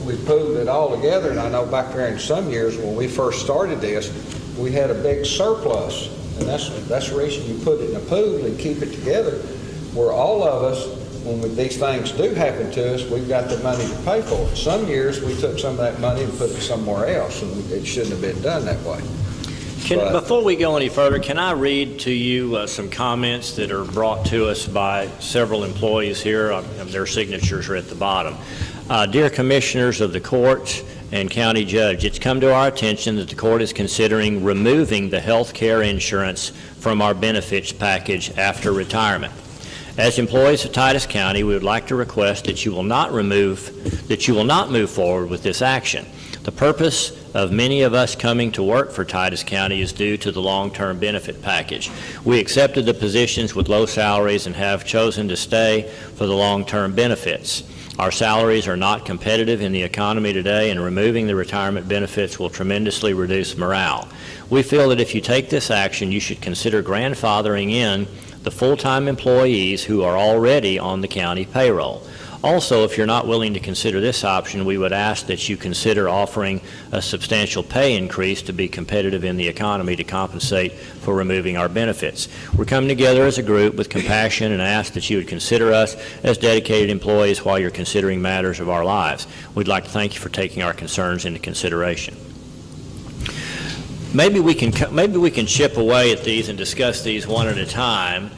we pooled it all together, and I know back there in some years when we first started this, we had a big surplus. And that's the reason you put it in a pool and keep it together, where all of us, when these things do happen to us, we've got the money to pay for it. Some years we took some of that money and put it somewhere else, and it shouldn't have been done that way. Before we go any further, can I read to you some comments that are brought to us by several employees here? Their signatures are at the bottom. Dear Commissioners of the Court and County Judge, it's come to our attention that the court is considering removing the health care insurance from our benefits package after retirement. As employees of Titus County, we would like to request that you will not move forward with this action. The purpose of many of us coming to work for Titus County is due to the long-term benefit package. We accepted the positions with low salaries and have chosen to stay for the long-term benefits. Our salaries are not competitive in the economy today, and removing the retirement benefits will tremendously reduce morale. We feel that if you take this action, you should consider grandfathering in the full-time employees who are already on the county payroll. Also, if you're not willing to consider this option, we would ask that you consider offering a substantial pay increase to be competitive in the economy to compensate for removing our benefits. We're coming together as a group with compassion and ask that you would consider us as dedicated employees while you're considering matters of our lives. We'd like to thank you for taking our concerns into consideration. maybe we can chip away at these and discuss these one at a time.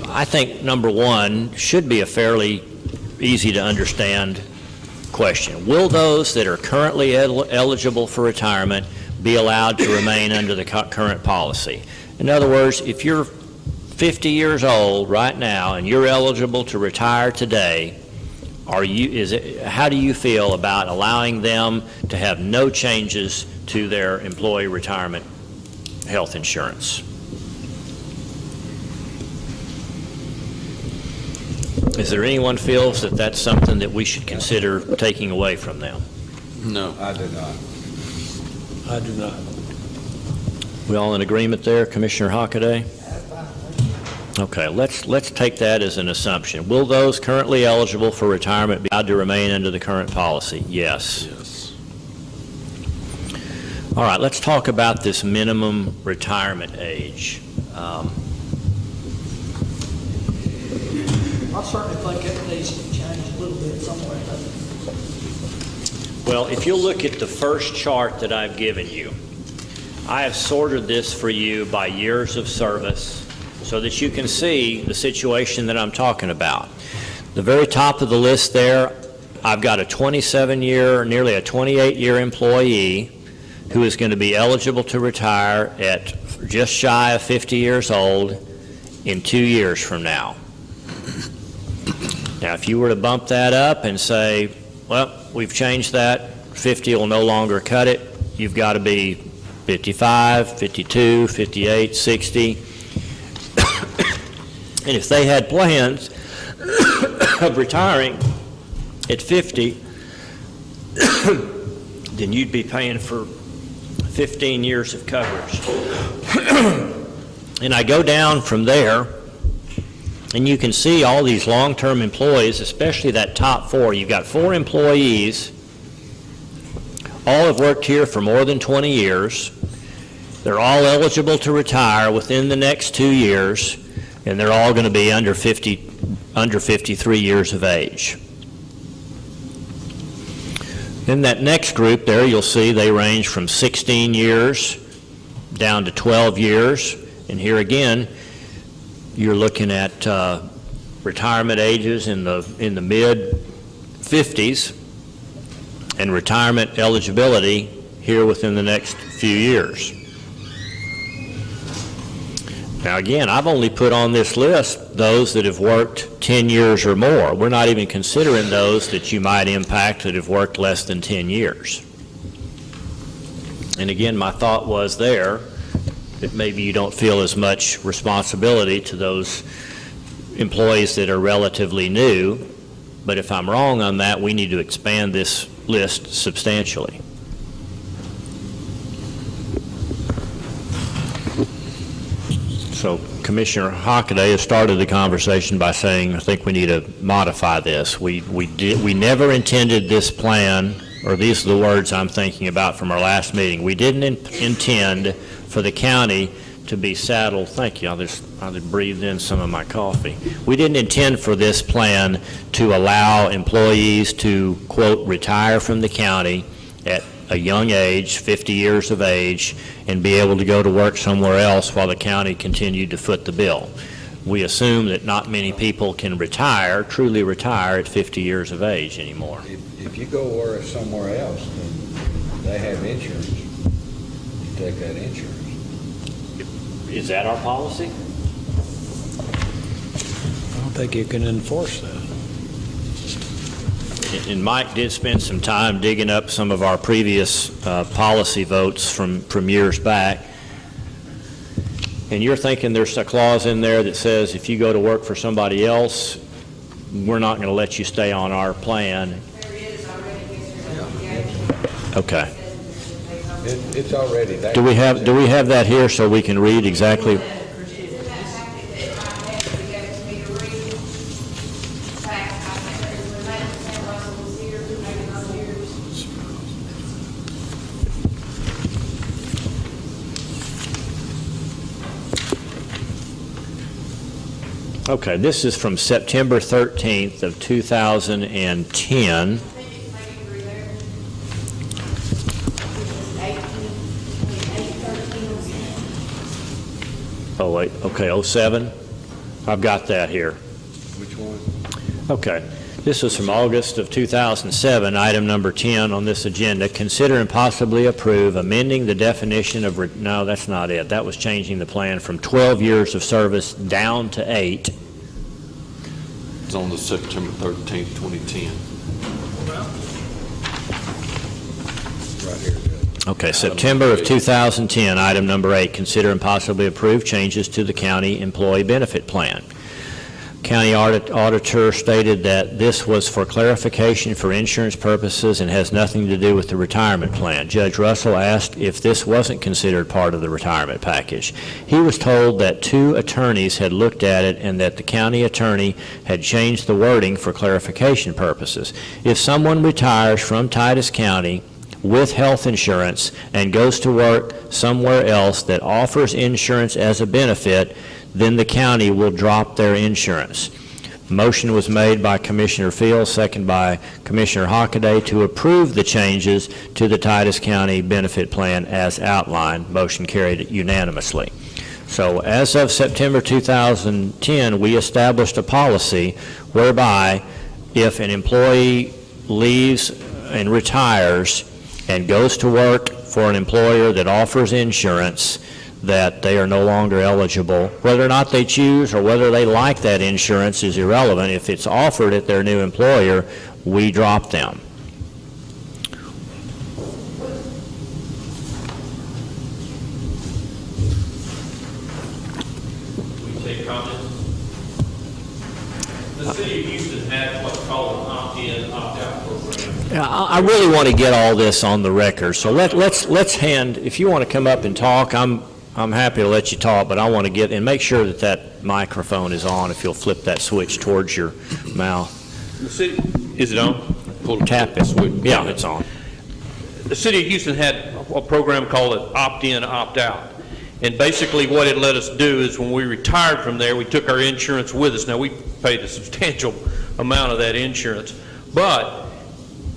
I think number one should be a fairly easy to understand question. Will those that are currently eligible for retirement be allowed to remain under the current policy? In other words, if you're 50 years old right now and you're eligible to retire today, how do you feel about allowing them to have no changes to their employee retirement health insurance? Is there anyone feels that that's something that we should consider taking away from them? No. I do not. I do not. We all in agreement there, Commissioner Hockaday? Okay, let's take that as an assumption. Will those currently eligible for retirement be allowed to remain under the current policy? Yes. Yes. All right, let's talk about this minimum retirement age. I certainly think it needs to change a little bit somewhere. Well, if you'll look at the first chart that I've given you, I have sorted this for you by years of service so that you can see the situation that I'm talking about. The very top of the list there, I've got a 27-year, nearly a 28-year employee who is going to be eligible to retire at just shy of 50 years old in 2 years from now. Now, if you were to bump that up and say, well, we've changed that, 50 will no longer cut it, you've got to be 55, 52, 58, 60. And if they had plans of retiring at 50, then you'd be paying for 15 years of coverage. And I go down from there, and you can see all these long-term employees, especially that top four. You've got 4 employees. All have worked here for more than 20 years. They're all eligible to retire within the next 2 years, and they're all going to be under 53 years of age. In that next group there, you'll see they range from 16 years down to 12 years. And here again, you're looking at retirement ages in the mid-50s and retirement eligibility here within the next few years. Now again, I've only put on this list those that have worked 10 years or more. We're not even considering those that you might impact that have worked less than 10 years. And again, my thought was there that maybe you don't feel as much responsibility to those employees that are relatively new, but if I'm wrong on that, we need to expand this list substantially. So Commissioner Hockaday has started the conversation by saying, I think we need to modify this. We never intended this plan, or these are the words I'm thinking about from our last meeting. We didn't intend for the county to be saddled, thank you, I just breathed in some of my coffee. We didn't intend for this plan to allow employees to, quote, retire from the county at a young age, 50 years of age, and be able to go to work somewhere else while the county continued to foot the bill. We assume that not many people can retire, truly retire at 50 years of age anymore. If you go work somewhere else, then they have insurance, you take that insurance. Is that our policy? I don't think you can enforce that. And Mike did spend some time digging up some of our previous policy votes from years back. And you're thinking there's a clause in there that says if you go to work for somebody else, we're not going to let you stay on our plan. There is already, Okay. It's already there. Do we have that here so we can read exactly? It's in that packet that I had to give it to me to read. In fact, I think there's when Russell was here, maybe not years. Okay, this is from September 13th of 2010. I think it's maybe through there. 18. Oh, wait, okay, 07? I've got that here. Which one? Okay. This was from August of 2007, item number 10 on this agenda. Consider and possibly approve amending the definition of, no, that's not it. That was changing the plan from 12 years of service down to 8. It's on the September 13th, 2010. Right here. Okay, September of 2010, item number 8, consider and possibly approve changes to the county employee benefit plan. County auditor stated that this was for clarification for insurance purposes and has nothing to do with the retirement plan. Judge Russell asked if this wasn't considered part of the retirement package. He was told that 2 attorneys had looked at it and that the county attorney had changed the wording for clarification purposes. If someone retires from Titus County with health insurance and goes to work somewhere else that offers insurance as a benefit, then the county will drop their insurance. Motion was made by Commissioner Fields, second by Commissioner Hockaday to approve the changes to the Titus County benefit plan as outlined. Motion carried unanimously. So as of September 2010, we established a policy whereby if an employee leaves and retires and goes to work for an employer that offers insurance, that they are no longer eligible. Whether or not they choose or whether they like that insurance is irrelevant. If it's offered at their new employer, we drop them. We take comments. The city of Houston has what's called an opt-in, opt-out program. I really want to get all this on the record, so let's hand, if you want to come up and talk, I'm happy to let you talk, but I want to get, and make sure that that microphone is on, if you'll flip that switch towards your mouth. The city, is it on? Tap it. Yeah, it's on. The city of Houston had a program called an opt-in, opt-out. And basically what it let us do is when we retired from there, we took our insurance with us. Now, we paid a substantial amount of that insurance, but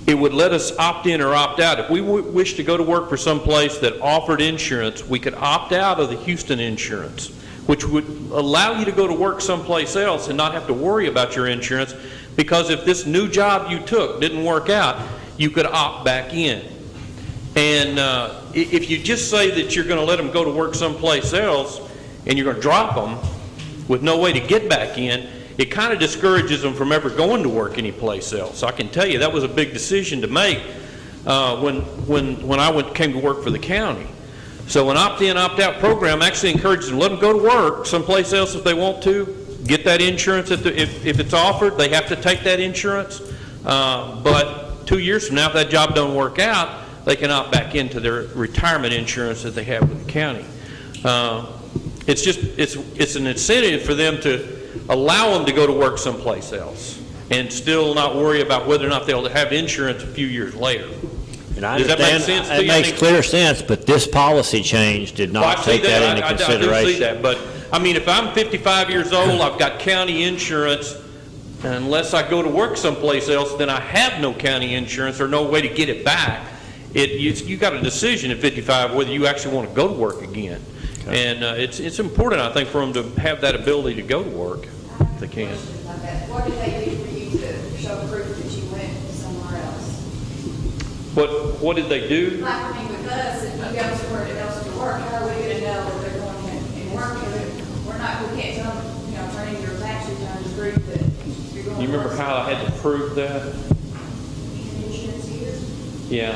it would let us opt in or opt out. If we wish to go to work for some place that offered insurance, we could opt out of the Houston insurance, which would allow you to go to work someplace else and not have to worry about your insurance, because if this new job you took didn't work out, you could opt back in. And if you just say that you're going to let them go to work someplace else and you're going to drop them with no way to get back in, it kind of discourages them from ever going to work anyplace else. I can tell you that was a big decision to make when I came to work for the county. So an opt-in, opt-out program actually encourages them to let them go to work someplace else if they want to, get that insurance. If it's offered, they have to take that insurance. But 2 years from now, if that job don't work out, they can opt back into their retirement insurance that they have with the county. It's an incentive for them to allow them to go to work someplace else and still not worry about whether or not they'll have insurance a few years later. And I Does that make understand, sense to it you? makes clear sense, but this policy change did not take that into consideration. I do see that, but I mean, if I'm 55 years old, I've got county insurance, unless I go to work someplace else, then I have no county insurance or no way to get it back. You got a decision at 55 whether you actually want to go to work again. Okay. And it's important, I think, for them to have that ability to go to work if they can. What did they do for you to show proof that you went somewhere else? What did they do? Like, I mean, with us, if you go somewhere else to work, how are we going to know that they're going and working? We can't tell them, turn in your tax return to prove that you're going to You remember how I had to prove that? insurance here? Yeah.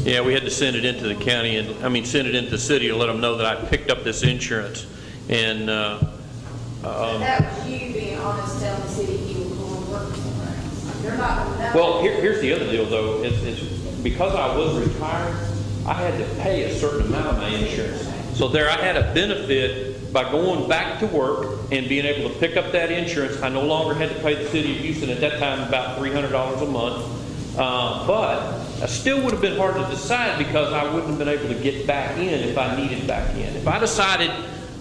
Yeah, we had to send it into the county send it into the city to let them know that I picked up this insurance. And that was you being honest, telling the city you were going to work somewhere else. You're not going to know. well, here's the other deal, though. It's because I was retired, I had to pay a certain amount of my insurance. So there I had a benefit by going back to work and being able to pick up that insurance. I no longer had to pay the city of Houston at that time about $300 a month. But I still would have been hard to decide because I wouldn't have been able to get back in if I needed back in. If I decided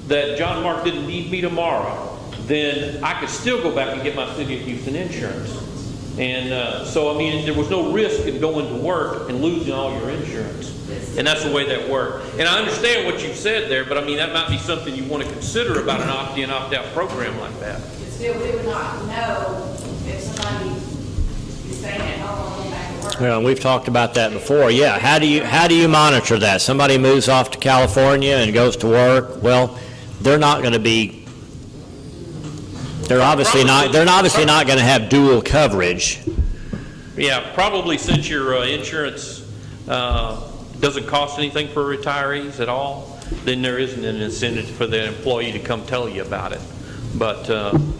that John Mark didn't need me tomorrow, then I could still go back and get my City of Houston insurance. And so, there was no risk in going to work and losing all your insurance. And that's the way that worked. And I understand what you've said there, but I mean, that might be something you want to consider about an opt-in, opt-out program like that. Still, we would not know if somebody is staying at home or going back to work. Well, and we've talked about that before. Yeah, how do you monitor that? Somebody moves off to California and goes to work. Well, they're not going to be. They're obviously not going to have dual coverage. Yeah, probably since your insurance doesn't cost anything for retirees at all, then there isn't an incentive for the employee to come tell you about it. But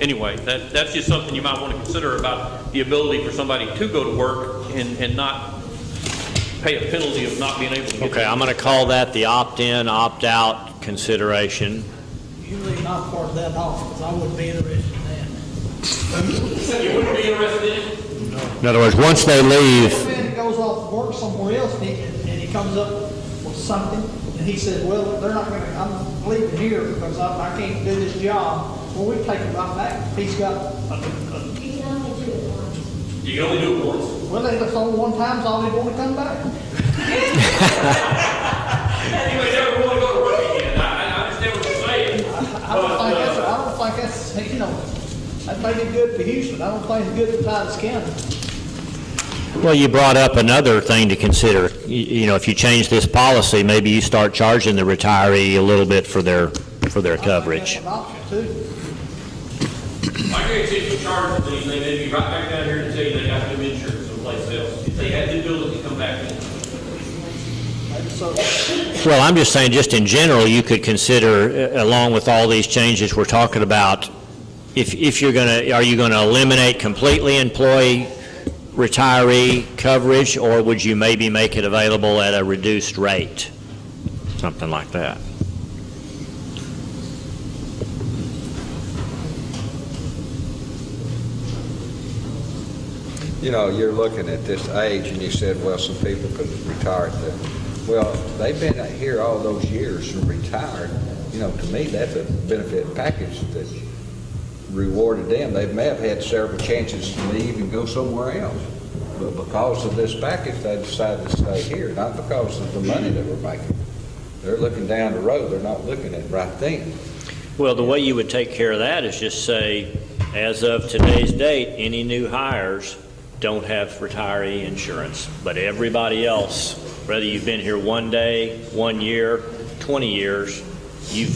anyway, that's just something you might want to consider about the ability for somebody to go to work and not pay a penalty of not being able to get Okay, I'm going to call that the opt-in, opt-out consideration. Usually not part of that off, because I wouldn't be interested in that. You wouldn't be interested in it? In other words, once they leave, If a man goes off to work somewhere else and he comes up with something, and he says, well, they're not gonna, I'm leaving here because I can't do this job. Well, we take him right back. He's got, You can only do it once. You can only do it once. well, they just only one time's all they want to come back. You may never want to go to work again. I understand what you're saying. I don't think that's, you know, that may be good for Houston. I don't think it's good for Titus County. well, you brought up another thing to consider. You know, if you change this policy, maybe you start charging the retiree a little bit for their coverage. That's an option too. I guarantee if you charge them anything, they'd be right back down here to tell you they got no insurance someplace else. If they had the ability to come back in. Well, I'm just saying, just in general, you could consider, along with all these changes we're talking about, if you're going to, are you going to eliminate completely employee retiree coverage, or would you maybe make it available at a reduced rate? Something like that. You know, you're looking at this age and you said, well, some people could retire at the, well, they've been here all those years and retired. You know, to me, that's a benefit package that rewarded them. They may have had several chances to leave and go somewhere else. But because of this package, they decided to stay here, not because of the money that we're making. They're looking down the road. They're not looking at right then. Well, the way you would take care of that is just say, as of today's date, any new hires don't have retiree insurance, but everybody else, whether you've been here 1 day, 1 year, 20 years, you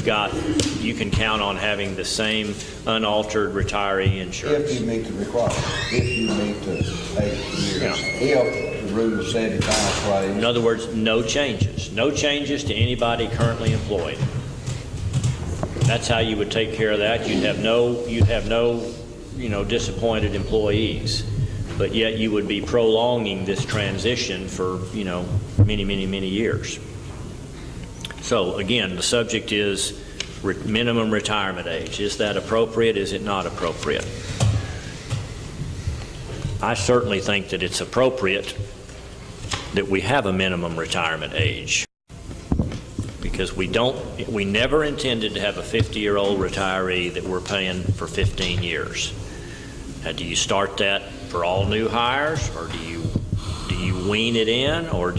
can count on having the same unaltered retiree insurance. If you meet the requirement, if you meet the 8 years, if the rule of 75 plays. In other words, no changes to anybody currently employed. That's how you would take care of that. You'd have no, disappointed employees. But yet you would be prolonging this transition for, many, many, many years. So again, the subject is minimum retirement age. Is that appropriate? Is it not appropriate? I certainly think that it's appropriate that we have a minimum retirement age, because we never intended to have a 50-year-old retiree that we're paying for 15 years. Now, do you start that for all new hires, or do you wean it in, or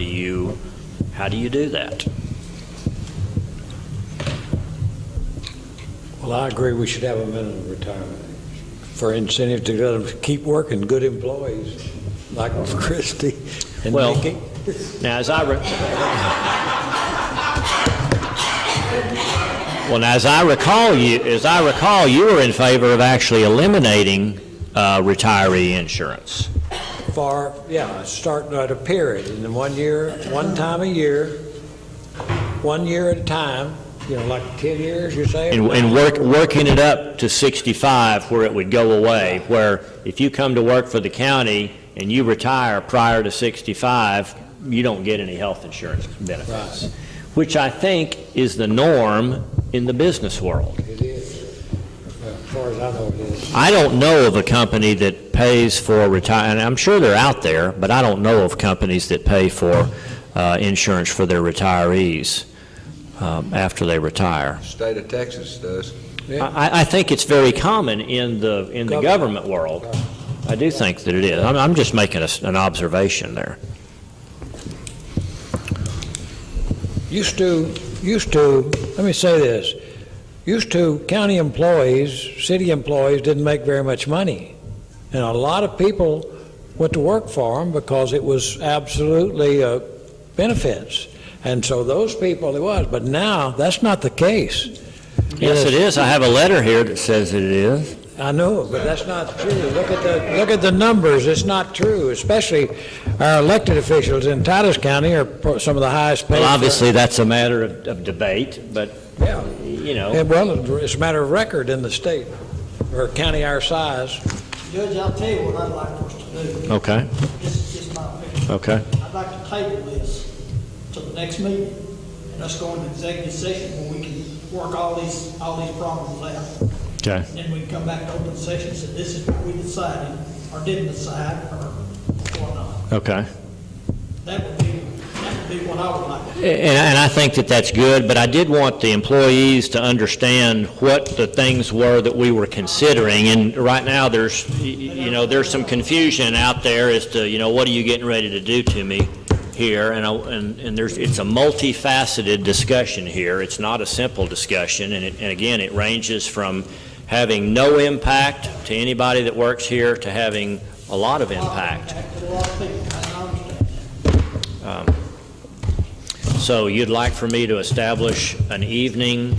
how do you do that? Well, I agree we should have a minimum retirement age for incentive to let them keep working, good employees, like Christie and Mickey. Now, as I recall, you were in favor of actually eliminating retiree insurance. Start at a period, and then 1 year, one time a year, 1 year at a time, like 10 years, you say? And working it up to 65 where it would go away, where if you come to work for the county and you retire prior to 65, you don't get any health insurance benefits, right, which I think is the norm in the business world. It is. As far as I know, it is. I don't know of a company that pays for retirement. I'm sure they're out there, but I don't know of companies that pay for insurance for their retirees after they retire. The state of Texas does. Yeah. I think it's very common in the government world. I do think that it is. I'm just making an observation there. used to, let me say this, used to county employees, city employees didn't make very much money. And a lot of people went to work for them because it was absolutely benefits. And so those people, it was, but now that's not the case. Yes, it is. I have a letter here that says it is. I know, but that's not true. Look at the numbers. It's not true, especially our elected officials in Titus County are some of the highest paid. Well, obviously, that's a matter of debate, but, Yeah. you know. Yeah, well, it's a matter of record in the state, or a county our size. Judge, I'll tell you what I'd like for us to do. Okay, This is just my opinion. okay. I'd like to table this to the next meeting, and us go into executive session where we can work all these problems out. Okay. And then we can come back to open session and say, this is what we decided, or didn't decide, or whatnot. Okay. That would be what I would like to do. And I think that that's good, but I did want the employees to understand what the things were that we were considering. And right now, there's some confusion out there as to, what are you getting ready to do to me here? And it's a multifaceted discussion here. It's not a simple discussion. And again, it ranges from having no impact to anybody that works here to having a lot of impact. A lot of people, I understand that. So you'd like for me to establish an evening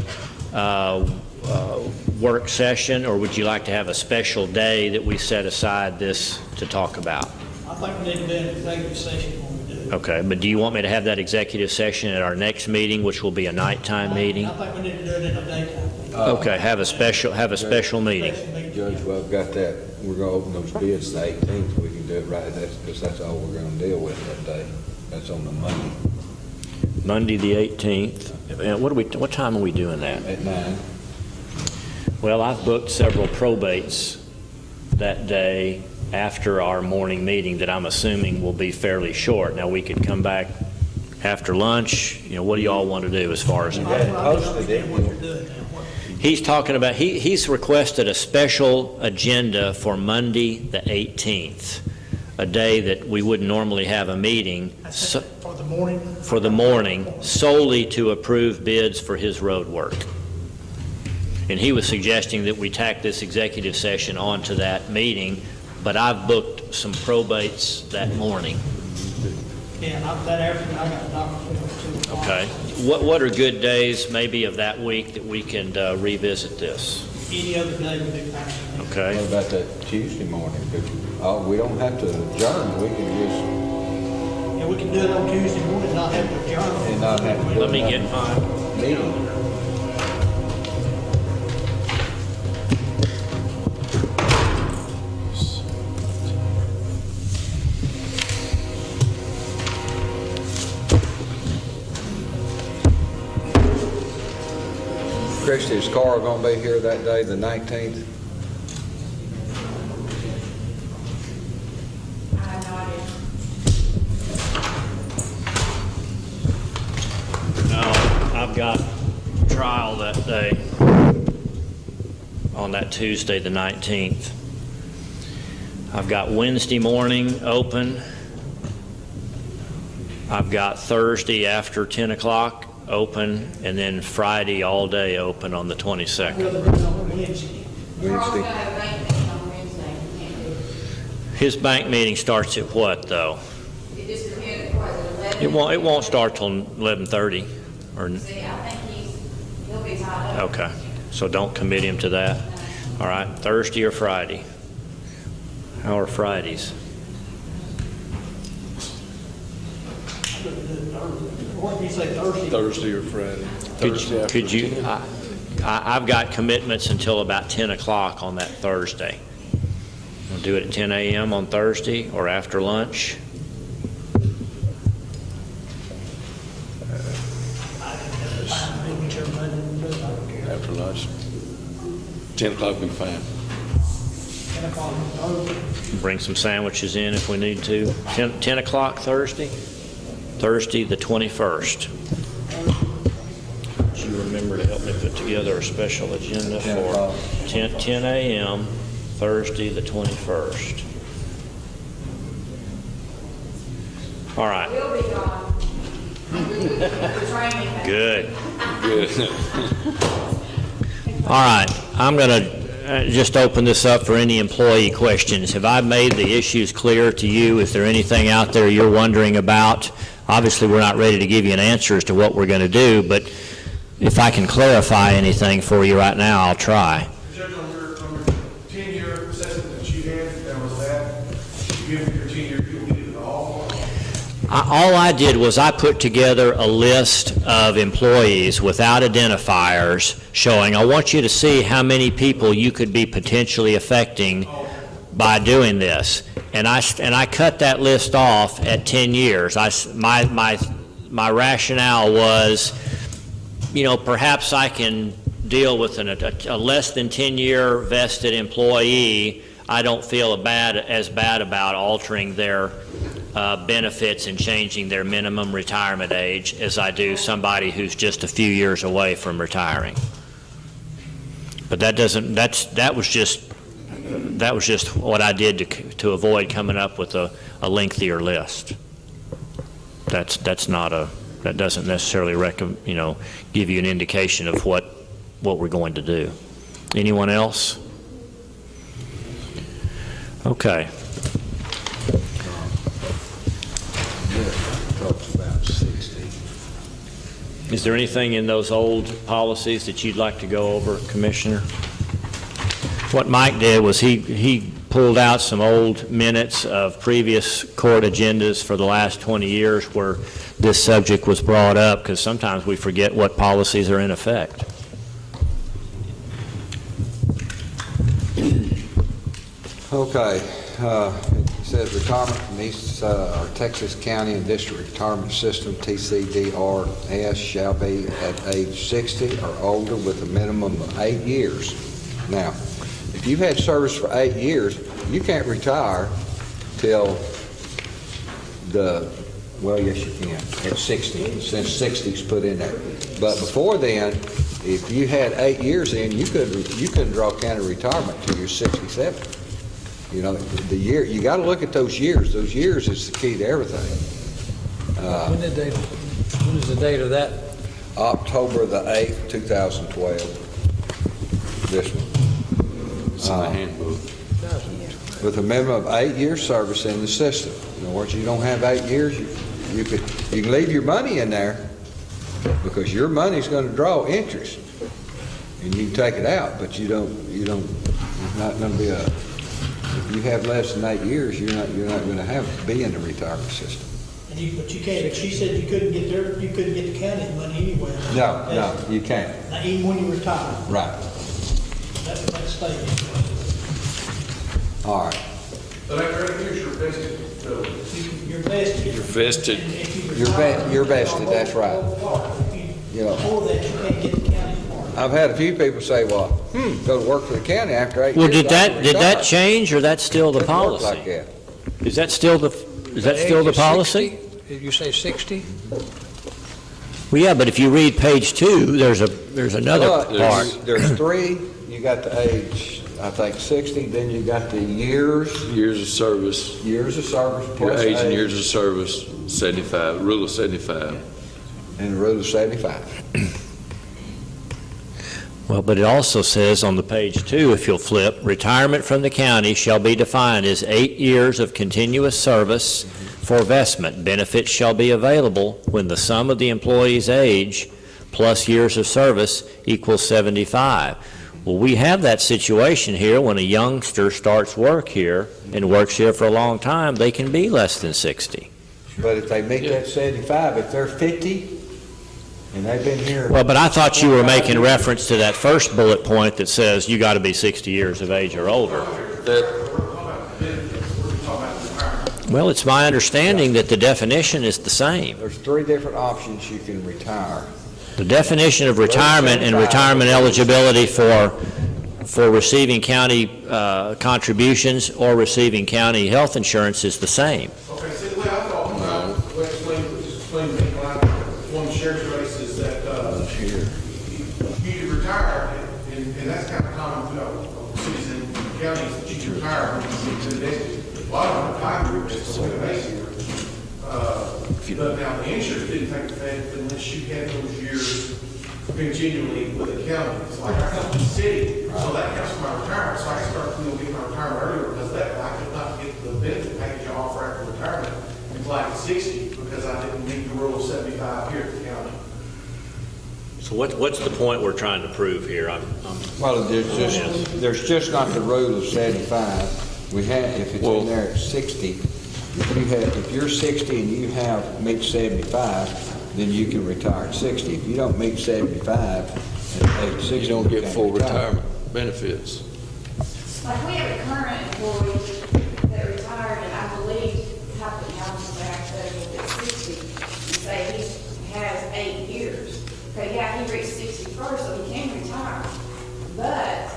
work session, or would you like to have a special day that we set aside this to talk about? I think we need to do an executive session when we do it. Okay, but do you want me to have that executive session at our next meeting, which will be a nighttime meeting? I think we need to do it in a daytime meeting. Okay, have a special meeting. Judge, well, I've got that, we're gonna open those bids the 18th, we can do it right, because that's all we're gonna deal with that day. That's on the Monday. Monday, the 18th. And what time are we doing that? At 9. Well, I've booked several probates that day after our morning meeting that I'm assuming will be fairly short. Now, we could come back after lunch. What do you all want to do as far as? Posted it. He's talking about, he's requested a special agenda for Monday, the 18th, a day that we wouldn't normally have a meeting. For the morning? For the morning, solely to approve bids for his road work. And he was suggesting that we tack this executive session onto that meeting, but I've booked some probates that morning. Yeah, that afternoon, I got a doctor's appointment too. Okay. What are good days maybe of that week that we can revisit this? Any other day would be fine. Okay. What about that Tuesday morning? We don't have to adjourn, we can just. Yeah, we can do it on Tuesday morning, not have to adjourn. And not have to do Let me get my meeting. Christie, is Carl gonna be here that day, the 19th? No, I've got trial that day, on that Tuesday, the 19th. I've got Wednesday morning open. I've got Thursday after 10 o'clock open, and then Friday all day open on the 22nd. We'll do it on Wednesday. Charles gonna have a bank meeting on Wednesday, we can't do it. His bank meeting starts at what, though? It just depends, what, is it 11? It won't start till 11:30, or, See, I think he'll be tied up. okay, so don't commit him to that. All right, Thursday or Friday? How are Fridays? What did you say, Thursday? Thursday or Friday. Could you, I've got commitments until about 10 o'clock on that Thursday. We'll do it at 10 a.m. on Thursday or after lunch. After lunch. 10 o'clock will be fine. 10 o'clock on Thursday. Bring some sandwiches in if we need to. 10 o'clock Thursday? Thursday, the 21st. Would you remember to help me put together a special agenda for 10 a.m. Thursday, the 21st? All right. We'll be gone. The training. Good. Good. All right, I'm going to just open this up for any employee questions. Have I made the issues clear to you? Is there anything out there you're wondering about? Obviously, we're not ready to give you an answer as to what we're going to do, but if I can clarify anything for you right now, I'll try. Judge, on your 10-year assessment that you had, that was that, you give your 10-year, you did it all? All I did was I put together a list of employees without identifiers showing, I want you to see how many people you could be potentially affecting by doing this. And I cut that list off at 10 years. My rationale was, you know, perhaps I can deal with a less than 10-year vested employee. I don't feel as bad about altering their benefits and changing their minimum retirement age as I do somebody who's just a few years away from retiring. But that was just what I did to avoid coming up with a lengthier list. That doesn't necessarily give you an indication of what we're going to do. Anyone else? Okay. Talks about 60. Is there anything in those old policies that you'd like to go over, Commissioner? What Mike did was he pulled out some old minutes of previous court agendas for the last 20 years where this subject was brought up, because sometimes we forget what policies are in effect. Okay, it says retirement from East or Texas County and District Retirement System, TCDRS, shall be at age 60 or older with a minimum of 8 years. Now, if you've had service for 8 years, you can't retire till well, yes, you can, at 60, since 60 is put in there. But before then, if you had 8 years in, you couldn't draw county retirement till you're 67. You know, the year, you got to look at those years. Those years is the key to everything. When is the date of that? October the 8th, 2012. This one. It's in the handbook. With a minimum of 8 years service in the system. In other words, you don't have 8 years, you can leave your money in there because your money's going to draw interest, and you can take it out, but you don't. It's not going to be if you have less than 8 years, you're not going to be in the retirement system. But you can't. She said you couldn't get the county money anyway. No, you can't. Now, even when you retire. Right. That's statement. All right. But after 8 years, you're vested. So You're vested. You're vested. You're vested. That's right. You know, Before that, you can't get the county part. I've had a few people say, "Well, go to work for the county after 8 Well, years." did that change, or that's still the Doesn't work policy? like that. Is that still the policy? 60? Did you say 60? Well, yeah, but if you read page 2, there's another But part. there's 3. You got the age, I think 60. Then you got the years Years of service, of service your plus age and years of service, 75, rule of 75. and the rule of 75. Well, but it also says on the page 2, if you'll flip, retirement from the county shall be defined as 8 years of continuous service for vestment. Benefits shall be available when the sum of the employee's age plus years of service equals 75. Well, we have that situation here when a youngster starts work here and works here for a long time, they can be less than 60. But if they make that 75, if they're 50 and they've been here. Well, but I thought you were making reference to that first bullet point that says you got to be 60 years of age or older. Well, it's my understanding that the definition is the same. There's 3 different options you can retire. The definition of retirement and retirement eligibility for receiving county contributions or receiving county health insurance is the same. Okay, see, the way I thought, explain to me, one sheriff's race is that you could retire, and that's kind of common throughout cities and counties, that you can retire when you get to the next. A lot of the time groups, it's the way the base here, But now the insurance didn't take effect unless you had those years continually with the county. It's like I come to the city, so that counts for my retirement, so I can start, getting my retirement earlier because that, I could not get the benefit package I offer after retirement until I was 60 because I didn't meet the rule of 75 here at the county. So what's the point we're trying to prove here? Well, there's just not the rule of 75. We have, if it's in there at 60, if you're 60 and you meet 75, then you can retire at 60. If you don't meet 75 at age 60, You don't get can't full retire. retirement benefits. Like, we have a current employee that retired, and I believe, top of the house back there at 60, and say he has 8 years. Okay, yeah, he reached 61st, so he can retire, but.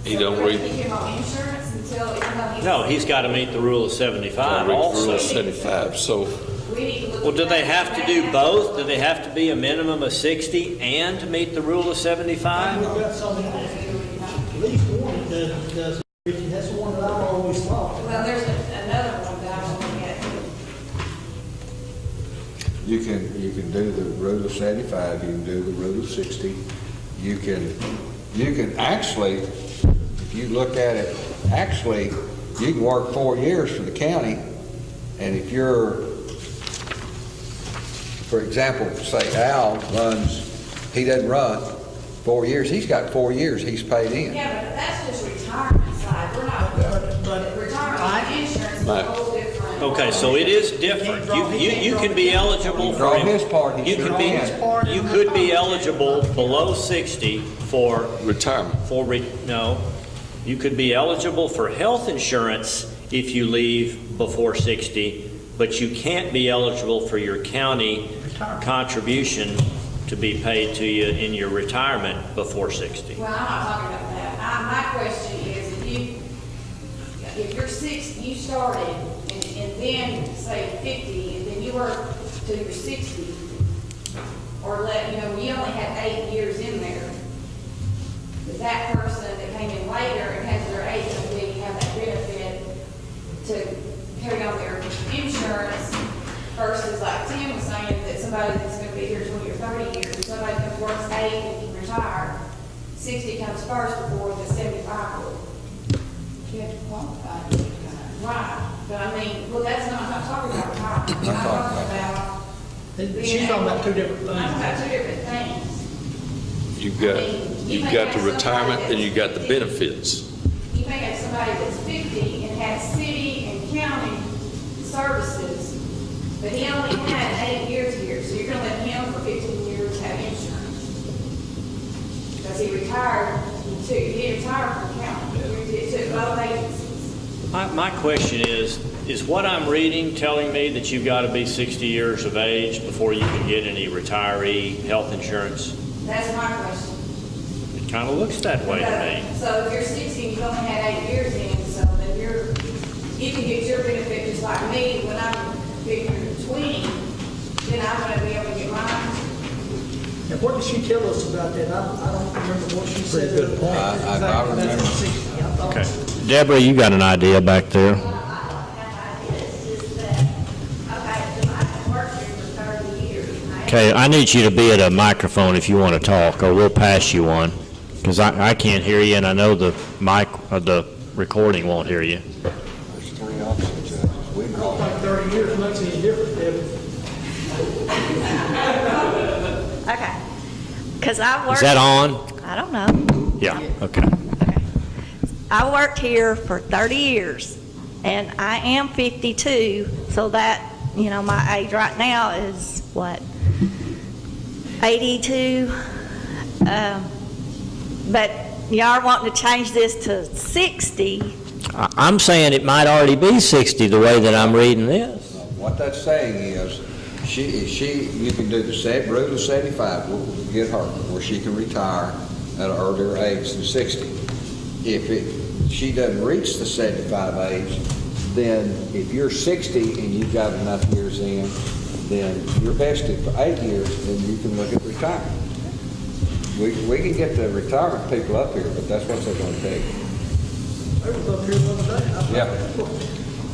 He don't read. Keep him on insurance until, even though he's. No, he's got to meet the rule of 75 also. Rule 75, so We need to look. Well, do at they that. have to do both? Do they have to be a minimum of 60 and meet the rule of 75? We've got something, at least one that does, Richie, that's the one that I always thought. Well, there's another one that I'm looking at. You can do the rule of 75, you can do the rule of 60. You can actually, if you look at it, actually, you can work 4 years for the county, and if you're, for example, say Al he doesn't run 4 years, he's got 4 years he's paid in. Yeah, but that's just retirement side, we're not, But retirement insurance is a whole different. Okay, so it is different. You can be eligible for. Draw his part, he You sure can be, can. you could be eligible below 60 for. retirement. No, you could be eligible for health insurance if you leave before 60, but you can't be eligible for your county contribution to be paid to you in your retirement before 60. Well, I'm not talking about that. My question is, if you're 60, you started, and then say 50, and then you work till you're 60, or we only have 8 years in there. Does that person that came in later and has their age, do they have that benefit to carry on their insurance versus like Tim was saying that somebody that's going to be here 20 or 30 years, somebody that works 8 and can retire, 60 comes first before the 75 will. You have to qualify. Right. But I mean, well, that's not, I'm not talking about retirement. I'm talking about. she's talking about two different things. I'm talking about two different things. You've got the retirement and you got the benefits. You may have somebody that's 50 and has city and county services, but he only had 8 years here, so you're gonna let him for 15 years have insurance. Because he retired, he retired from county, he took both agencies. My question is what I'm reading telling me that you've got to be 60 years of age before you can get any retiree health insurance? That's my question. It kind of looks that way to me. So if you're 60 and you've only had 8 years in, so then you can get your benefit just like me. When I'm figuring 20, then I'm gonna be able to get mine. And what did she tell us about that? I don't remember what she said. Pretty good point. I remember. Okay. Deborah, you got an idea back there? Okay, I need you to be at a microphone if you want to talk, or we'll pass you one, because I can't hear you, and I know the mic, the recording won't hear you. There's 3 officers, judges. We I don't think 30 years makes any difference, Debbie. Okay. Because I worked. Is that on? I don't know. Yeah, okay. Okay. I worked here for 30 years, and I am 52, so that, my age right now is, what, 82? But y'all are wanting to change this to 60. I'm saying it might already be 60 the way that I'm reading this. What that's saying is, you can do the rule of 75, will get her, where she can retire at an earlier age than 60. If she doesn't reach the 75 age, then if you're 60 and you've got enough years in, then you're vested for 8 years, then you can look at retirement. We can get the retirement people up here, but that's what they're going to take. I was up here the other day. Yeah.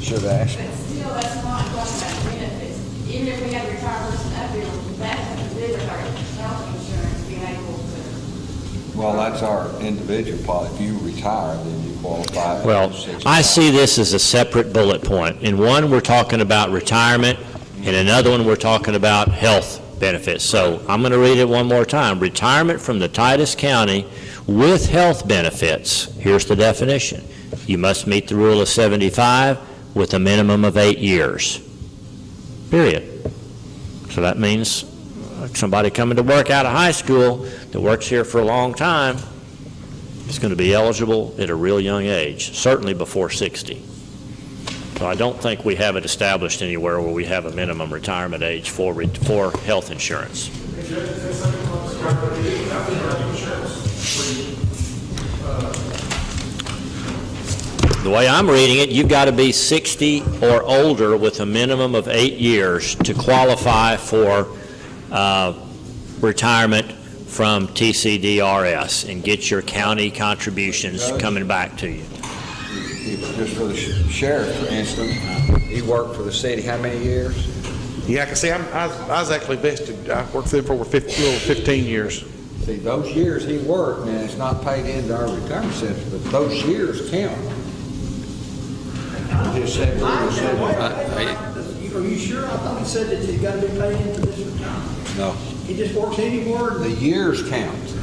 Should have asked. But still, that's not talking about benefits. even if we had a retired person up here, that's what to do with our health insurance, being able to. Well, that's our individual policy. If you retire, then you qualify. Well, I see this as a separate bullet point. In one, we're talking about retirement, in another one, we're talking about health benefits. So I'm going to read it one more time. Retirement from the Titus County with health benefits. Here's the definition. You must meet the rule of 75 with a minimum of 8 years. Period. So that means somebody coming to work out of high school that works here for a long time is going to be eligible at a real young age, certainly before 60. So I don't think we have it established anywhere where we have a minimum retirement age for health insurance. The way I'm reading it, you've got to be 60 or older with a minimum of 8 years to qualify for retirement from TCDRS and get your county contributions coming back to you. Just for the sheriff, for instance, he worked for the city how many years? Yeah, I can see, I was actually vested, I worked for them for over 15 years. See, those years he worked, man, it's not paid into our retirement system, but those years count. You just said, Are you sure? I thought he said that he's got to be paid into this retirement. no, He just works anywhere. the years count.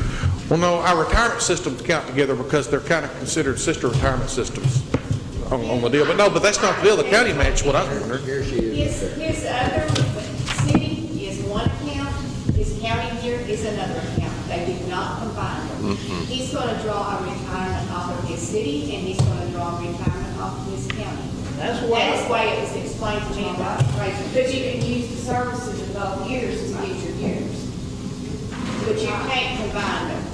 Well, no, our retirement systems count together because they're kind of considered sister retirement systems on the deal. But no, but that's not the deal. The county match what I'm wondering. Here she is. His other city is one account, his county here is another account. They did not combine them. He's going to draw a retirement off of his city, and he's going to draw a retirement off of his county. That's That's the way it was explained to me about the price. But you can use the services of both years to get your years. But you can't combine them.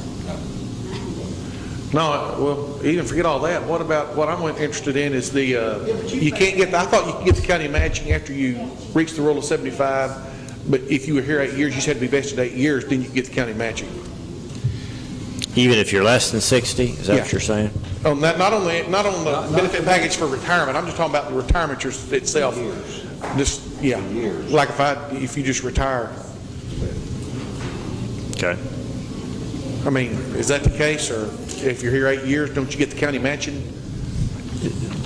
No, well, even forget all that. What about, what I'm interested in is the, you can't get, I thought you could get the county matching after you reach the rule of 75, but if you were here 8 years, you just had to be vested 8 years, then you could get the county matching. Even if you're less than 60, is that what you're saying? On that, not on the benefit package for retirement, I'm just talking about the retirement itself. Just, yeah, like if you just retire. Okay. I mean, is that the case, or if you're here 8 years, don't you get the county matching?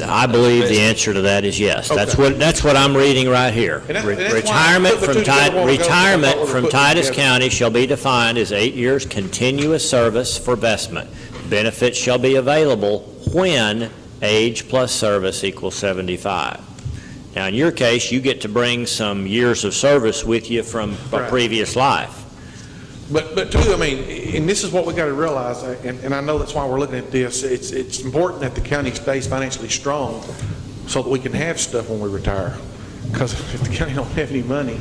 I believe the answer to that is yes. Okay. That's what I'm reading right here. And that's why I Retirement put the from two together a while ago, retirement what we're from putting Titus together. County shall be defined as 8 years continuous service for vestment. Benefits shall be available when age plus service equals 75. Now, in your case, you get to bring some years of service with you from a Right. previous life. But too, I mean, and this is what we got to realize, and I know that's why we're looking at this. It's important that the county stays financially strong so that we can have stuff when we retire. Because if the county don't have any money,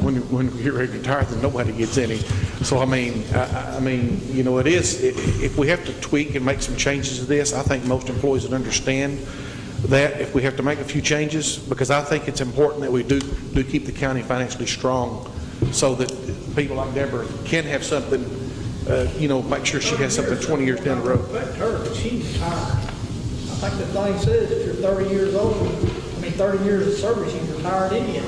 when we get ready to retire, then nobody gets any. So I mean, you know, if we have to tweak and make some changes to this, I think most employees would understand that if we have to make a few changes, because I think it's important that we do keep the county financially strong so that people like Deborah can have something, you know, make sure she has something 20 years down the road. Affect her, but she's retired. I think the thing says if you're 30 years old, 30 years of service, you're retired anyhow.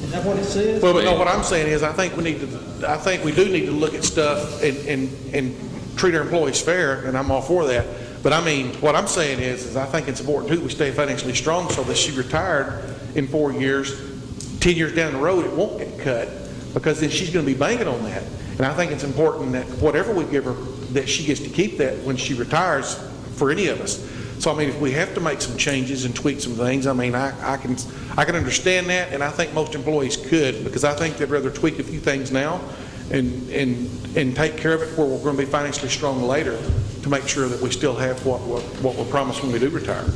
Is that what it says? Well, but no, what I'm saying is I think we do need to look at stuff and treat our employees fair, and I'm all for that. But I mean, what I'm saying is I think it's important too, we stay financially strong so that she retired in 4 years, 10 years down the road, it won't get cut, because then she's going to be banking on that. And I think it's important that whatever we give her, that she gets to keep that when she retires for any of us. So, I mean, if we have to make some changes and tweak some things, I mean, I can understand that, and I think most employees could, because I think they'd rather tweak a few things now and take care of it where we're going to be financially strong later to make sure that we still have what we're promised when we do retire.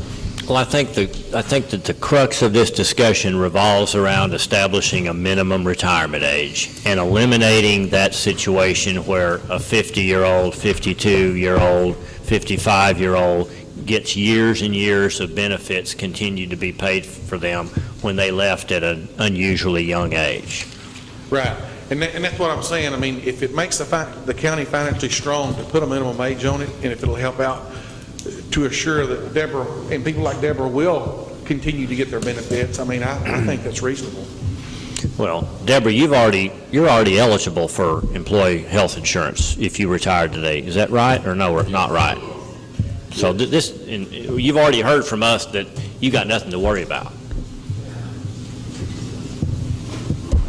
Well, I think that the crux of this discussion revolves around establishing a minimum retirement age and eliminating that situation where a 50-year-old, 52-year-old, 55-year-old gets years and years of benefits continue to be paid for them when they left at an unusually young age. Right. And that's what I'm saying. I mean, if it makes the county financially strong to put a minimum age on it, and if it'll help out to assure that Deborah and people like Deborah will continue to get their benefits. I mean, I think that's reasonable. Well, Deborah, you're already eligible for employee health insurance if you retired today. Is that right, or no, or not right? So you've already heard from us that you got nothing to worry about.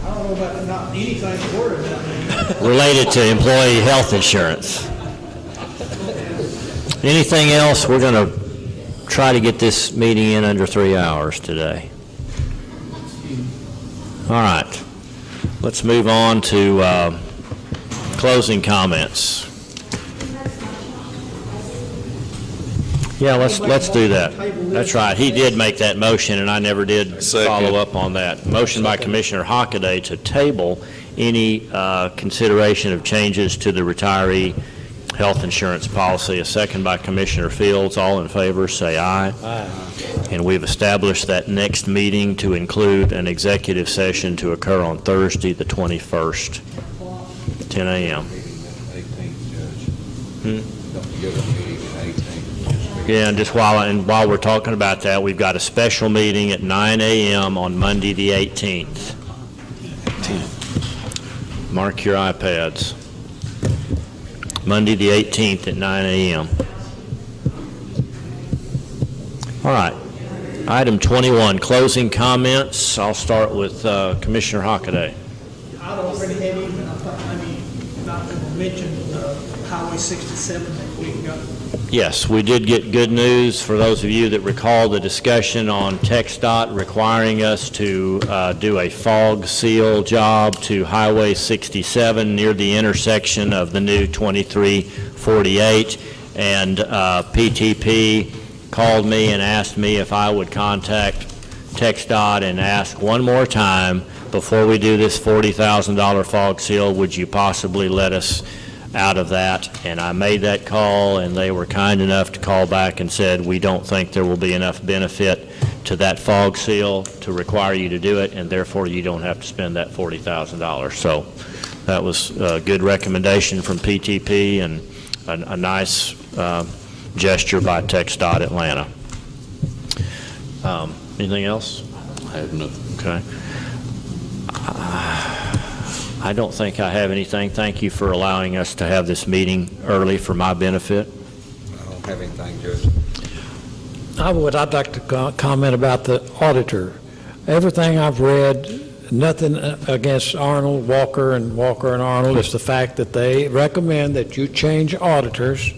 I don't know about not anything to worry about. Related to employee health insurance. Anything else? We're going to try to get this meeting in under 3 hours today. All right. Let's move on to closing comments. Yeah, let's do that. That's right. He did make that motion, and I never did follow up on that. Motion by Commissioner Hockaday to table any consideration of changes to the retiree health insurance policy. A second by Commissioner Fields. All in favor, say aye. Aye. And we've established that next meeting to include an executive session to occur on Thursday, the 21st, 10 a.m. Yeah, and just while we're talking about that, we've got a special meeting at 9 a.m. on Monday, the 18th. Mark your iPads. Monday, the 18th at 9 a.m. All right. Item 21, closing comments. I'll start with Commissioner Hockaday. I don't really have even, not to mention Highway 67 that we got. Yes, we did get good news for those of you that recall the discussion on TxDOT requiring us to do a fog seal job to Highway 67 near the intersection of the new 2348, and PTP called me and asked me if I would contact TxDOT and ask one more time before we do this $40,000 fog seal, would you possibly let us out of that? And I made that call, and they were kind enough to call back and said, we don't think there will be enough benefit to that fog seal to require you to do it, and therefore you don't have to spend that $40,000. So that was a good recommendation from PTP and a nice gesture by TxDOT Atlanta. Anything else? I have nothing. Okay. I don't think I have anything. Thank you for allowing us to have this meeting early for my benefit. I don't have anything, Judge. I'd like to comment about the auditor. Everything I've read, nothing against Arnold, Walker and Arnold. It's the fact that they recommend that you change auditors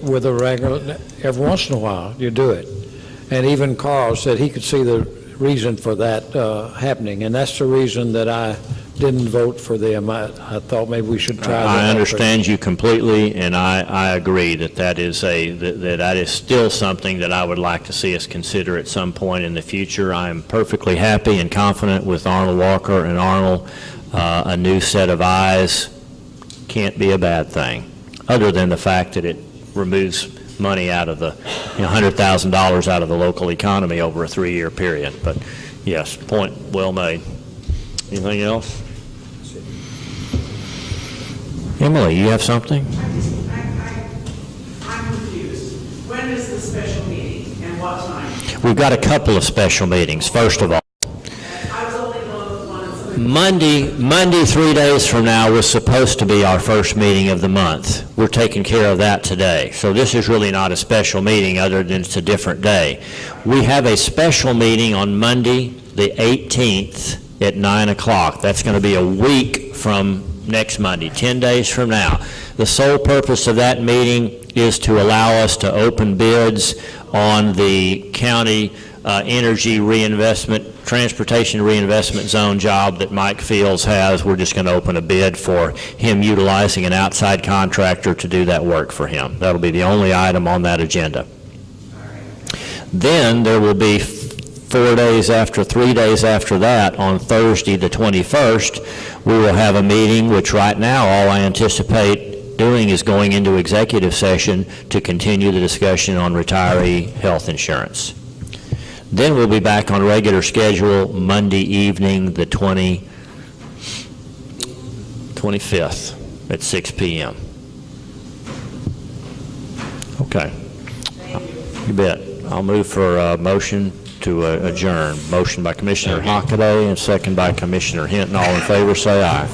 with a regular, every once in a while, you do it. And even Carl said he could see the reason for that happening, and that's the reason that I didn't vote for them. I thought maybe we should try that. I understand you completely, and I agree that is still something that I would like to see us consider at some point in the future. I am perfectly happy and confident with Arnold Walker and Arnold. A new set of eyes can't be a bad thing, other than the fact that it removes money out of the $100,000 out of the local economy over a 3-year period. But yes, point well made. Anything else? Emily, you have something? I'm confused. When is the special meeting and what time? We've got a couple of special meetings. First of all, I was only going with one. Monday 3 days from now was supposed to be our first meeting of the month. We're taking care of that today. So this is really not a special meeting other than it's a different day. We have a special meeting on Monday, the 18th at 9 o'clock. That's going to be a week from next Monday, 10 days from now. The sole purpose of that meeting is to allow us to open bids on the county energy reinvestment, transportation reinvestment zone job that Mike Fields has. We're just going to open a bid for him utilizing an outside contractor to do that work for him. That'll be the only item on that agenda. Then there will be 3 days after that, on Thursday the 21st, we will have a meeting, which right now all I anticipate doing is going into executive session to continue the discussion on retiree health insurance. Then we'll be back on regular schedule Monday evening, the 25th at 6 p.m. Okay. You bet. I'll move for a motion to adjourn. Motion by Commissioner Hockaday and second by Commissioner Hinton. All in favor, say aye.